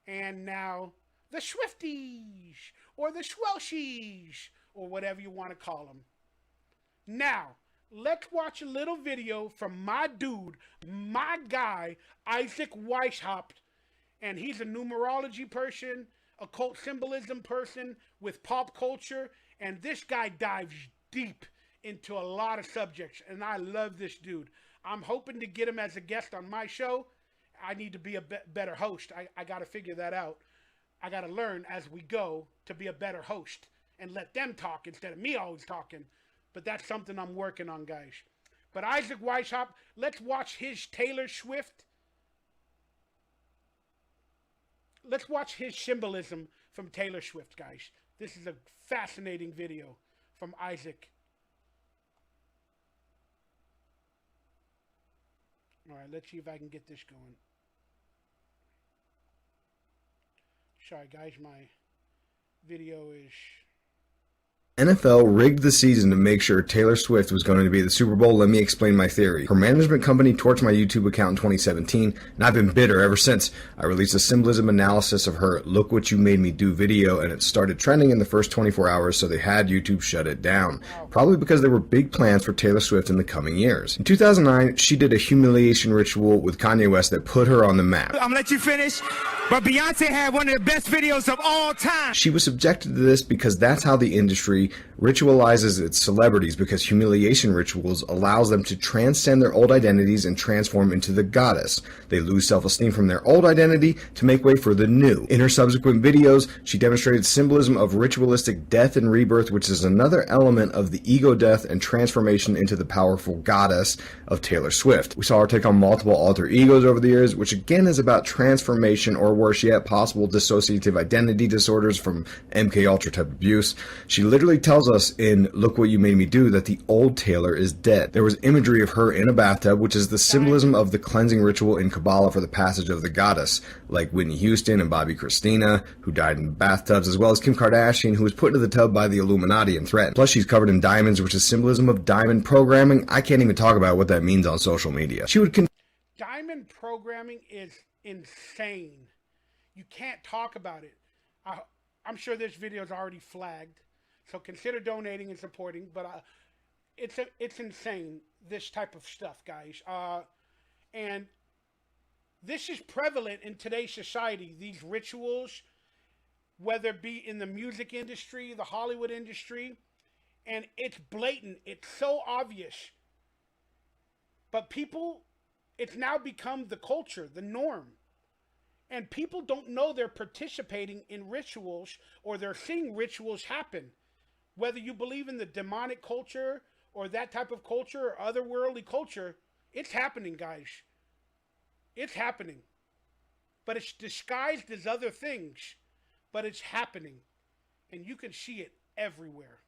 and now the Swifties or the Swelshies or whatever you want to call them. Now, let's watch a little video from my dude, my guy, Isaac Weishaupt. And he's a numerology person, occult symbolism person with pop culture. And this guy dives deep into a lot of subjects. And I love this dude. I'm hoping to get him as a guest on my show. I need to be a better host. I got to figure that out. I got to learn as we go to be a better host and let them talk instead of me always talking. But that's something I'm working on, guys. But Isaac Weishaupt, let's watch his Taylor Swift. Let's watch his symbolism from Taylor Swift, guys. This is a fascinating video from Isaac. All right, let's see if I can get this going. Sorry, guys, my video is... NFL rigged the season to make sure Taylor Swift was going to be at the Super Bowl. Let me explain my theory. Her management company torched my YouTube account in 2017, and I've been bitter ever since. I released a symbolism analysis of her "Look What You Made Me Do" video, and it started trending in the first 24 hours, so they had YouTube shut it down. Probably because there were big plans for Taylor Swift in the coming years. In 2009, she did a humiliation ritual with Kanye West that put her on the map. I'm gonna let you finish, but Beyonce had one of the best videos of all time. She was subjected to this because that's how the industry ritualizes its celebrities, because humiliation rituals allows them to transcend their old identities and transform into the goddess. They lose self-esteem from their old identity to make way for the new. In her subsequent videos, she demonstrated symbolism of ritualistic death and rebirth, which is another element of the ego death and transformation into the powerful goddess of Taylor Swift. We saw her take on multiple alter egos over the years, which again is about transformation, or worse yet, possible dissociative identity disorders from MK Ultra type abuse. She literally tells us in "Look What You Made Me Do" that the old Taylor is dead. There was imagery of her in a bathtub, which is the symbolism of the cleansing ritual in Kabbalah for the passage of the goddess, like Whitney Houston and Bobby Christina, who died in bathtubs, as well as Kim Kardashian, who was put into the tub by the Illuminati and threatened. Plus, she's covered in diamonds, which is symbolism of diamond programming. I can't even talk about what that means on social media. She would diamond programming is insane. You can't talk about it. I'm sure this video is already flagged, so consider donating and supporting. But it's insane, this type of stuff, guys. And this is prevalent in today's society. These rituals, whether it be in the music industry, the Hollywood industry, and it's blatant. It's so obvious. But people, it's now become the culture, the norm. And people don't know they're participating in rituals, or they're seeing rituals happen. Whether you believe in the demonic culture or that type of culture or otherworldly culture, it's happening, guys. It's happening. But it's disguised as other things. But it's happening. And you can see it everywhere.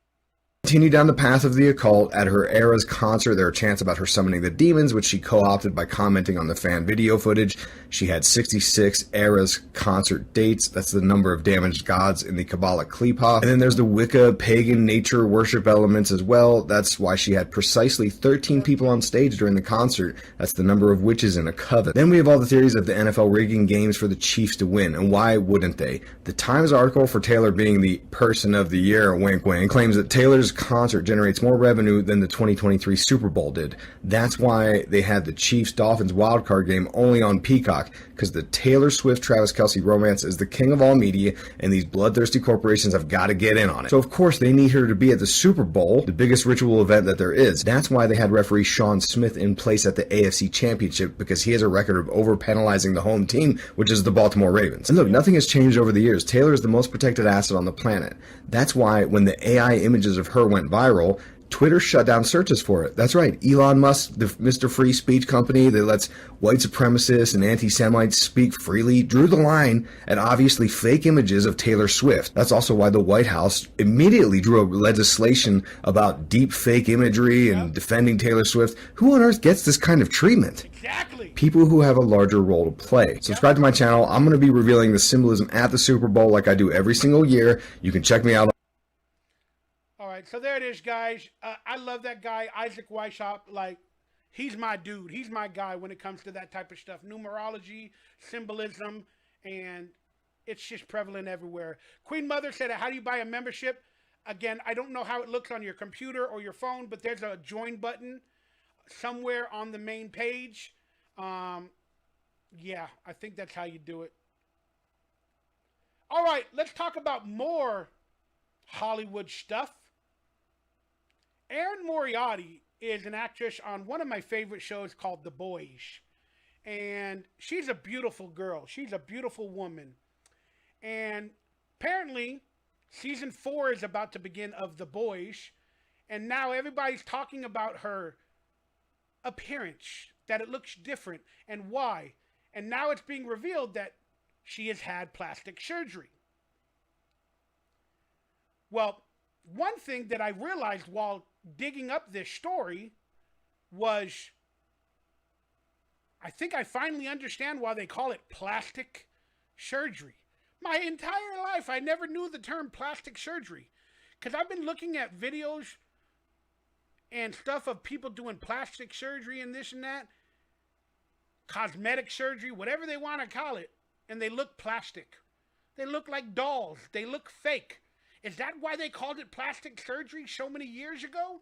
Continue down the path of the occult. At her Era's concert, there are chants about her summoning the demons, which she co-opted by commenting on the fan video footage. She had 66 Era's concert dates. That's the number of damaged gods in the Kabbalah Klippa. And then there's the Wicca pagan nature worship elements as well. That's why she had precisely 13 people on stage during the concert. That's the number of witches in a coven. Then we have all the theories of the NFL rigging games for the Chiefs to win, and why wouldn't they? The Times article for Taylor being the person of the year, wink wink, claims that Taylor's concert generates more revenue than the 2023 Super Bowl did. That's why they had the Chiefs-Dolphins wildcard game only on Peacock, because the Taylor Swift-Travis Kelce romance is the king of all media, and these bloodthirsty corporations have got to get in on it. So of course they need her to be at the Super Bowl, the biggest ritual event that there is. That's why they had referee Sean Smith in place at the AFC Championship, because he has a record of over-penalizing the home team, which is the Baltimore Ravens. And look, nothing has changed over the years. Taylor is the most protected asset on the planet. That's why when the AI images of her went viral, Twitter shut down searches for it. That's right. Elon Musk, the Mr. Free Speech company that lets white supremacists and anti-Semites speak freely, drew the line at obviously fake images of Taylor Swift. That's also why the White House immediately drew up legislation about deep fake imagery and defending Taylor Swift. Who on earth gets this kind of treatment? Exactly. People who have a larger role to play. Subscribe to my channel. I'm going to be revealing the symbolism at the Super Bowl like I do every single year. You can check me out. All right, so there it is, guys. I love that guy, Isaac Weishaupt. Like, he's my dude. He's my guy when it comes to that type of stuff. Numerology, symbolism, and it's just prevalent everywhere. Queen Mother said, how do you buy a membership? Again, I don't know how it looks on your computer or your phone, but there's a join button somewhere on the main page. Yeah, I think that's how you do it. All right, let's talk about more Hollywood stuff. Erin Moriarty is an actress on one of my favorite shows called The Boys. And she's a beautiful girl. She's a beautiful woman. And apparently, season 4 is about to begin of The Boys. And now everybody's talking about her appearance, that it looks different, and why. And now it's being revealed that she has had plastic surgery. Well, one thing that I realized while digging up this story was, I think I finally understand why they call it plastic surgery. My entire life, I never knew the term plastic surgery, because I've been looking at videos and stuff of people doing plastic surgery and this and that, cosmetic surgery, whatever they want to call it, and they look plastic. They look like dolls. They look fake. Is that why they called it plastic surgery so many years ago?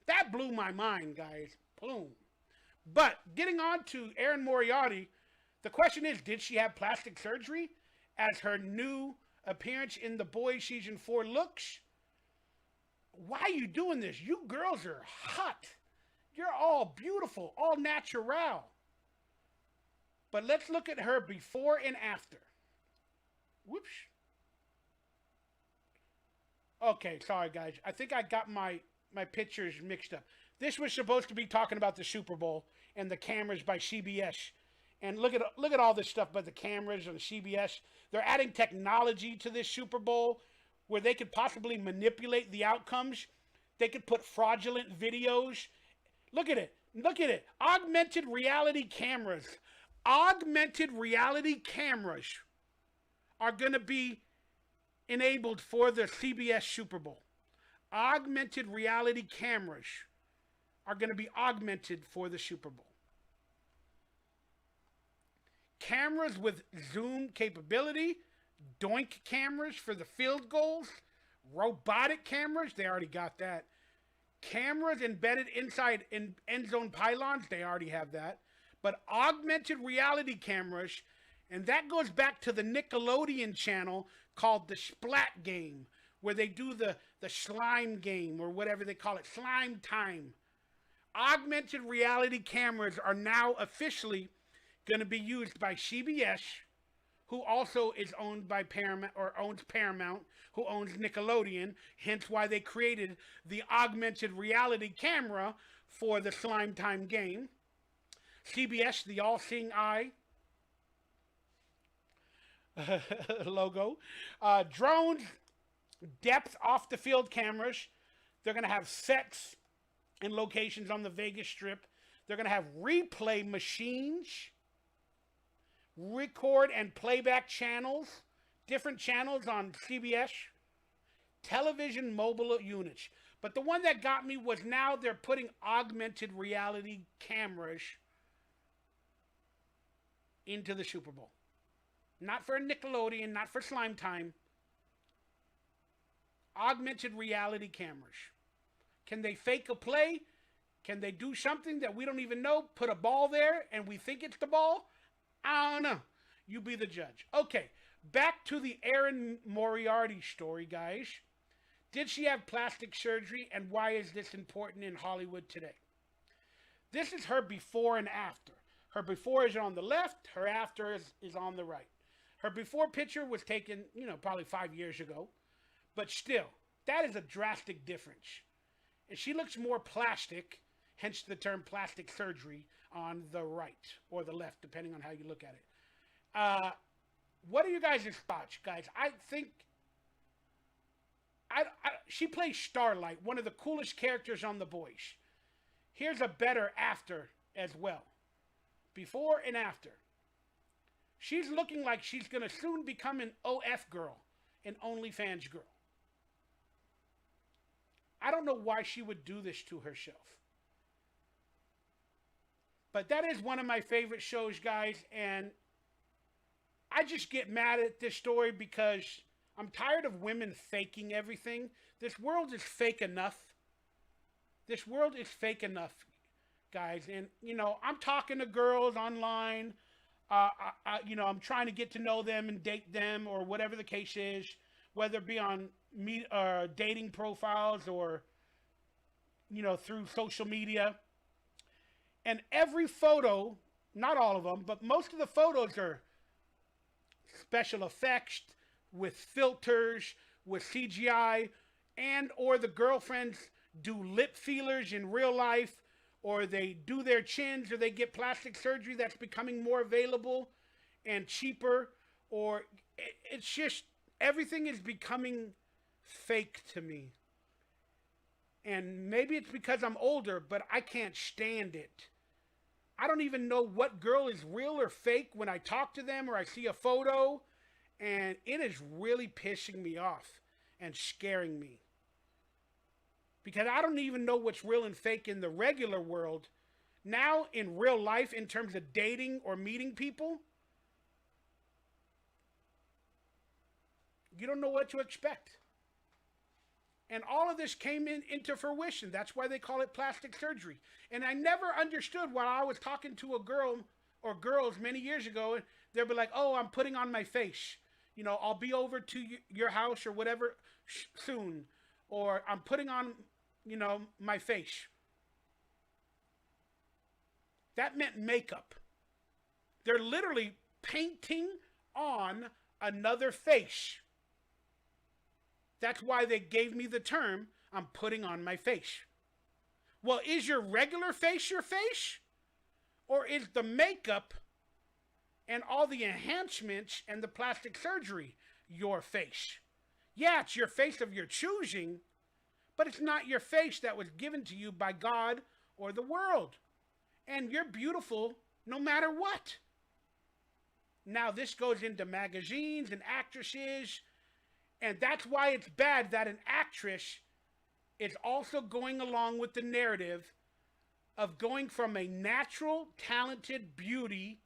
That blew my mind, guys. Boom. But getting on to Erin Moriarty, the question is, did she have plastic surgery as her new appearance in The Boys Season 4 looks? Why are you doing this? You girls are hot. You're all beautiful, all natural. But let's look at her before and after. Whoops. Okay, sorry guys. I think I got my pictures mixed up. This was supposed to be talking about the Super Bowl and the cameras by CBS. And look at all this stuff by the cameras and the CBS. They're adding technology to this Super Bowl where they could possibly manipulate the outcomes. They could put fraudulent videos. Look at it. Look at it. Augmented reality cameras. Augmented reality cameras are going to be enabled for the CBS Super Bowl. Augmented reality cameras are going to be augmented for the Super Bowl. Cameras with zoom capability, doink cameras for the field goals, robotic cameras, they already got that. Cameras embedded inside end zone pylons, they already have that. But augmented reality cameras, and that goes back to the Nickelodeon channel called the Splat Game, where they do the slime game, or whatever they call it, slime time. Augmented reality cameras are now officially going to be used by CBS, who also is owned by Paramount, or owns Paramount, who owns Nickelodeon, hence why they created the augmented reality camera for the slime time game. CBS, the all-seeing eye logo. Drones, depth off the field cameras. They're going to have sets and locations on the Vegas Strip. They're going to have replay machines, record and playback channels, different channels on CBS, television mobile units. But the one that got me was now they're putting augmented reality cameras into the Super Bowl. Not for Nickelodeon, not for Slime Time. Augmented reality cameras. Can they fake a play? Can they do something that we don't even know? Put a ball there and we think it's the ball? I don't know. You be the judge. Okay, back to the Erin Moriarty story, guys. Did she have plastic surgery, and why is this important in Hollywood today? This is her before and after. Her before is on the left, her after is on the right. Her before picture was taken, probably 5 years ago. But still, that is a drastic difference. And she looks more plastic, hence the term plastic surgery, on the right or the left, depending on how you look at it. What are you guys' thoughts, guys? I think she plays Starlight, one of the coolest characters on The Boys. Here's a better after as well. Before and after. She's looking like she's going to soon become an OF girl, an OnlyFans girl. I don't know why she would do this to herself. But that is one of my favorite shows, guys, and I just get mad at this story because I'm tired of women faking everything. This world is fake enough. This world is fake enough, guys. And, I'm talking to girls online. I'm trying to get to know them and date them or whatever the case is, whether it be on dating profiles or, through social media. And every photo, not all of them, but most of the photos are special effects with filters, with CGI, and or the girlfriends do lip feelers in real life, or they do their chins, or they get plastic surgery that's becoming more available and cheaper, or it's just, everything is becoming fake to me. And maybe it's because I'm older, but I can't stand it. I don't even know what girl is real or fake when I talk to them or I see a photo, and it is really pissing me off and scaring me. Because I don't even know what's real and fake in the regular world. Now, in real life, in terms of dating or meeting people, you don't know what to expect. And all of this came into fruition. That's why they call it plastic surgery. And I never understood while I was talking to a girl or girls many years ago. They'll be like, oh, I'm putting on my face. I'll be over to your house or whatever soon. Or I'm putting on, my face. That meant makeup. They're literally painting on another face. That's why they gave me the term, I'm putting on my face. Well, is your regular face your face? Or is the makeup and all the enhancements and the plastic surgery your face? Yeah, it's your face of your choosing, but it's not your face that was given to you by God or the world. And you're beautiful no matter what. Now, this goes into magazines and actresses. And that's why it's bad that an actress is also going along with the narrative of going from a natural, talented beauty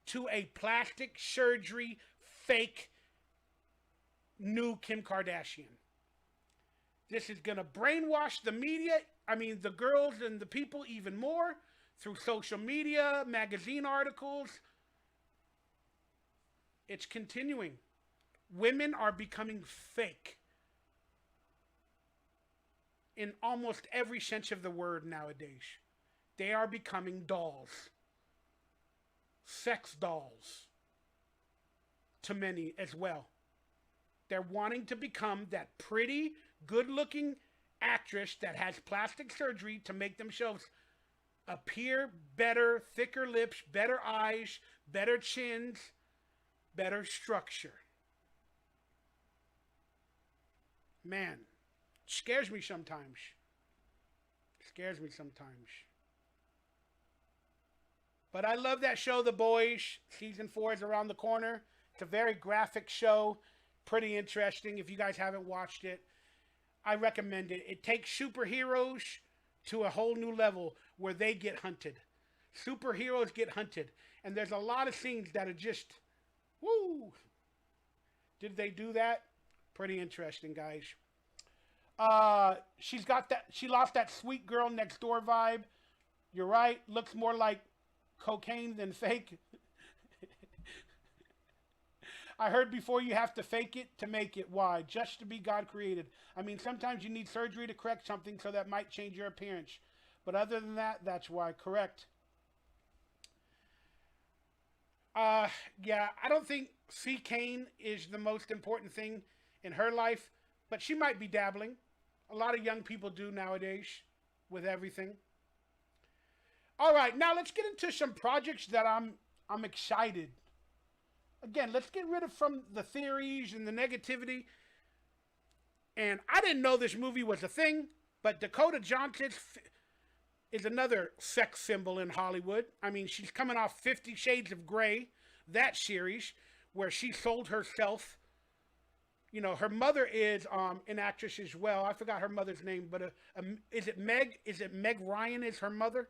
to a plastic surgery, fake, new Kim Kardashian. This is going to brainwash the media, the girls and the people even more through social media, magazine articles. It's continuing. Women are becoming fake in almost every sense of the word nowadays. They are becoming dolls. Sex dolls. To many as well. They're wanting to become that pretty, good-looking actress that has plastic surgery to make themselves appear better, thicker lips, better eyes, better chins, better structure. Man, scares me sometimes. Scares me sometimes. But I love that show, The Boys. Season 4 is around the corner. It's a very graphic show. Pretty interesting. If you guys haven't watched it, I recommend it. It takes superheroes to a whole new level where they get hunted. Superheroes get hunted. And there's a lot of scenes that are just, woo. Did they do that? Pretty interesting, guys. She's got that. She lost that sweet girl next door vibe. You're right. Looks more like cocaine than fake. I heard before you have to fake it to make it. Why? Just to be God created. I mean, sometimes you need surgery to correct something, so that might change your appearance. But other than that, that's why. Correct. Yeah, I don't think C. Kane is the most important thing in her life, but she might be dabbling. A lot of young people do nowadays with everything. All right, now let's get into some projects that I'm excited. Again, let's get rid of from the theories and the negativity. And I didn't know this movie was a thing, but Dakota Johnson is another sex symbol in Hollywood. I mean, she's coming off 50 Shades of Grey, that series, where she sold herself. You know, her mother is an actress as well. I forgot her mother's name, but is it Meg? Is it Meg Ryan is her mother?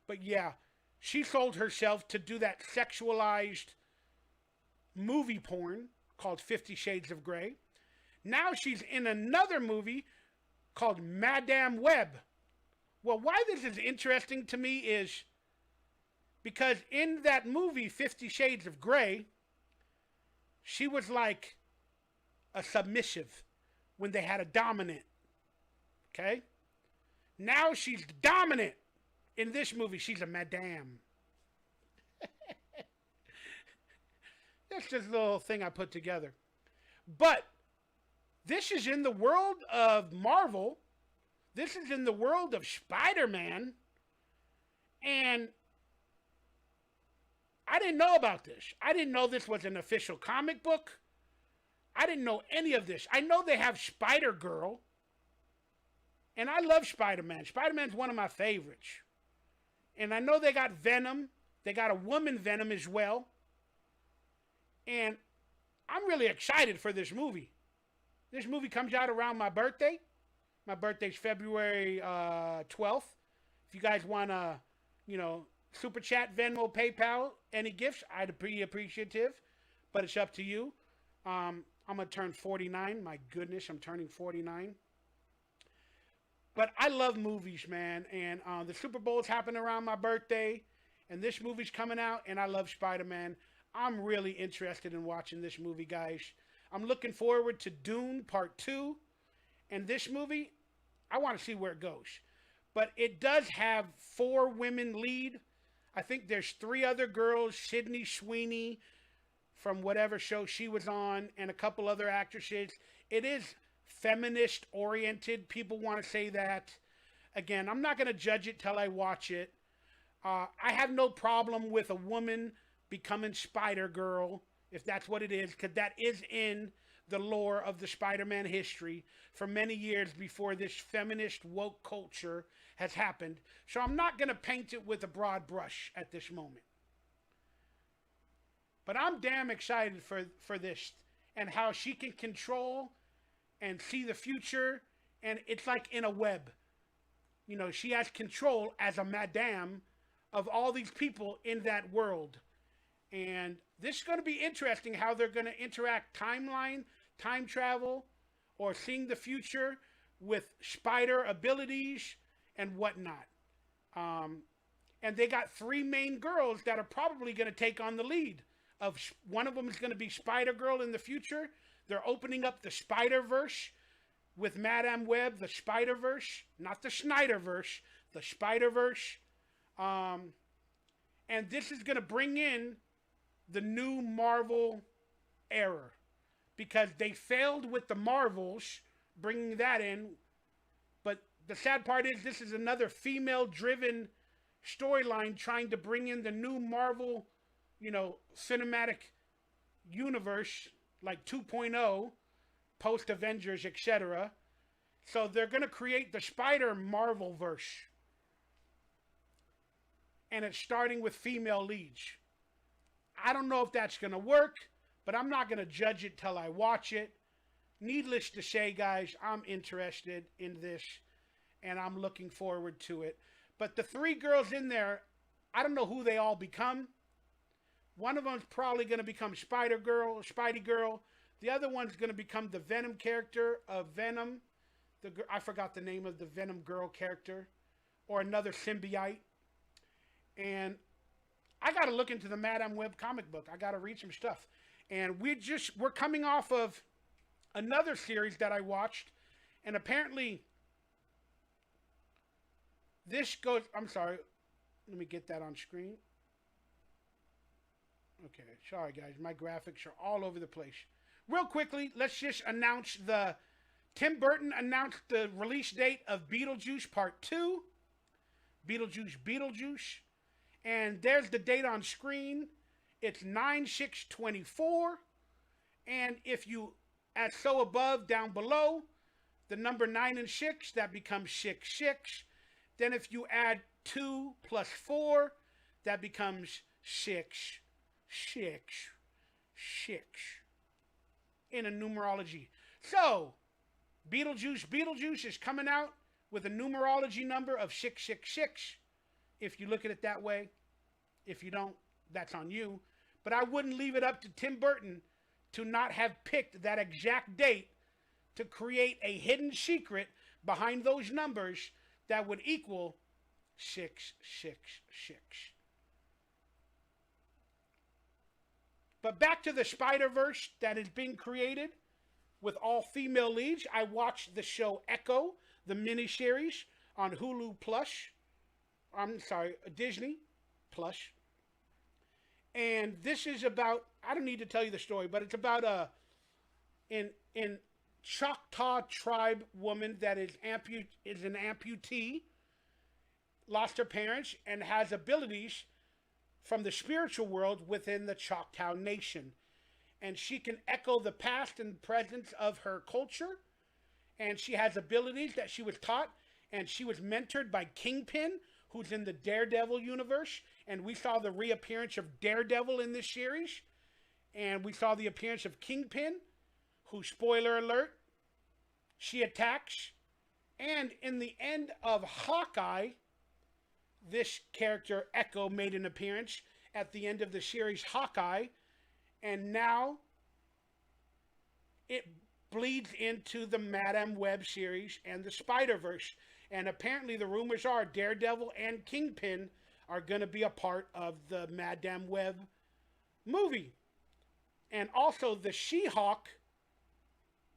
But yeah, she sold herself to do that sexualized movie porn called 50 Shades of Grey. Now she's in another movie called Madame Web. Well, why this is interesting to me is because in that movie, 50 Shades of Grey, she was like a submissive when they had a dominant. Okay? Now she's dominant. In this movie, she's a madame. That's just a little thing I put together. But this is in the world of Marvel. This is in the world of Spider-Man. And I didn't know about this. I didn't know this was an official comic book. I didn't know any of this. I know they have Spider-Girl. And I love Spider-Man. Spider-Man's one of my favorites. And I know they got Venom. They got a woman Venom as well. And I'm really excited for this movie. This movie comes out around my birthday. My birthday's February 12th. If you guys want to, Super Chat, Venmo, PayPal, any gifts, I'd be appreciative. But it's up to you. I'm going to turn 49. My goodness, I'm turning 49. But I love movies, man. And the Super Bowl's happening around my birthday. And this movie's coming out. And I love Spider-Man. I'm really interested in watching this movie, guys. I'm looking forward to Dune Part 2. And this movie, I want to see where it goes. But it does have 4 women lead. I think there's 3 other girls. Sydney Sweeney from whatever show she was on. And a couple other actresses. It is feminist oriented. People want to say that. Again, I'm not going to judge it till I watch it. I have no problem with a woman becoming Spider-Girl, if that's what it is, because that is in the lore of the Spider-Man history for many years before this feminist woke culture has happened. So I'm not going to paint it with a broad brush at this moment. But I'm damn excited for this and how she can control and see the future, and it's like in a web. She has control as a madame of all these people in that world. And this is going to be interesting how they're going to interact timeline, time travel, or seeing the future with spider abilities and whatnot. And they got 3 main girls that are probably going to take on the lead. One of them is going to be Spider-Girl in the future. They're opening up the Spider-Verse with Madame Web, the Spider-Verse, not the Snyderverse, the Spider-Verse. And this is going to bring in the new Marvel era, because they failed with the Marvels, bringing that in. But the sad part is this is another female-driven storyline trying to bring in the new Marvel, cinematic universe, like 2.0, post Avengers, etc. So they're going to create the Spider Marvel verse. And it's starting with female leads. I don't know if that's going to work, but I'm not going to judge it till I watch it. Needless to say, guys, I'm interested in this, and I'm looking forward to it. But the 3 girls in there, I don't know who they all become. One of them's probably going to become Spidey Girl. The other one's going to become the Venom character of Venom. I forgot the name of the Venom girl character. Or another symbiote. And I got to look into the Madame Web comic book. I got to read some stuff. And we're coming off of another series that I watched. And apparently, I'm sorry. Let me get that on screen. Okay, sorry guys. My graphics are all over the place. Real quickly, let's just announce Tim Burton announced the release date of Beetlejuice Part 2. Beetlejuice. And there's the date on screen. It's 9/6/24. And if you add so above, down below, the number 9 and 6, that becomes 6/6. Then if you add 2 plus 4, that becomes 6/6/6 in a numerology. So, Beetlejuice is coming out with a numerology number of 666. If you look at it that way. If you don't, that's on you. But I wouldn't leave it up to Tim Burton to not have picked that exact date to create a hidden secret behind those numbers that would equal 666. But back to the Spider-Verse that is being created with all female leads. I watched the show Echo, the miniseries on Hulu Plus. Disney Plus. And this is about, I don't need to tell you the story, but it's about in Choctaw tribe woman that is an amputee, lost her parents, and has abilities from the spiritual world within the Choctaw Nation. And she can echo the past and presence of her culture. And she has abilities that she was taught. And she was mentored by Kingpin, who's in the Daredevil universe. And we saw the reappearance of Daredevil in this series. And we saw the appearance of Kingpin, who, spoiler alert, she attacks. And in the end of Hawkeye, this character, Echo, made an appearance at the end of the series Hawkeye. And now it bleeds into the Madame Web series and the Spider-Verse. And apparently the rumors are Daredevil and Kingpin are going to be a part of the Madame Web movie. And also the She-Hulk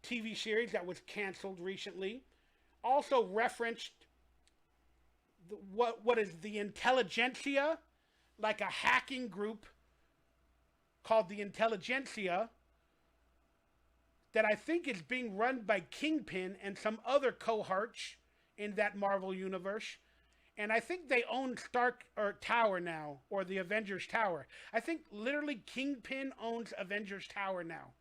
TV series that was canceled recently also referenced what is the Intelligentsia, like a hacking group called the Intelligentsia that I think is being run by Kingpin and some other cohorts in that Marvel universe. And I think they own Tower now, or the Avengers Tower. I think literally Kingpin owns Avengers Tower now.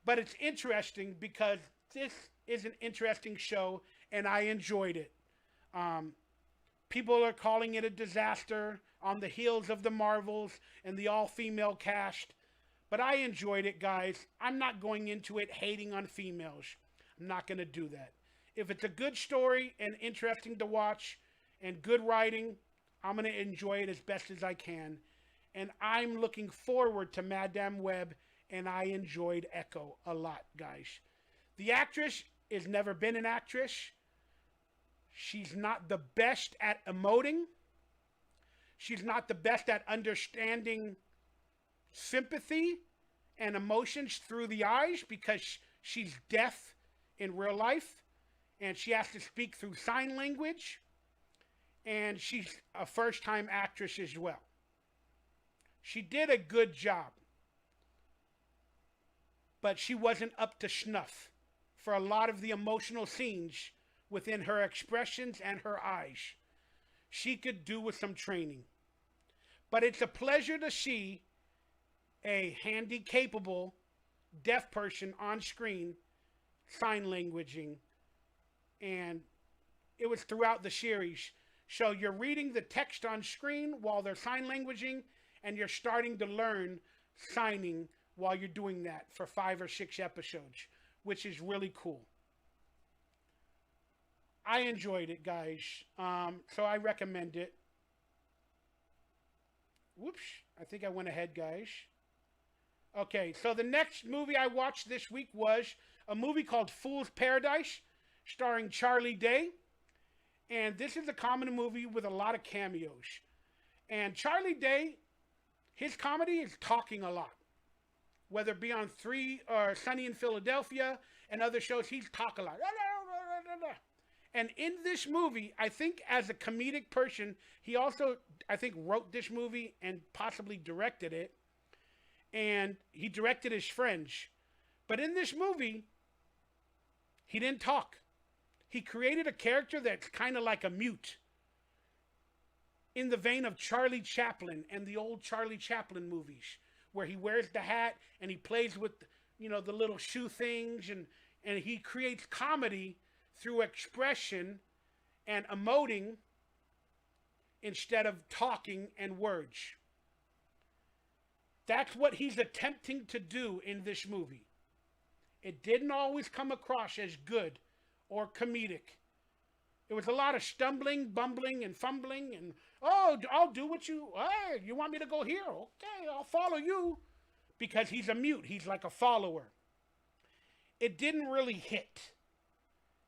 But it's interesting because this is an interesting show and I enjoyed it. People are calling it a disaster on the heels of the Marvels and the all-female cast. But I enjoyed it, guys. I'm not going into it hating on females. I'm not going to do that. If it's a good story and interesting to watch and good writing, I'm going to enjoy it as best as I can. And I'm looking forward to Madame Web, and I enjoyed Echo a lot, guys. The actress has never been an actress. She's not the best at emoting. She's not the best at understanding sympathy and emotions through the eyes because she's deaf in real life. And she has to speak through sign language. And she's a first-time actress as well. She did a good job. But she wasn't up to snuff for a lot of the emotional scenes within her expressions and her eyes. she could do with some training. But it's a pleasure to see a handy, capable, deaf person on screen sign languaging. And it was throughout the series. So you're reading the text on screen while they're sign languaging, and you're starting to learn signing while you're doing that for 5 or 6 episodes, which is really cool. I enjoyed it, guys. So I recommend it. Whoops. I think I went ahead, guys. Okay, so the next movie I watched this week was a movie called Fool's Paradise, starring Charlie Day. And this is a comedy movie with a lot of cameos. And Charlie Day, his comedy is talking a lot. Whether it be on Sunny in Philadelphia and other shows, he's talking a lot. And in this movie, I think as a comedic person, he also, I think, wrote this movie and possibly directed it. And he directed his friends. But in this movie, he didn't talk. He created a character that's kind of like a mute, in the vein of Charlie Chaplin and the old Charlie Chaplin movies, where he wears the hat and he plays with, the little shoe things, and he creates comedy through expression and emoting instead of talking and words. That's what he's attempting to do in this movie. It didn't always come across as good or comedic. It was a lot of stumbling, bumbling, and fumbling, and, I'll do what you want me to go here? Okay, I'll follow you. Because he's a mute. He's like a follower. It didn't really hit.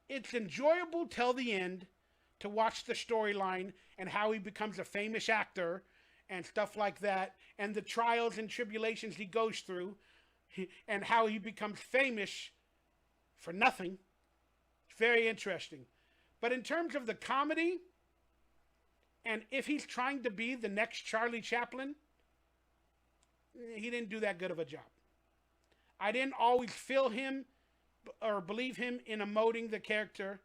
It's enjoyable till the end to watch the storyline and how he becomes a famous actor and stuff like that, and the trials and tribulations he goes through, and how he becomes famous for nothing. It's very interesting. But in terms of the comedy, and if he's trying to be the next Charlie Chaplin, he didn't do that good of a job. I didn't always feel him or believe him in emoting the character,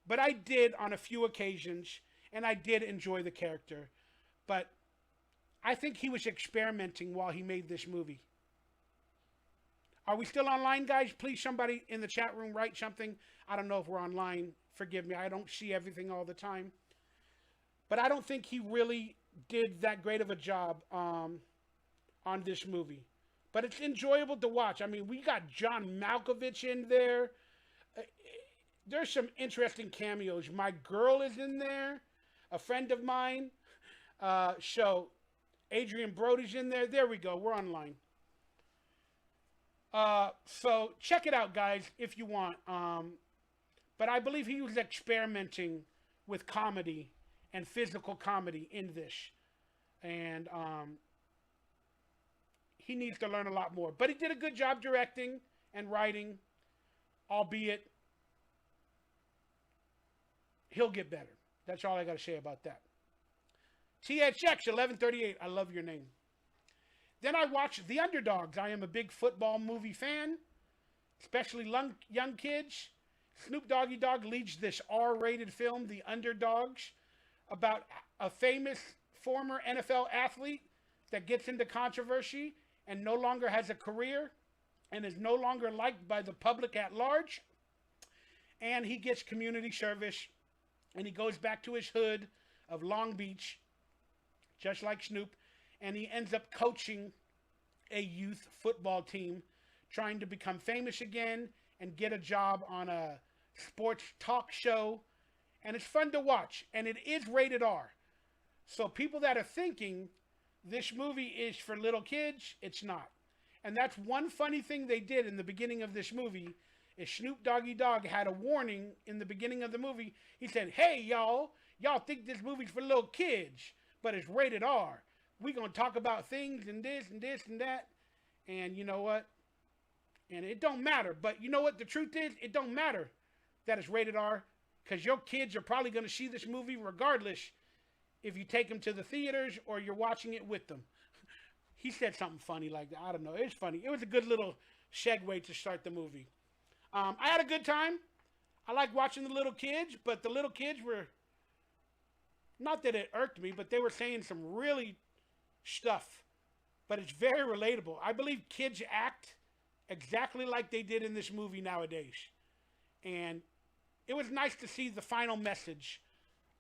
but I did on a few occasions, and I did enjoy the character. But I think he was experimenting while he made this movie. Are we still online, guys? Please, somebody in the chat room write something. I don't know if we're online. Forgive me. I don't see everything all the time. But I don't think he really did that great of a job on this movie. But it's enjoyable to watch. I mean, we got John Malkovich in there. There's some interesting cameos. My girl is in there. A friend of mine. So Adrian Brody's in there. There we go. We're online. So check it out, guys, if you want. But I believe he was experimenting with comedy and physical comedy in this. And he needs to learn a lot more. But he did a good job directing and writing, albeit he'll get better. That's all I got to say about that. THX 1138, I love your name. Then I watched The Underdogs. I am a big football movie fan, especially young kids. Snoop Doggy Dogg leads this R-rated film, The Underdogs, about a famous former NFL athlete that gets into controversy and no longer has a career and is no longer liked by the public at large. And he gets community service, and he goes back to his hood of Long Beach, just like Snoop, and he ends up coaching a youth football team, trying to become famous again and get a job on a sports talk show. And it's fun to watch, and it is rated R. So people that are thinking this movie is for little kids, it's not. And that's one funny thing they did in the beginning of this movie, is Snoop Doggy Dogg had a warning in the beginning of the movie. He said, hey, y'all think this movie's for little kids, but it's rated R. We're going to talk about things and this and this and that. And you know what? And it don't matter. But you know what the truth is? It don't matter that it's rated R, because your kids are probably going to see this movie regardless if you take them to the theaters or you're watching it with them. He said something funny like that. I don't know. It was funny. It was a good little segue to start the movie. I had a good time. I like watching the little kids, but the little kids were Not that it irked me, but they were saying some really stuff. But it's very relatable. I believe kids act exactly like they did in this movie nowadays. And it was nice to see the final message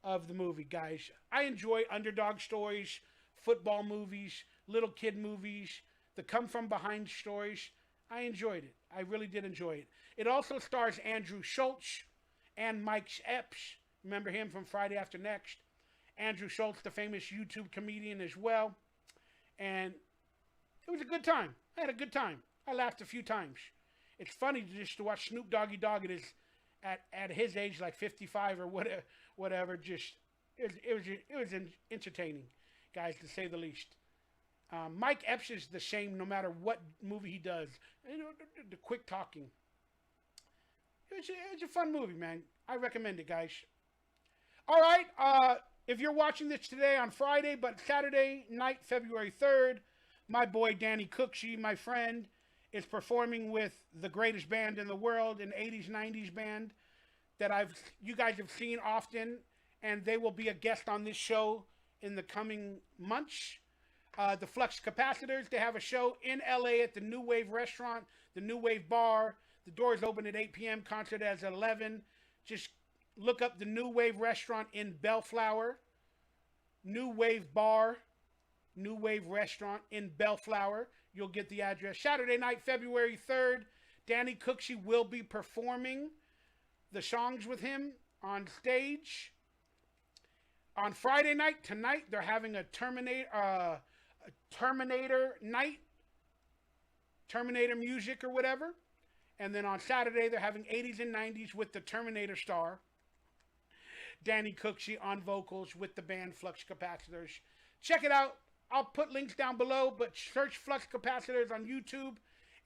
of the movie, guys. I enjoy underdog stories, football movies, little kid movies, the come from behind stories. I enjoyed it. I really did enjoy it. It also stars Andrew Schultz and Mike Epps. Remember him from Friday After Next? Andrew Schultz, the famous YouTube comedian as well. And it was a good time. I had a good time. I laughed a few times. It's funny just to watch Snoop Doggy Dogg at his age, like 55 or whatever. Just it was entertaining, guys, to say the least. Mike Epps is the same no matter what movie he does. You know, the quick talking. It was a fun movie, man. I recommend it, guys. All right. If you're watching this today on Friday, but Saturday night, February 3rd, my boy Danny Cooksey, my friend, is performing with the greatest band in the world, an 80s, 90s band that you guys have seen often, and they will be a guest on this show in the coming months. The Flux Capacitors, they have a show in LA at the New Wave Restaurant, the New Wave Bar. The doors open at 8 p.m., concert at 11. Just look up the New Wave Restaurant in Bellflower. New Wave Bar, New Wave Restaurant in Bellflower. You'll get the address. Saturday night, February 3rd, Danny Cooksey will be performing the songs with him on stage. On Friday night, tonight, they're having a Terminator night, Terminator music or whatever. And then on Saturday, they're having 80s and 90s with the Terminator star, Danny Cooksey, on vocals with the band Flux Capacitors. Check it out. I'll put links down below, but search Flux Capacitors on YouTube.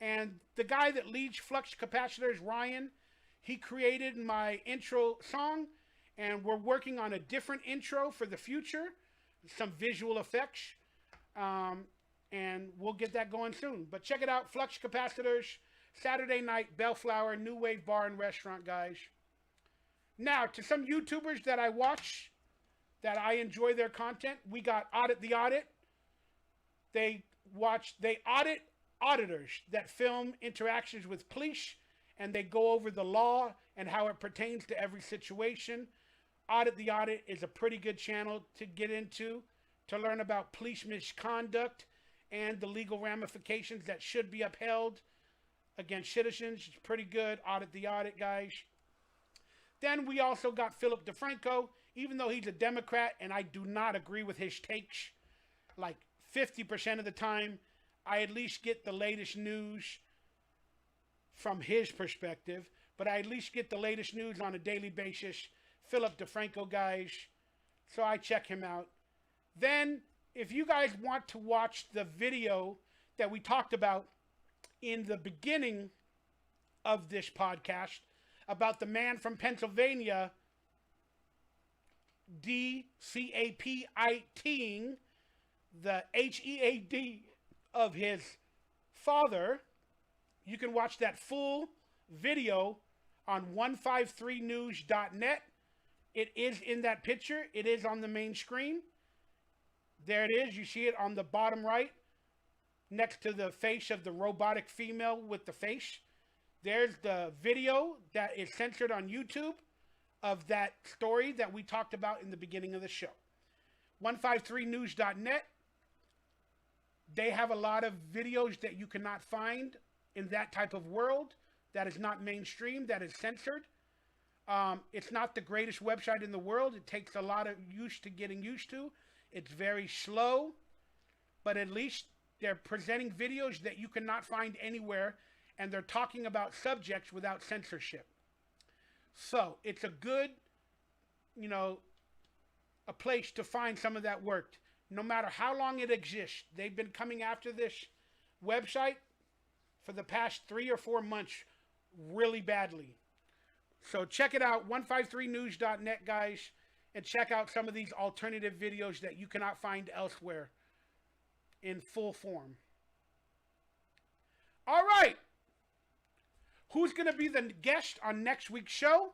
And the guy that leads Flux Capacitors, Ryan, he created my intro song. And we're working on a different intro for the future, some visual effects. And we'll get that going soon. But check it out, Flux Capacitors, Saturday night, Bellflower, New Wave Bar and Restaurant, guys. Now, to some YouTubers that I watch, that I enjoy their content, we got Audit the Audit. They audit auditors that film interactions with police, and they go over the law and how it pertains to every situation. Audit the Audit is a pretty good channel to get into, to learn about police misconduct and the legal ramifications that should be upheld against citizens. It's pretty good. Audit the Audit, guys. Then we also got Philip DeFranco. Even though he's a Democrat and I do not agree with his takes, like 50% of the time, I at least get the latest news from his perspective. But I at least get the latest news on a daily basis. Philip DeFranco, guys. So I check him out. Then, if you guys want to watch the video that we talked about in the beginning of this podcast about the man from Pennsylvania DCAPITing the HEAD of his father, you can watch that full video on 153news.net. It is in that picture. It is on the main screen. There it is. You see it on the bottom right next to the face of the robotic female with the face. There's the video that is censored on YouTube of that story that we talked about in the beginning of the show. 153news.net. They have a lot of videos that you cannot find in that type of world that is not mainstream, that is censored. It's not the greatest website in the world. It takes a lot of getting used to. It's very slow, but at least they're presenting videos that you cannot find anywhere, and they're talking about subjects without censorship. So it's a good, a place to find some of that work. No matter how long it exists, they've been coming after this website for the past 3 or 4 months really badly. So check it out, 153news.net, guys, and check out some of these alternative videos that you cannot find elsewhere in full form. All right. Who's going to be the guest on next week's show?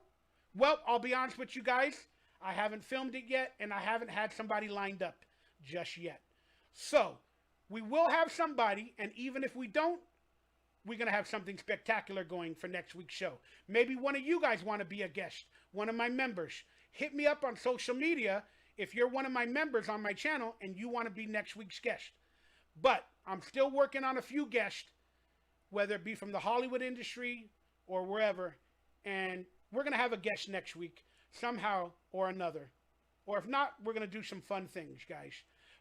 Well, I'll be honest with you guys. I haven't filmed it yet, and I haven't had somebody lined up just yet. So, we will have somebody, and even if we don't, we're going to have something spectacular going for next week's show. Maybe one of you guys want to be a guest, one of my members. Hit me up on social media if you're one of my members on my channel and you want to be next week's guest. But I'm still working on a few guests, whether it be from the Hollywood industry or wherever, and we're going to have a guest next week somehow or another. Or if not, we're going to do some fun things, guys.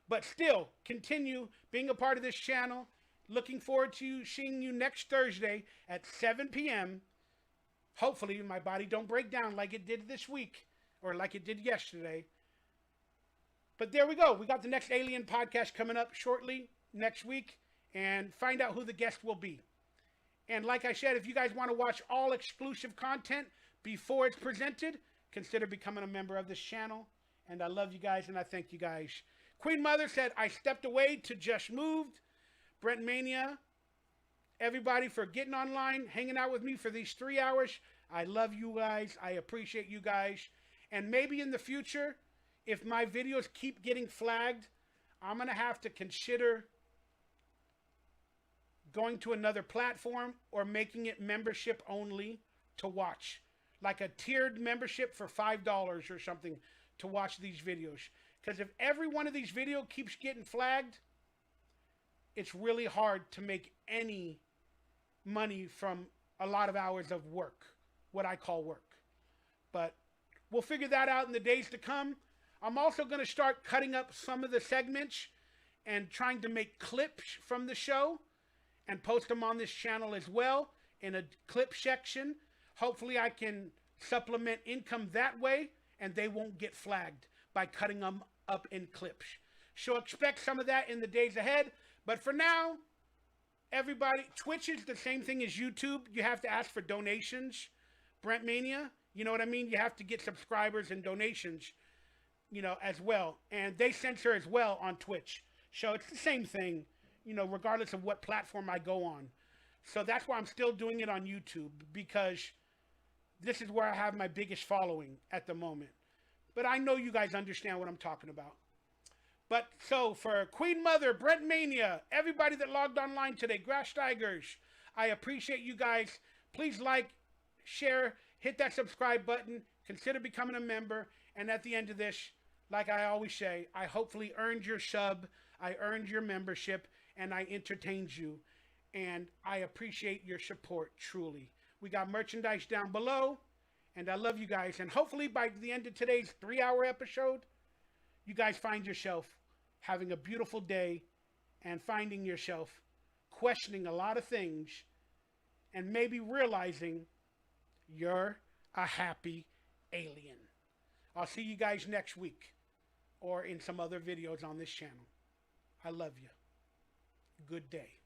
But still, continue being a part of this channel. Looking forward to seeing you next Thursday at 7 p.m. Hopefully my body don't break down like it did this week or like it did yesterday. But there we go. We got the next Alien podcast coming up shortly next week, and find out who the guest will be. And like I said, if you guys want to watch all exclusive content before it's presented, consider becoming a member of this channel. And I love you guys, and I thank you guys. Queen Mother said, I stepped away to just moved. Brent Mania, everybody for getting online, hanging out with me for these 3 hours. I love you guys. I appreciate you guys. And maybe in the future, if my videos keep getting flagged, I'm going to have to consider going to another platform or making it membership only to watch. Like a tiered membership for $5 or something to watch these videos. Because if every one of these videos keeps getting flagged, it's really hard to make any money from a lot of hours of work, what I call work. But we'll figure that out in the days to come. I'm also going to start cutting up some of the segments and trying to make clips from the show and post them on this channel as well in a clip section. Hopefully I can supplement income that way and they won't get flagged by cutting them up in clips. So expect some of that in the days ahead. But for now, everybody, Twitch is the same thing as YouTube. You have to ask for donations. Brent Mania, you know what I mean? You have to get subscribers and donations, you know, as well. And they censor as well on Twitch. So it's the same thing, you know, regardless of what platform I go on. So that's why I'm still doing it on YouTube, because this is where I have my biggest following at the moment. But I know you guys understand what I'm talking about. But so for Queen Mother, Brent Mania, everybody that logged online today, Grass Tigers, I appreciate you guys. Please like, share, hit that subscribe button, consider becoming a member. And at the end of this, like I always say, I hopefully earned your sub, I earned your membership, and I entertained you. And I appreciate your support, truly. We got merchandise down below, and I love you guys. And hopefully by the end of today's 3-hour episode, you guys find yourself having a beautiful day and finding yourself questioning a lot of things and maybe realizing you're a happy alien. I'll see you guys next week or in some other videos on this channel. I love you. Good day.